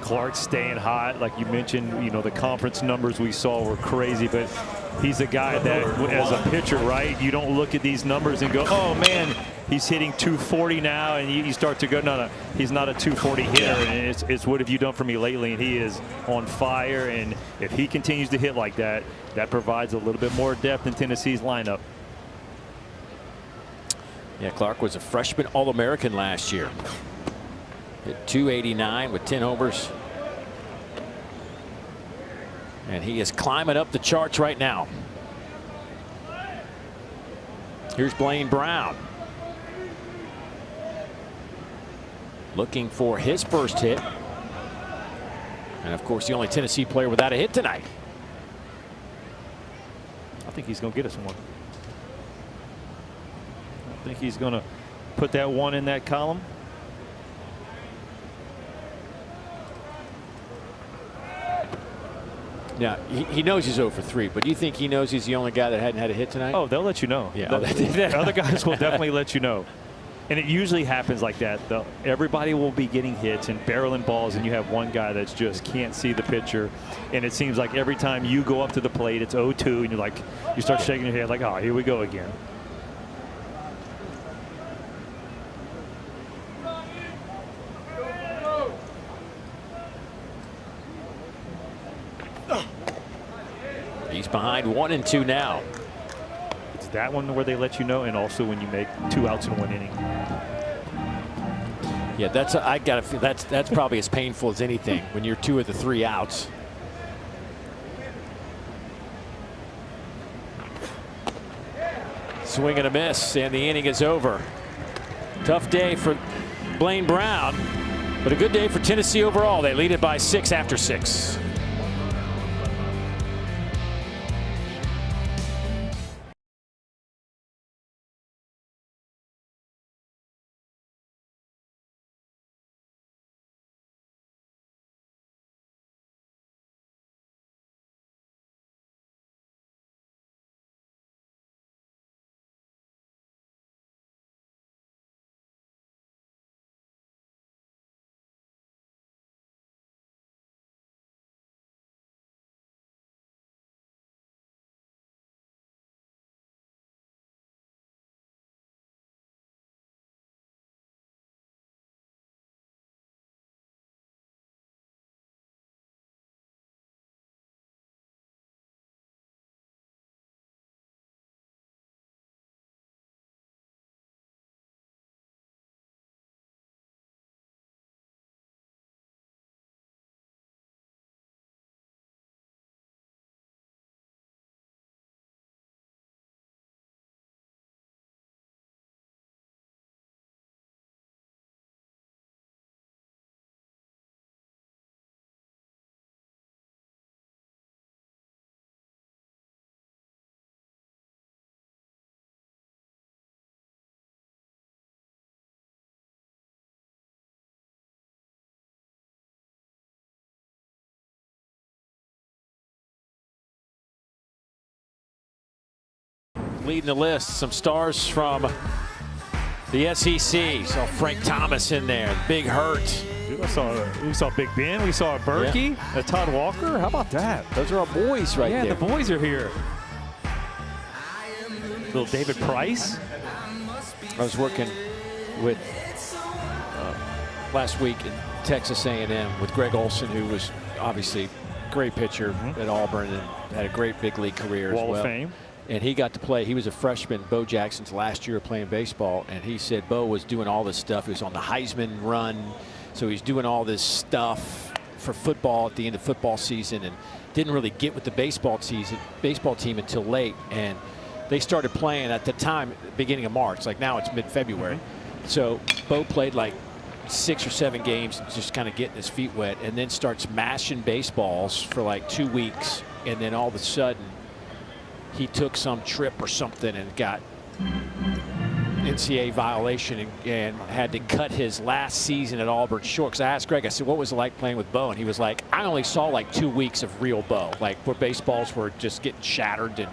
Clark staying hot, like you mentioned. You know, the conference numbers we saw were crazy, but he's a guy that, as a pitcher, right, you don't look at these numbers and go, oh man, he's hitting 240 now, and you start to go, no, he's not a 240 hitter. And it's what have you done for me lately? And he is on fire. And if he continues to hit like that, that provides a little bit more depth in Tennessee's lineup. Yeah, Clark was a freshman All-American last year. Hit 289 with 10 homers. And he is climbing up the charts right now. Here's Blaine Brown. looking for his first hit. And of course, the only Tennessee player without a hit tonight. I think he's going to get us one. I think he's going to put that one in that column. Now, he knows he's 0 for 3, but do you think he knows he's the only guy that hadn't had a hit tonight? Oh, they'll let you know. Yeah, the other guys will definitely let you know. And it usually happens like that. Everybody will be getting hits and barreling balls, and you have one guy that just can't see the pitcher. And it seems like every time you go up to the plate, it's 0-2, and you're like, you start shaking your head like, oh, here we go again. He's behind 1-2 now. It's that one where they let you know, and also when you make 2 outs in 1 inning. Yeah, I gotta feel that's probably as painful as anything when you're 2 of the 3 outs. Swing and a miss, and the inning is over. Tough day for Blaine Brown, but a good day for Tennessee overall. They lead it by 6 after 6. Leading the list, some stars from the SEC. Saw Frank Thomas in there, Big Hurt. We saw Big Ben, we saw Berkey, Todd Walker. How about that? Those are our boys right there. Yeah, the boys are here. Little David Price. I was working with last week in Texas A&M with Greg Olson, who was obviously a great pitcher at Auburn and had a great big league career as well. Wall of Fame. And he got to play. He was a freshman, Bo Jackson's last year playing baseball. And he said Bo was doing all this stuff. He was on the Heisman run. So he's doing all this stuff for football at the end of football season and didn't really get with the baseball team until late. And they started playing at the time, beginning of March. Like now it's mid-February. So Bo played like 6 or 7 games, just kind of getting his feet wet, and then starts mashing baseballs for like 2 weeks. And then all of a sudden, he took some trip or something and got NCAA violation and had to cut his last season at Auburn short. Because I asked Greg, I said, what was it like playing with Bo? And he was like, I only saw like 2 weeks of real Bo, like where baseballs were just getting shattered and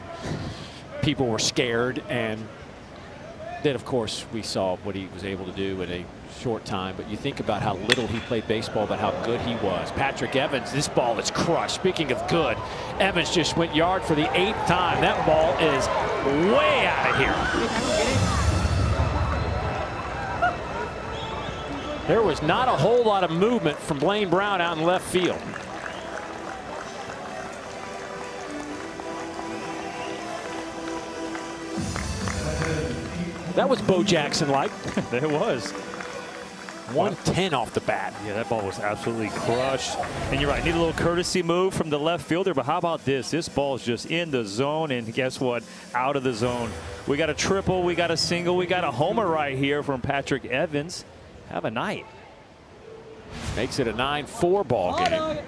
people were scared. And then, of course, we saw what he was able to do in a short time. But you think about how little he played baseball, but how good he was. Patrick Evans, this ball is crushed. Speaking of good, Evans just went yard for the 8th time. That ball is way out of here. There was not a whole lot of movement from Blaine Brown out in left field. That was Bo Jackson-like. There was. 110 off the bat. Yeah, that ball was absolutely crushed. And you're right, need a little courtesy move from the left fielder, but how about this? This ball is just in the zone, and guess what? Out of the zone. We got a triple, we got a single, we got a homer right here from Patrick Evans. Have a night. Makes it a 9-4 ball game.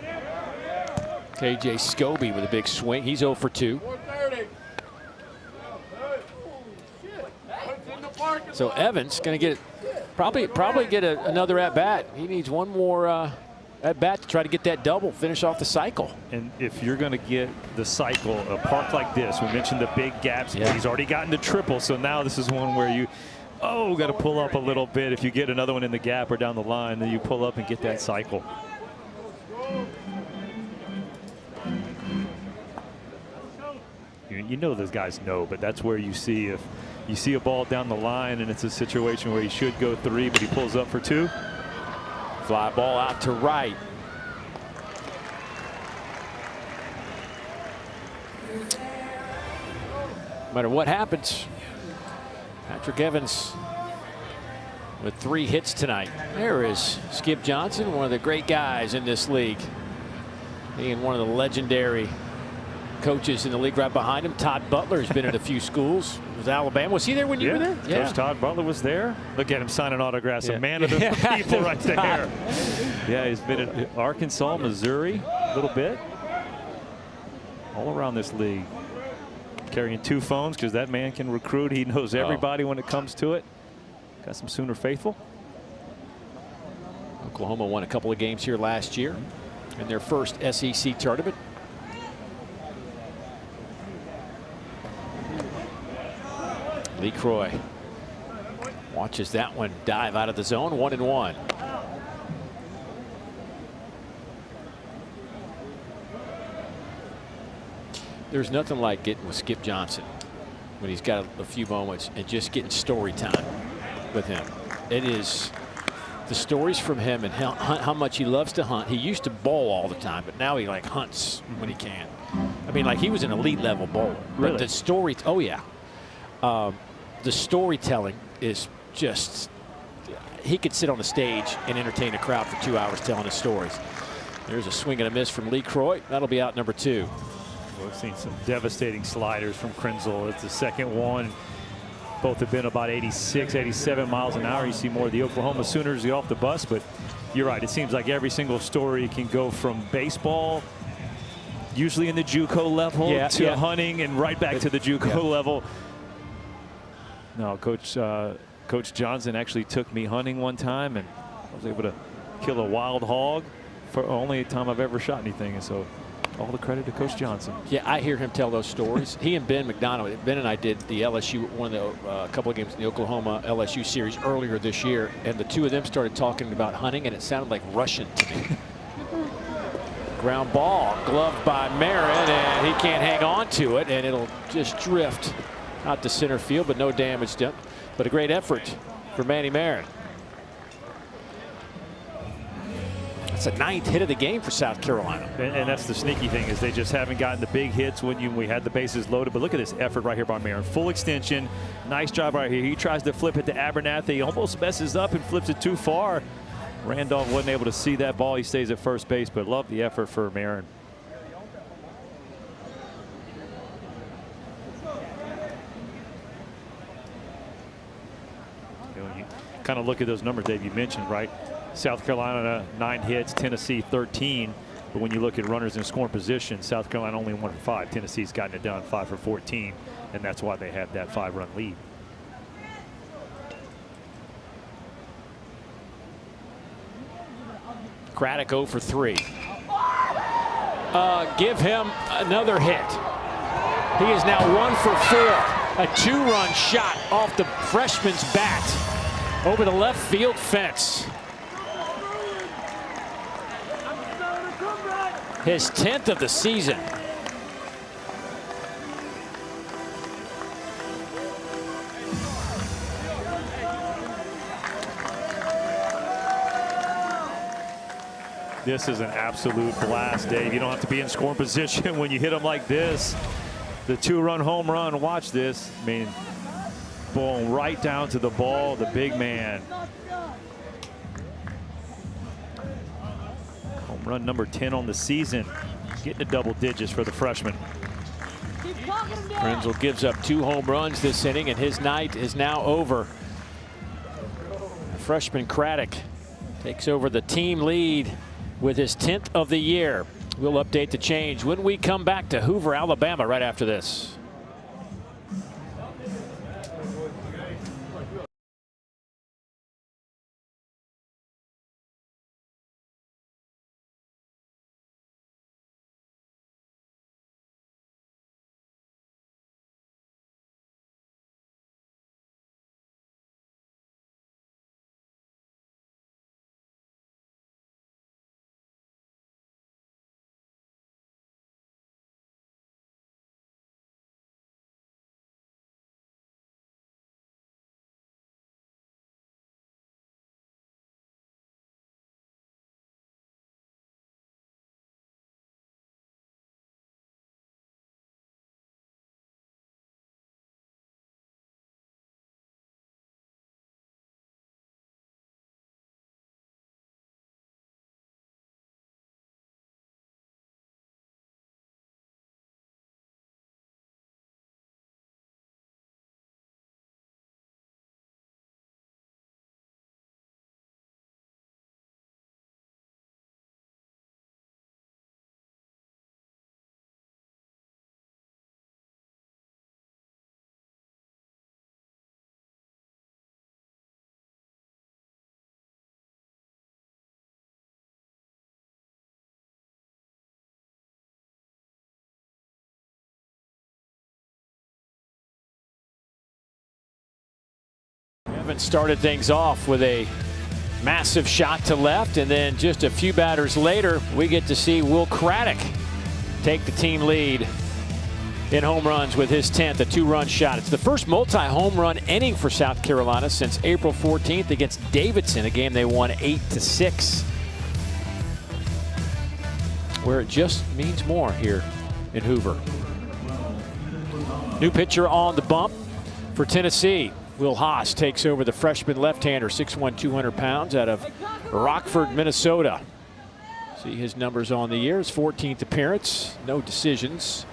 KJ Scobie with a big swing. He's 0 for 2. So Evans going to get probably get another at bat. He needs one more at bat to try to get that double, finish off the cycle. And if you're going to get the cycle, a park like this, we mentioned the big gaps. Yeah. He's already gotten to triple, so now this is one where you got to pull up a little bit. If you get another one in the gap or down the line, then you pull up and get that cycle. You know those guys know, but that's where you see if you see a ball down the line and it's a situation where he should go 3, but he pulls up for 2. Fly ball out to right. No matter what happens, Patrick Evans with 3 hits tonight. There is Skip Johnson, one of the great guys in this league. He and one of the legendary coaches in the league right behind him. Todd Butler has been at a few schools. It was Alabama. Was he there when you were there? Yeah. Coach Todd Butler was there. Look at him signing autographs. A man of the people right there. Yeah, he's been at Arkansas, Missouri a little bit. All around this league. Carrying 2 phones because that man can recruit. He knows everybody when it comes to it. Got some Sooner faithful. Oklahoma won a couple of games here last year in their first SEC tournament. Lee Croy watches that one dive out of the zone. 1-1. There's nothing like getting with Skip Johnson when he's got a few moments and just getting story time with him. It is the stories from him and how much he loves to hunt. He used to bowl all the time, but now he like hunts when he can. I mean, like he was an elite level bowler. Really? But the story, oh yeah. The storytelling is just, he could sit on the stage and entertain a crowd for 2 hours telling his stories. There's a swing and a miss from Lee Croy. That'll be out number 2. We've seen some devastating sliders from Krenzel. It's the second one. Both have been about 86, 87 miles an hour. You see more of the Oklahoma Sooners get off the bus, but you're right. It seems like every single story can go from baseball, usually in the JUCO level, to hunting and right back to the JUCO level. No, Coach Johnson actually took me hunting one time, and I was able to kill a wild hog for only time I've ever shot anything. And so all the credit to Coach Johnson. Yeah, I hear him tell those stories. He and Ben McDonough, Ben and I did the LSU, one of the couple of games in the Oklahoma LSU series earlier this year, and the two of them started talking about hunting, and it sounded like Russian to me. Ground ball, gloved by Marin, and he can't hang on to it, and it'll just drift out to center field, but no damage done. But a great effort for Manny Marin. That's a 9th hit of the game for South Carolina. And that's the sneaky thing, is they just haven't gotten the big hits when we had the bases loaded. But look at this effort right here by Marin. Full extension. Nice job right here. He tries to flip it to Abernathy. He almost messes up and flips it too far. Randolph wasn't able to see that ball. He stays at first base, but love the effort for Marin. You kind of look at those numbers, Dave, you mentioned, right? South Carolina 9 hits, Tennessee 13. But when you look at runners in scoring position, South Carolina only 1 for 5. Tennessee's gotten it done 5 for 14, and that's why they have that 5-run lead. Craddock 0 for 3. Give him another hit. He is now 1 for 4. A 2-run shot off the freshman's bat over the left field fence. His 10th of the season. This is an absolute blast, Dave. You don't have to be in scoring position when you hit them like this. The 2-run home run, watch this. I mean, boom, right down to the ball, the big man. Home run number 10 on the season. Getting to double digits for the freshman. Krenzel gives up 2 home runs this inning, and his night is now over. Freshman Craddock takes over the team lead with his 10th of the year. We'll update the change when we come back to Hoover, Alabama, right after this. Started things off with a massive shot to left, and then just a few batters later, we get to see Will Craddock take the team lead in home runs with his 10th, a 2-run shot. It's the first multi-home run inning for South Carolina since April 14th against Davidson, a game they won 8-6. Where it just means more here in Hoover. New pitcher on the bump for Tennessee. Will Haas takes over the freshman left-hander, 6'1", 200 pounds, out of Rockford, Minnesota. See his numbers on the year. His 14th appearance, no decisions.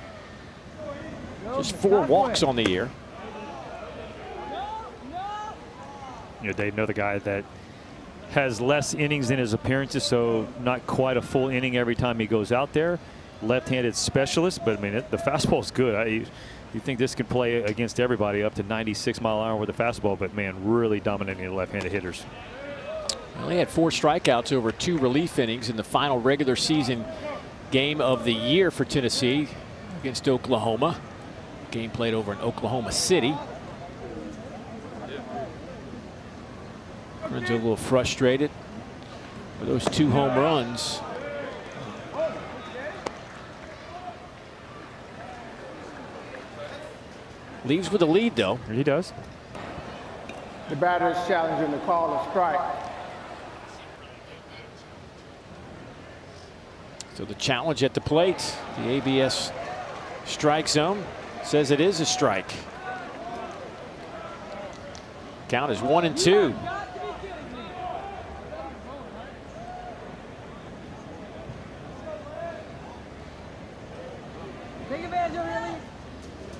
Just 4 walks on the year. You know, they know the guy that has less innings in his appearances, so not quite a full inning every time he goes out there. Left-handed specialist, but I mean, the fastball's good. You think this can play against everybody up to 96 mile an hour with the fastball, but man, really dominating the left-handed hitters. Well, he had 4 strikeouts over 2 relief innings in the final regular season game of the year for Tennessee against Oklahoma. Game played over in Oklahoma City. Runs a little frustrated with those 2 home runs. Leaves with a lead, though. He does. The batter is challenging the call of strike. So the challenge at the plate, the ABS strike zone, says it is a strike. Count is 1-2.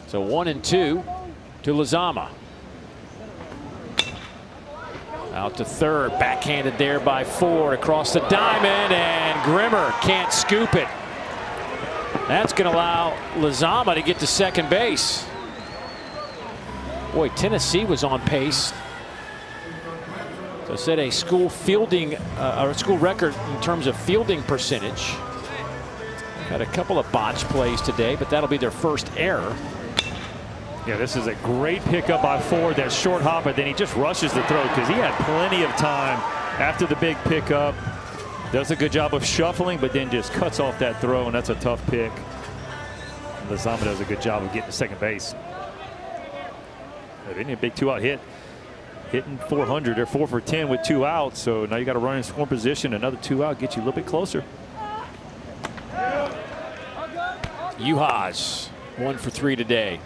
So 1-2 to Lizama. Out to third, backhanded there by Ford across the diamond, and Grimmer can't scoop it. That's going to allow Lizama to get to second base. Boy, Tennessee was on pace. So set a school fielding, or school record in terms of fielding percentage. Had a couple of botch plays today, but that'll be their first error. Yeah, this is a great pickup by Ford, that short hopper. Then he just rushes the throw because he had plenty of time after the big pickup. Does a good job of shuffling, but then just cuts off that throw, and that's a tough pick. Lizama does a good job of getting to second base. They need a big 2-out hit. Hitting 400, they're 4 for 10 with 2 outs. So now you got to run in scoring position. Another 2-out gets you a little bit closer. Uhas, 1 for 3 today.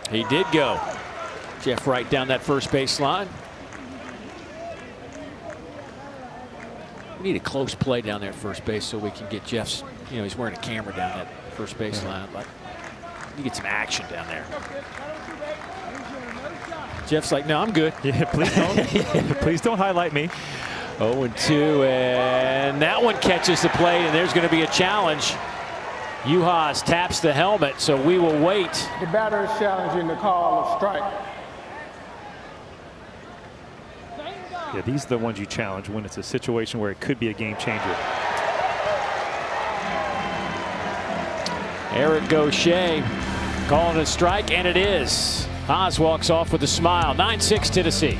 He did go. Jeff Wright down that first base line. We need a close play down there at first base so we can get Jeff's, you know, he's wearing a camera down that first base line. Like, you get some action down there. Jeff's like, no, I'm good. Yeah, please don't. Please don't highlight me. 0-2, and that one catches the plate, and there's going to be a challenge. Juhas taps the helmet, so we will wait. The batter is challenging the call of strike. Yeah, these are the ones you challenge when it's a situation where it could be a game changer. Eric Gaucher calling a strike, and it is. Haas walks off with a smile. 9-6 Tennessee.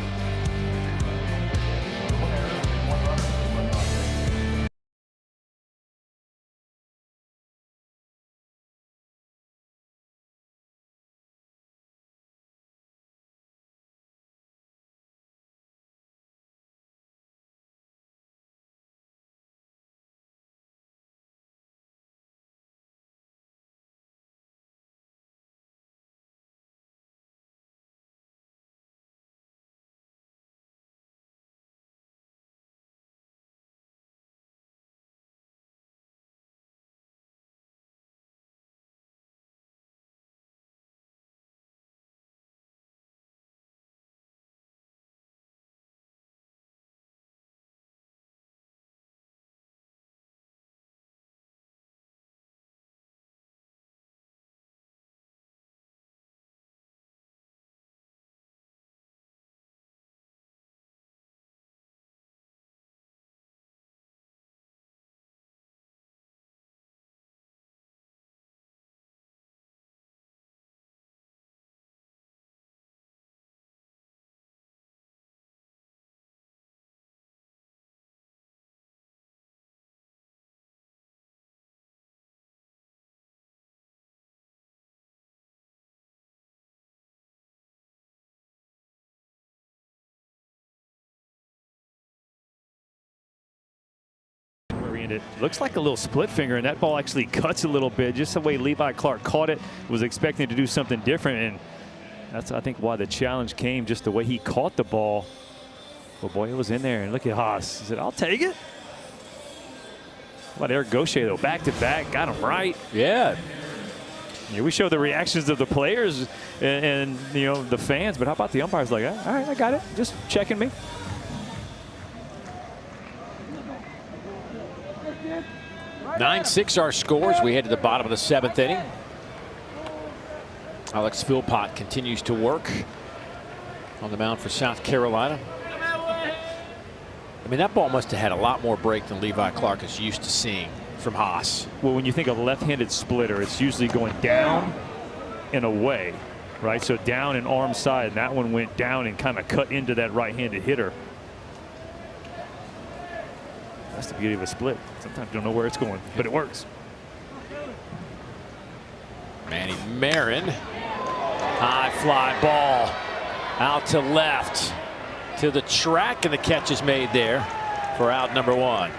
It looks like a little split finger, and that ball actually cuts a little bit. Just the way Levi Clark caught it, was expecting to do something different, and that's, I think, why the challenge came, just the way he caught the ball. But boy, it was in there, and look at Haas. He said, I'll take it. How about Eric Gaucher, though? Back to back, got him right. Yeah. Yeah, we show the reactions of the players and you know, the fans, but how about the umpires? Like, all right, I got it. Just checking me. 9-6 our scores. We head to the bottom of the 7th inning. Alex Philpott continues to work on the mound for South Carolina. I mean, that ball must have had a lot more break than Levi Clark is used to seeing from Haas. Well, when you think of left-handed splitter, it's usually going down and away, right? So down and arm side, and that one went down and kind of cut into that right-handed hitter. That's the beauty of a split. Sometimes you don't know where it's going, but it works. Manny Marin, high fly ball out to left to the track, and the catch is made there for out number 1.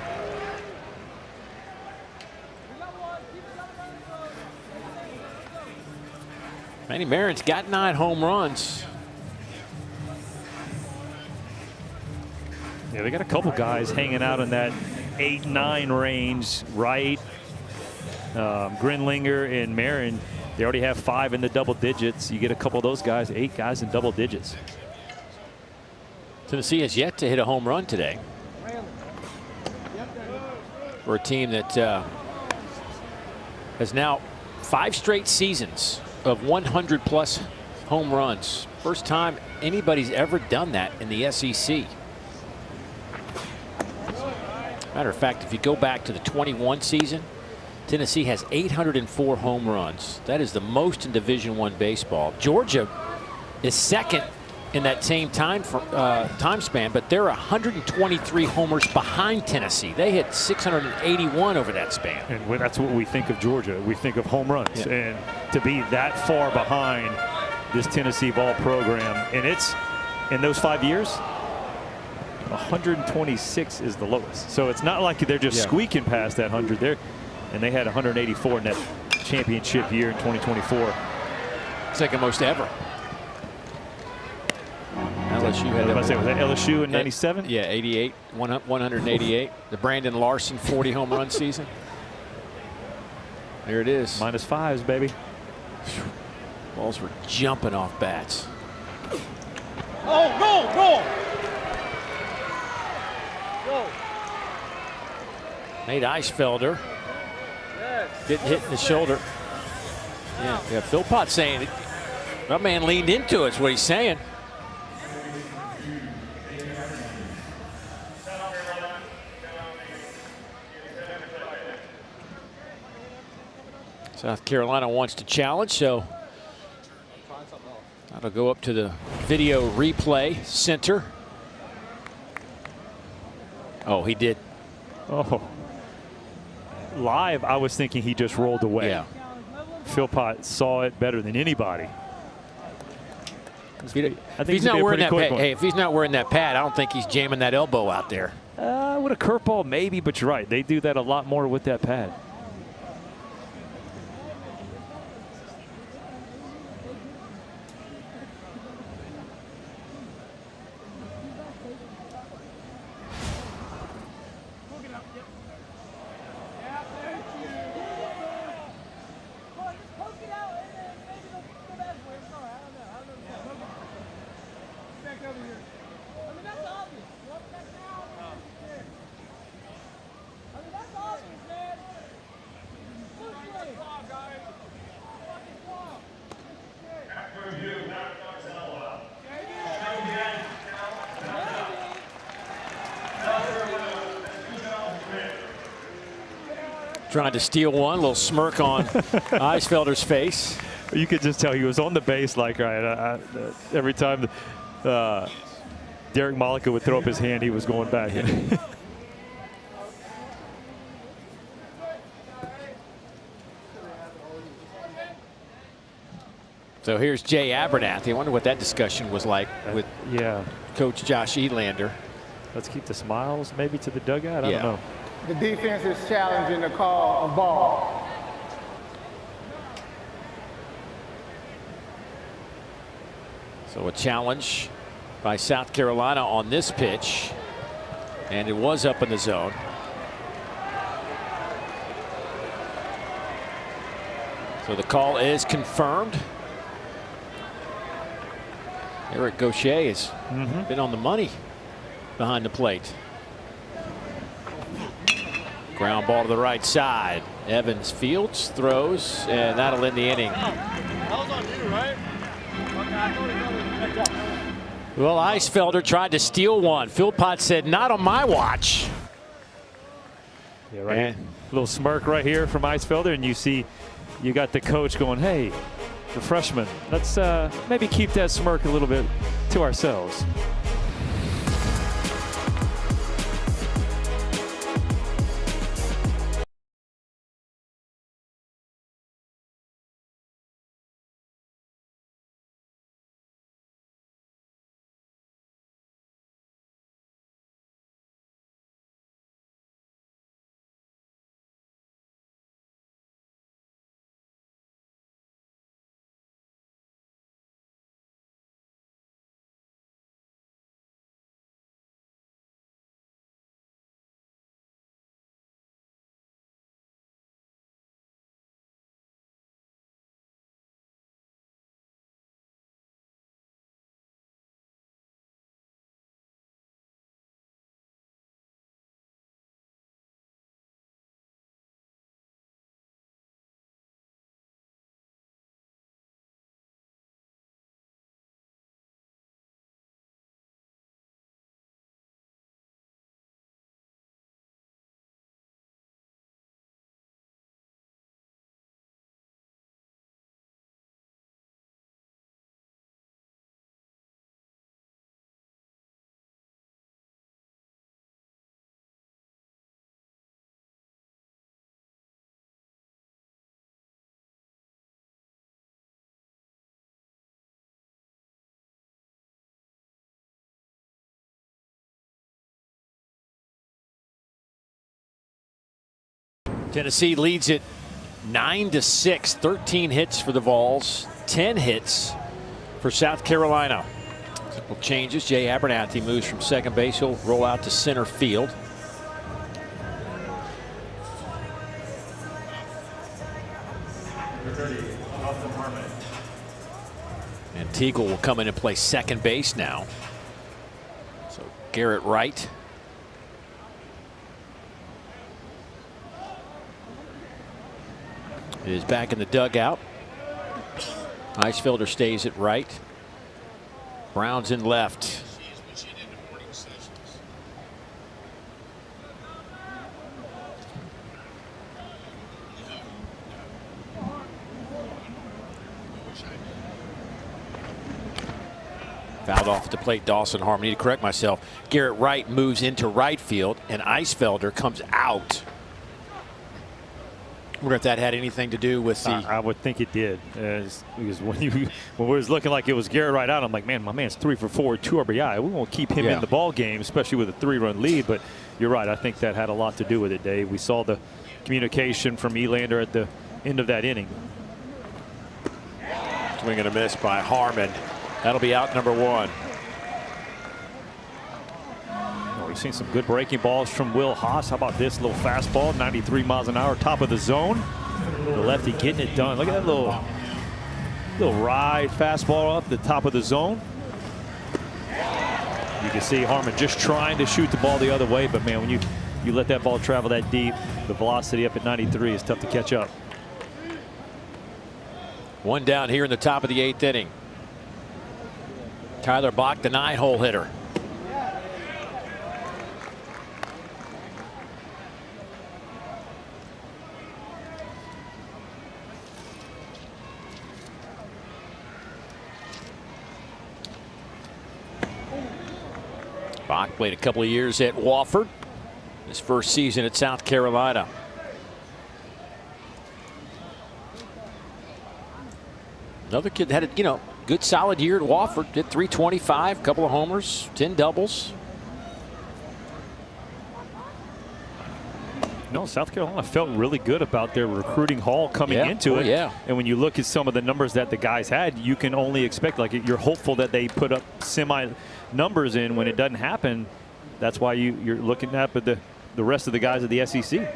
Manny Marin's got 9 home runs. Yeah, they got a couple guys hanging out in that 8-9 range, right? Grinlinger and Marin, they already have 5 in the double digits. You get a couple of those guys, 8 guys in double digits. Tennessee has yet to hit a home run today. We're a team that has now 5 straight seasons of 100+ home runs. First time anybody's ever done that in the SEC. Matter of fact, if you go back to the 21 season, Tennessee has 804 home runs. That is the most in Division I baseball. Georgia is second in that same time span, but they're 123 homers behind Tennessee. They hit 681 over that span. And that's what we think of Georgia. We think of home runs. Yeah. And to be that far behind this Tennessee ball program, and it's in those 5 years, 126 is the lowest. So it's not like they're just squeaking past that 100 there. And they had 184 in that championship year in 2024. Second most ever. LSU had that. Was that LSU in '97? Yeah, 88, 188. The Brandon Larson 40 home run season. There it is. -5s, baby. Balls were jumping off bats. Oh, go! Nate Eisfelder getting hit in the shoulder. Yeah. Phil Potts saying it. That man leaned into it, is what he's saying. South Carolina wants to challenge, so that'll go up to the video replay center. Oh, he did. Oh. Live, I was thinking he just rolled away. Yeah. Phil Potts saw it better than anybody. If he's not wearing that pad, if he's not wearing that pad, I don't think he's jamming that elbow out there. With a curveball, maybe, but you're right. They do that a lot more with that pad. Trying to steal one, a little smirk on Eisfelder's face. You could just tell he was on the base like, right, every time Derek Malika would throw up his hand, he was going back. So here's Jay Abernathy. I wonder what that discussion was like with Coach Josh Elander. Let's keep the smiles maybe to the dugout. I don't know. The defense is challenging the call of ball. So a challenge by South Carolina on this pitch, and it was up in the zone. So the call is confirmed. Eric Gaucher has been on the money behind the plate. Ground ball to the right side. Evans fields, throws, and that'll end the inning. That was on you, right? Well, Eisfelder tried to steal one. Phil Potts said, "Not on my watch." Yeah, right. And a little smirk right here from Eisfelder, and you see, you got the coach going, "Hey, the freshman, let's maybe keep that smirk a little bit to ourselves." Tennessee leads it 9-6, 13 hits for the Vols, 10 hits for South Carolina. Couple changes. Jay Abernathy moves from second base. He'll roll out to center field. And Teagle will come in and play second base now. So Garrett Wright. Is back in the dugout. Eisfelder stays at right. Brown's in left. Fouled off at the plate, Dawson Harmon. I need to correct myself. Garrett Wright moves into right field, and Eisfelder comes out. I wonder if that had anything to do with the. I would think it did, because when it was looking like it was Garrett Wright out, I'm like, man, my man's 3 for 4, 2 RBI. We won't keep him in the ball game, especially with a 3-run lead. But you're right. I think that had a lot to do with it, Dave. We saw the communication from Elander at the end of that inning. Swing and a miss by Harmon. That'll be out number 1. We've seen some good breaking balls from Will Haas. How about this little fastball, 93 miles an hour, top of the zone. The lefty getting it done. Look at that little ride fastball up the top of the zone. You can see Harmon just trying to shoot the ball the other way, but man, when you let that ball travel that deep, the velocity up at 93 is tough to catch up. 1 down here in the top of the 8th inning. Tyler Bach, the 9-hole hitter. Bach played a couple of years at Wofford. His first season at South Carolina. Another kid had a good solid year at Wofford. Did 325, couple of homers, 10 doubles. No, South Carolina felt really good about their recruiting haul coming into it. Yeah. And when you look at some of the numbers that the guys had, you can only expect, like, you're hopeful that they put up semi numbers in. When it doesn't happen, that's why you're looking at the rest of the guys of the SEC.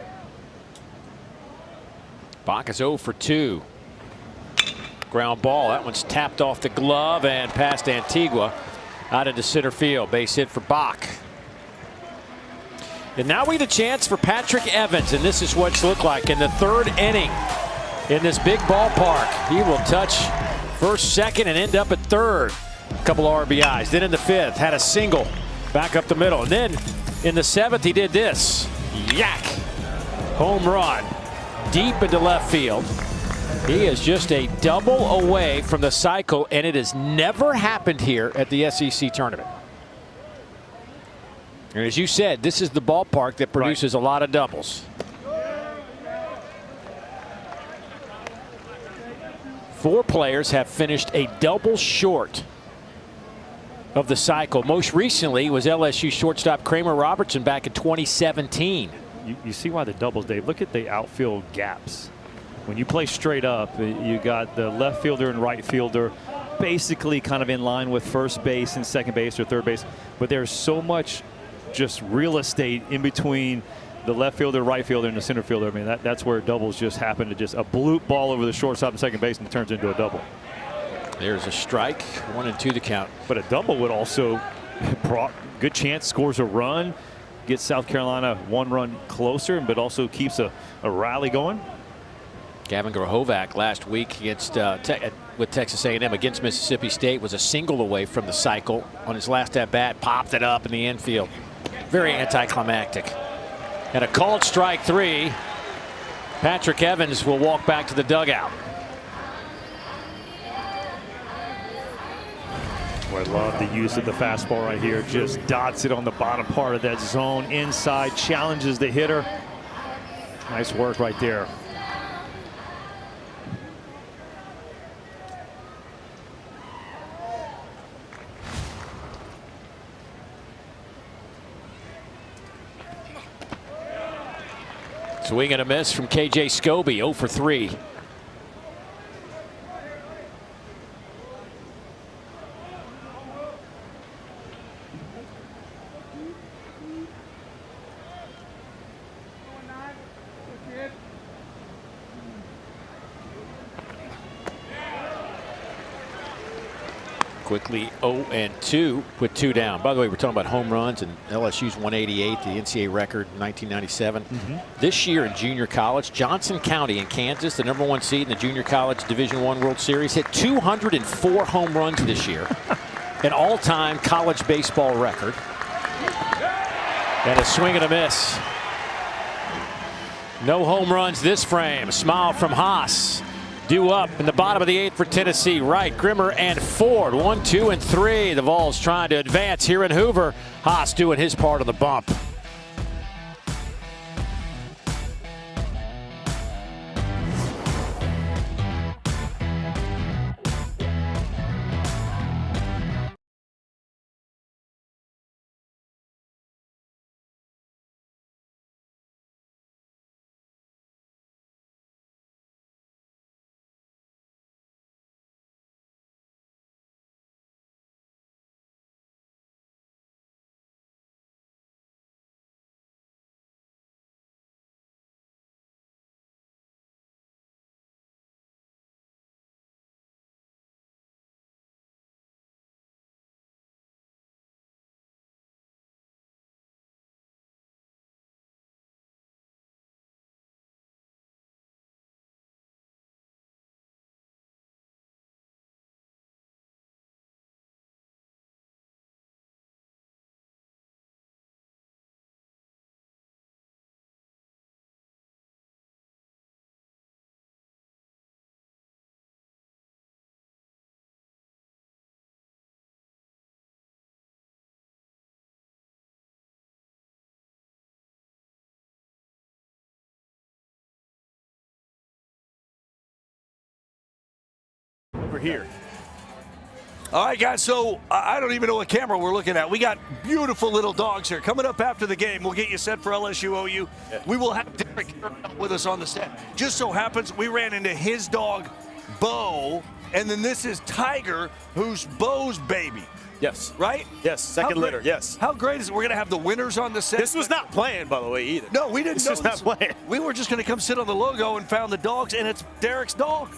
Bach is 0 for 2. Ground ball. That one's tapped off the glove and past Antigua out into center field. Base hit for Bach. And now we get a chance for Patrick Evans, and this is what it's looked like in the 3rd inning in this big ballpark. He will touch first, second, and end up at 3rd. A couple of RBIs. Then in the 5th, had a single back up the middle. And then in the 7th, he did this. Yak! Home run deep into left field. He is just a double away from the cycle, and it has never happened here at the SEC tournament. And as you said, this is the ballpark that produces a lot of doubles. 4 players have finished a double short of the cycle. Most recently was LSU shortstop Kramer Robertson back in 2017. You see why the doubles, Dave. Look at the outfield gaps. When you play straight up, you got the left fielder and right fielder basically kind of in line with first base and second base or third base. But there's so much just real estate in between the left fielder, right fielder, and the center fielder. I mean, that's where doubles just happen to just a bloop ball over the shortstop and second base and it turns into a double. There's a strike, 1 and 2 the count. But a double would also good chance, scores a run, gets South Carolina 1 run closer, but also keeps a rally going. Gavin Grohovac last week against with Texas A&M against Mississippi State was a single away from the cycle on his last at bat. Popped it up in the infield. Very anticlimactic. And a called strike 3. Patrick Evans will walk back to the dugout. I love the use of the fastball right here. Just dots it on the bottom part of that zone. Inside, challenges the hitter. Nice work right there. Swing and a miss from KJ Scobie, 0 for 3. quickly 0-2 with 2 down. By the way, we're talking about home runs, and LSU's 188, the NCAA record in 1997. This year in junior college, Johnson County in Kansas, the #1 seed in the junior college Division I World Series, hit 204 home runs this year, an all-time college baseball record. And a swing and a miss. No home runs this frame. A smile from Haas. Due up in the bottom of the 8th for Tennessee. Wright, Grimmer, and Ford. 1, 2, and 3. The Vols trying to advance here in Hoover. Haas doing his part of the bump. Over here. All right, guys, so I don't even know what camera we're looking at. We got beautiful little dogs here. Coming up after the game, we'll get you set for LSU OU. Yeah. We will have Derek with us on the set. Just so happens we ran into his dog, Bo, and then this is Tiger, who's Bo's baby. Yes. Right? Yes, second litter, yes. How great is it? We're going to have the winners on the set. This was not planned, by the way, either. No, we didn't know this. Was not planned. We were just going to come sit on the logo and found the dogs, and it's Derek's dog.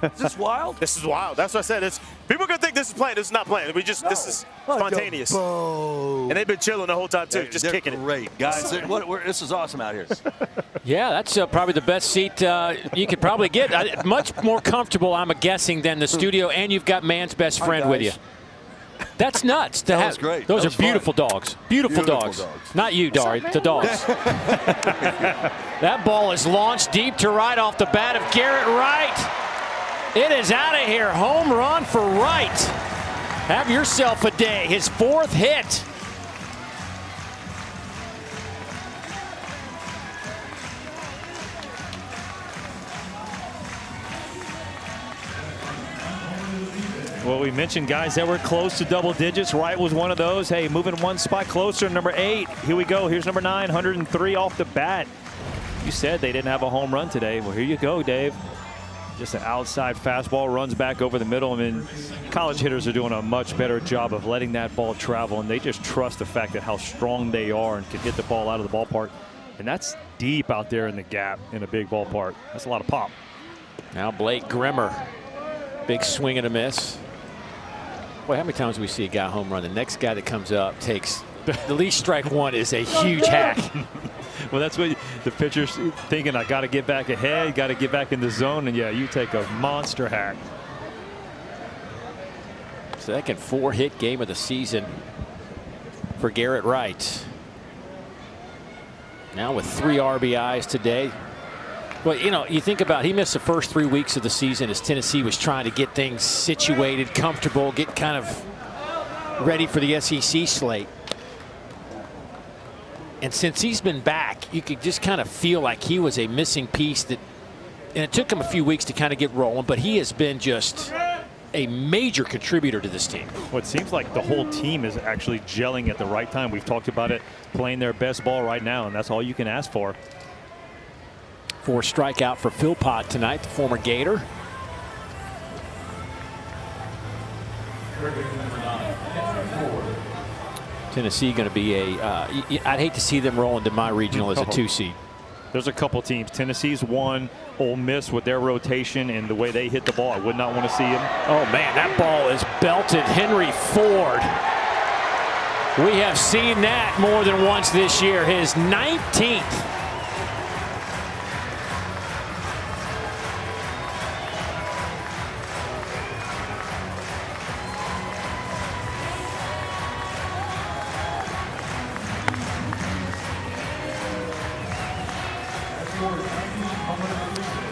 Is this wild? This is wild. That's what I said. People are going to think this is planned. This is not planned. This is spontaneous. And they've been chilling the whole time, too, just kicking it. Great, guys. This is awesome out here. Yeah, that's probably the best seat you could probably get. Much more comfortable, I'm guessing, than the studio, and you've got man's best friend with you. That's nuts to have. Great. Those are beautiful dogs. Beautiful dogs. Not you, Dari. The dogs. That ball is launched deep to right off the bat of Garrett Wright. It is out of here. Home run for Wright. Have yourself a day. His 4th hit. Well, we mentioned guys that were close to double digits. Wright was one of those. Hey, moving one spot closer. Number 8. Here we go. Here's number 9. 103 off the bat. You said they didn't have a home run today. Well, here you go, Dave. Just an outside fastball, runs back over the middle. I mean, college hitters are doing a much better job of letting that ball travel, and they just trust the fact that how strong they are and can hit the ball out of the ballpark. And that's deep out there in the gap in a big ballpark. That's a lot of pop. Now Blake Grimmer. Big swing and a miss. Boy, how many times do we see a guy home run? The next guy that comes up takes the least strike one is a huge hack. Well, that's what the pitcher's thinking. I got to get back ahead, got to get back in the zone, and yeah, you take a monster hack. Second 4-hit game of the season for Garrett Wright. Now with 3 RBIs today. Well, you know, you think about he missed the first 3 weeks of the season as Tennessee was trying to get things situated, comfortable, get kind of ready for the SEC slate. And since he's been back, you could just kind of feel like he was a missing piece and it took him a few weeks to kind of get rolling, but he has been just a major contributor to this team. Well, it seems like the whole team is actually gelling at the right time. We've talked about it, playing their best ball right now, and that's all you can ask for. 4 strikeout for Philpott tonight, the former Gator. Tennessee going to be I'd hate to see them roll into my regional as a 2 seed. There's a couple teams. Tennessee's one. Ole Miss with their rotation and the way they hit the ball, I would not want to see them. Oh man, that ball is belted. Henry Ford. We have seen that more than once this year. His 19th.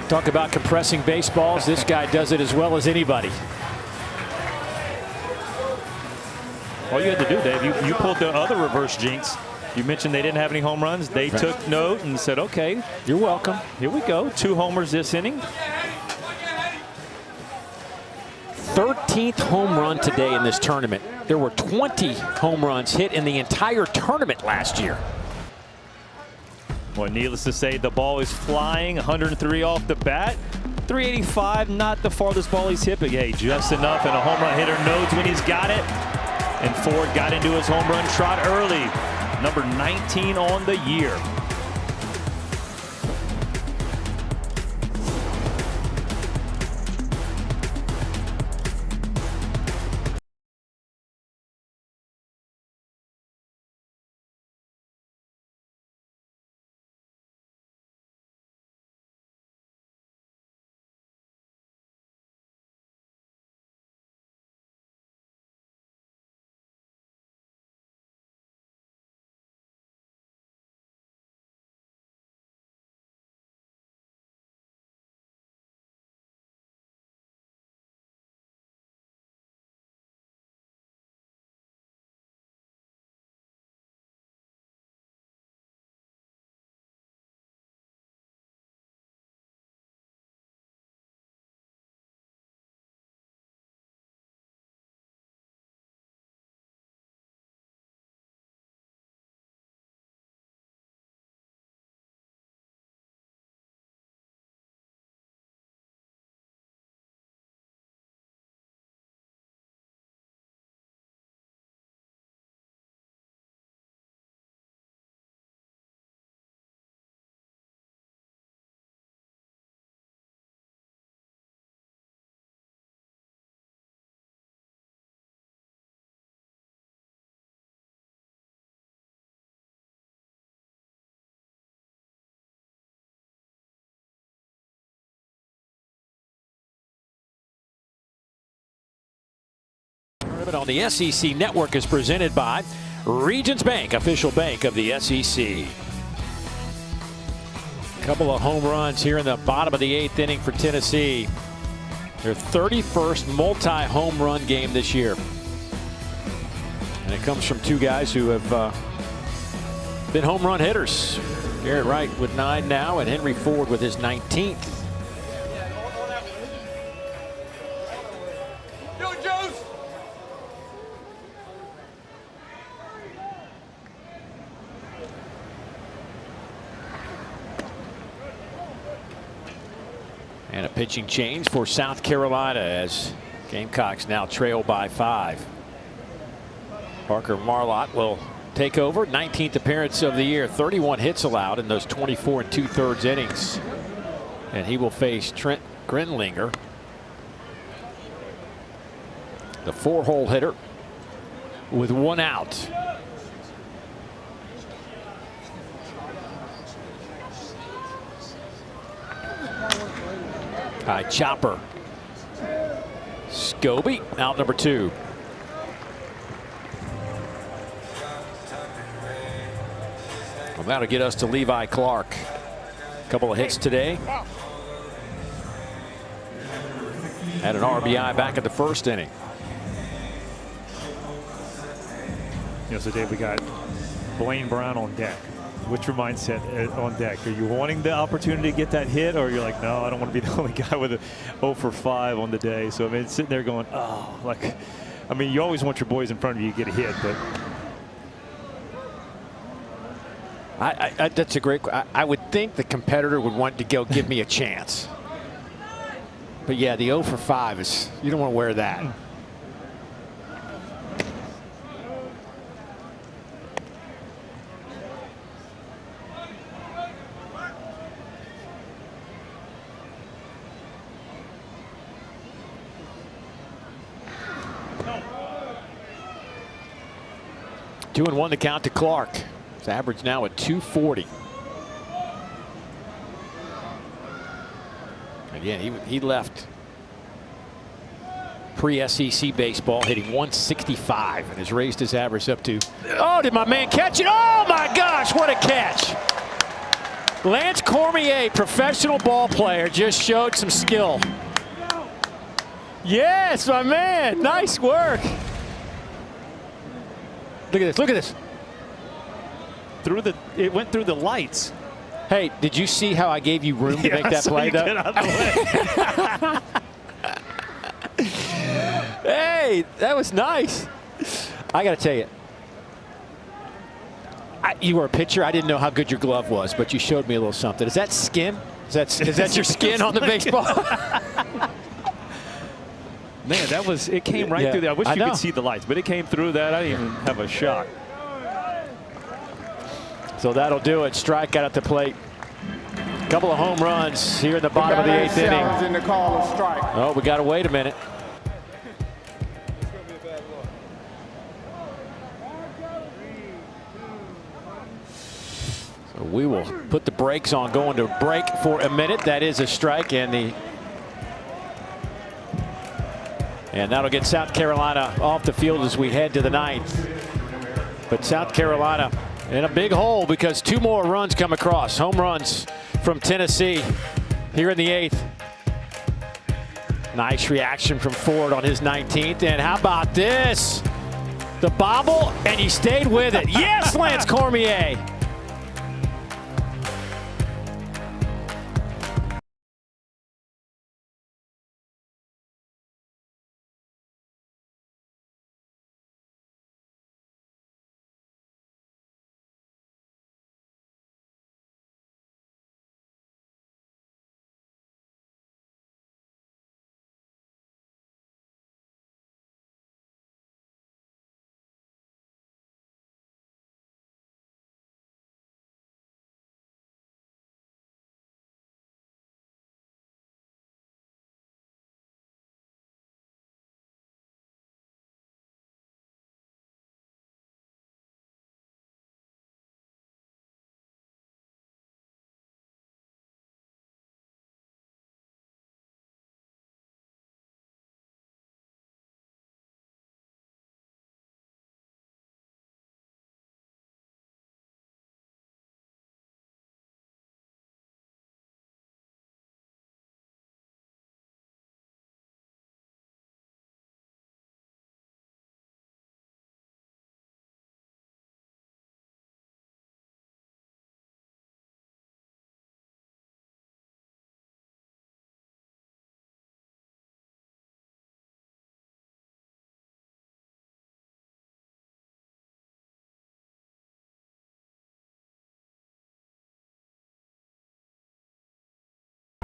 Talk about compressing baseballs. This guy does it as well as anybody. All you had to do, Dave, you pulled the other reverse jinx. You mentioned they didn't have any home runs. They took note and said, okay, you're welcome. Here we go. 2 homers this inning. 13th home run today in this tournament. There were 20 home runs hit in the entire tournament last year. Well, needless to say, the ball is flying. 103 off the bat. 385, not the farthest ball he's hit, but hey, just enough. And a home run hitter knows when he's got it. And Ford got into his home run trot early. Number 19 on the year. On the SEC Network is presented by Regions Bank, official bank of the SEC. A couple of home runs here in the bottom of the 8th inning for Tennessee. Their 31st multi-home run game this year. And it comes from 2 guys who have been home run hitters. Garrett Wright with 9 now, and Henry Ford with his 19th. And a pitching change for South Carolina as Gamecocks now trail by 5. Parker Marlott will take over. 19th appearance of the year. 31 hits allowed in those 24 2/3 innings. And he will face Trent Grenlinger, the 4-hole hitter, with 1 out. High chopper. Scobie out number 2. Well, that'll get us to Levi Clark. A couple of hits today. Had an RBI back at the 1st inning. So Dave, we got Blaine Brown on deck. Which mindset on deck? Are you wanting the opportunity to get that hit, or you're like, no, I don't want to be the only guy with a 0 for 5 on the day? So I mean, sitting there going, oh, like, I mean, you always want your boys in front of you to get a hit, but that's a great. I would think the competitor would want to go give me a chance. But yeah, the 0 for 5 is, you don't want to wear that. 2-1 the count to Clark. His average now at 240. Again, he left pre-SEC baseball hitting 165 and has raised his average up to. Oh, did my man catch it? Oh my gosh, what a catch! Lance Cormier, professional ball player, just showed some skill. Yes, my man, nice work. Look at this, look at this. It went through the lights. Hey, did you see how I gave you room to make that play, though? Get out of the way. Hey, that was nice. I got to tell you, you were a pitcher. I didn't know how good your glove was, but you showed me a little something. Is that skin? Is that your skin on the baseball? Man, it came right through there. I wish you could see the lights, but it came through that. I didn't even have a shot. So that'll do it. Strikeout at the plate. A couple of home runs here in the bottom of the 8th inning. In the call of strike. Oh, we got to wait a minute. So we will put the brakes on going to break for a minute. That is a strike, and that'll get South Carolina off the field as we head to the 9th. But South Carolina in a big hole because 2 more runs come across. Home runs from Tennessee here in the 8th. Nice reaction from Ford on his 19th. And how about this? The bobble, and he stayed with it. Yes, Lance Cormier.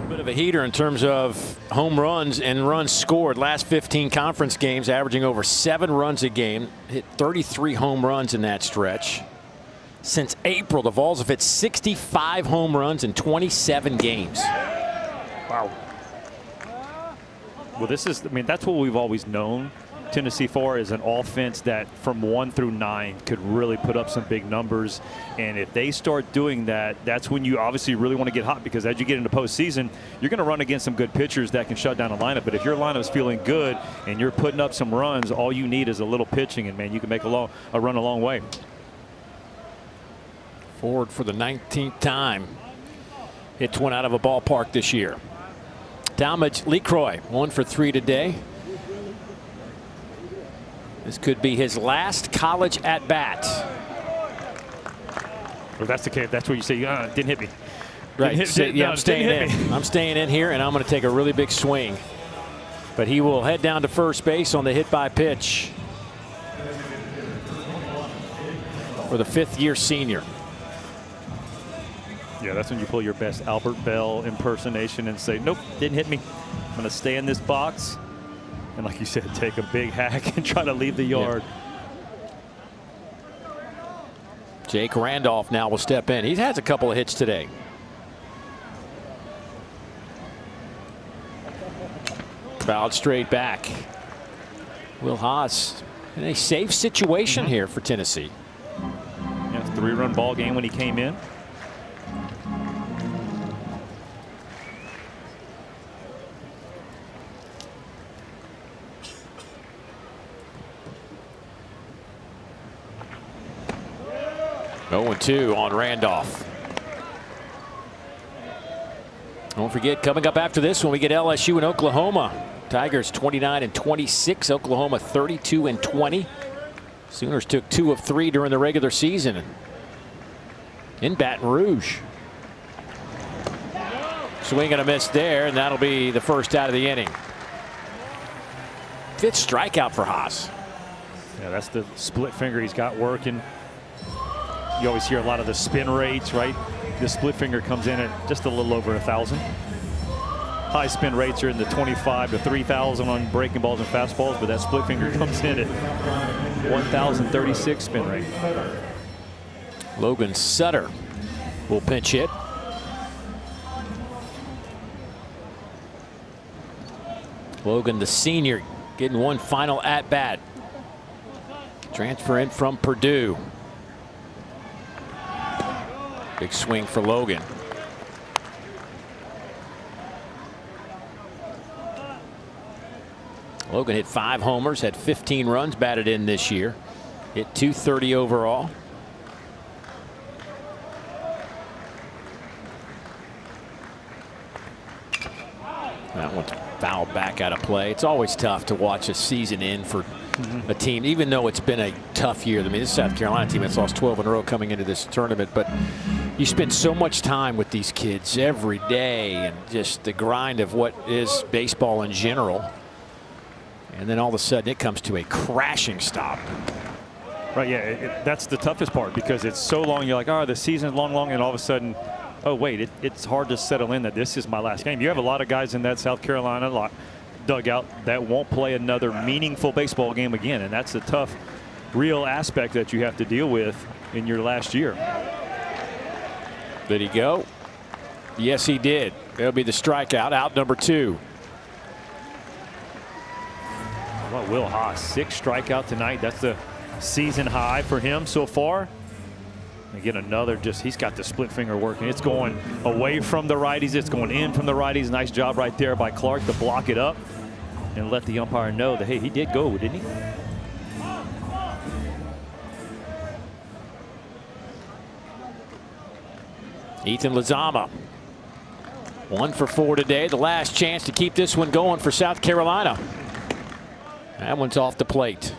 Bit of a heater in terms of home runs and runs scored. Last 15 conference games, averaging over 7 runs a game. Hit 33 home runs in that stretch. Since April, the Vols have hit 65 home runs in 27 games. Wow. Well, that's what we've always known Tennessee for, is an offense that from 1 through 9 could really put up some big numbers. And if they start doing that, that's when you obviously really want to get hot, because as you get into postseason, you're going to run against some good pitchers that can shut down a lineup. But if your lineup is feeling good and you're putting up some runs, all you need is a little pitching, and man, you can make a run a long way. Ford for the 19th time hits one out of a ballpark this year. Talmadge LeCroy 1 for 3 today. This could be his last college at bat. Well, that's the case. That's what you say. Didn't hit me. Right. I'm staying in. I'm staying in here, and I'm going to take a really big swing. But he will head down to first base on the hit by pitch for the 5th-year senior. Yeah, that's when you pull your best Albert Bell impersonation and say, nope, didn't hit me. I'm going to stay in this box. And like you said, take a big hack and try to leave the yard. Yeah. Jake Randolph now will step in. He has a couple of hits today. Fouled straight back. Will Haas in a safe situation here for Tennessee. 3-run ball game when he came in. Oh, 2 on Randolph. Don't forget, coming up after this when we get LSU and Oklahoma. Tigers 29-26, Oklahoma 32-20. Sooners took 2 of 3 during the regular season in Baton Rouge. Swing and a miss there, and that'll be the first out of the inning. 5th strikeout for Haas. Yeah, that's the split finger he's got working. You always hear a lot of the spin rates, right? The split finger comes in at just a little over 1,000. High spin rates are in the 25 to 3,000 on breaking balls and fastballs, but that split finger comes in at 1,036 spin rate. Logan Sutter will pinch hit. Logan, the senior, getting one final at bat. Transfer in from Purdue. Big swing for Logan. Logan hit 5 homers, had 15 runs batted in this year. Hit .230 overall. That one's fouled back out of play. It's always tough to watch a season in for a team, even though it's been a tough year. I mean, this South Carolina team that's lost 12 in a row coming into this tournament, but you spend so much time with these kids every day and just the grind of what is baseball in general. And then all of a sudden it comes to a crashing stop. Right, yeah, that's the toughest part because it's so long. You're like, oh, the season's long, and all of a sudden, oh, wait, it's hard to settle in that this is my last game. You have a lot of guys in that South Carolina dugout that won't play another meaningful baseball game again, and that's the tough, real aspect that you have to deal with in your last year. Did he go? Yes, he did. That'll be the strikeout, out number 2. Well, Will Haas, 6 strikeout tonight. That's the season high for him so far. Again, another he's got the split finger working. It's going away from the righties. It's going in from the righties. Nice job right there by Clark to block it up and let the umpire know that, hey, he did go, didn't he? Ethan Lizama, 1 for 4 today. The last chance to keep this one going for South Carolina. That one's off the plate.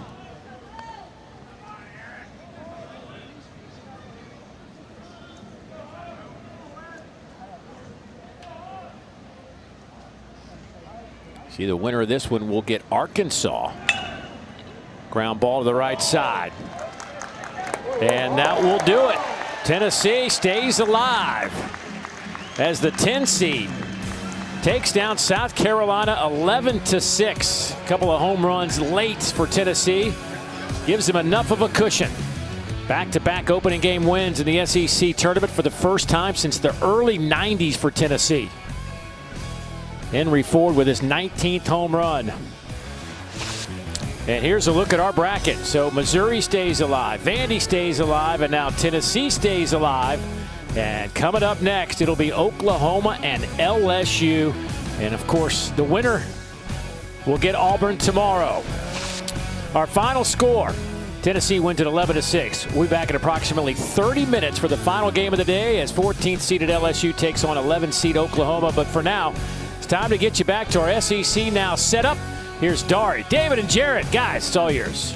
See, the winner of this one will get Arkansas. Ground ball to the right side. And that will do it. Tennessee stays alive as the 10 seed takes down South Carolina 11-6. A couple of home runs late for Tennessee. Gives them enough of a cushion. Back-to-back opening game wins in the SEC tournament for the first time since the early 90s for Tennessee. Henry Ford with his 19th home run. And here's a look at our bracket. So Missouri stays alive, Vandy stays alive, and now Tennessee stays alive. And coming up next, it'll be Oklahoma and LSU. And of course, the winner will get Auburn tomorrow. Our final score, Tennessee wins at 11-6. We'll be back in approximately 30 minutes for the final game of the day as 14th seeded LSU takes on 11th seed Oklahoma. But for now, it's time to get you back to our SEC Now setup. Here's Dari, David, and Jared. Guys, it's all yours.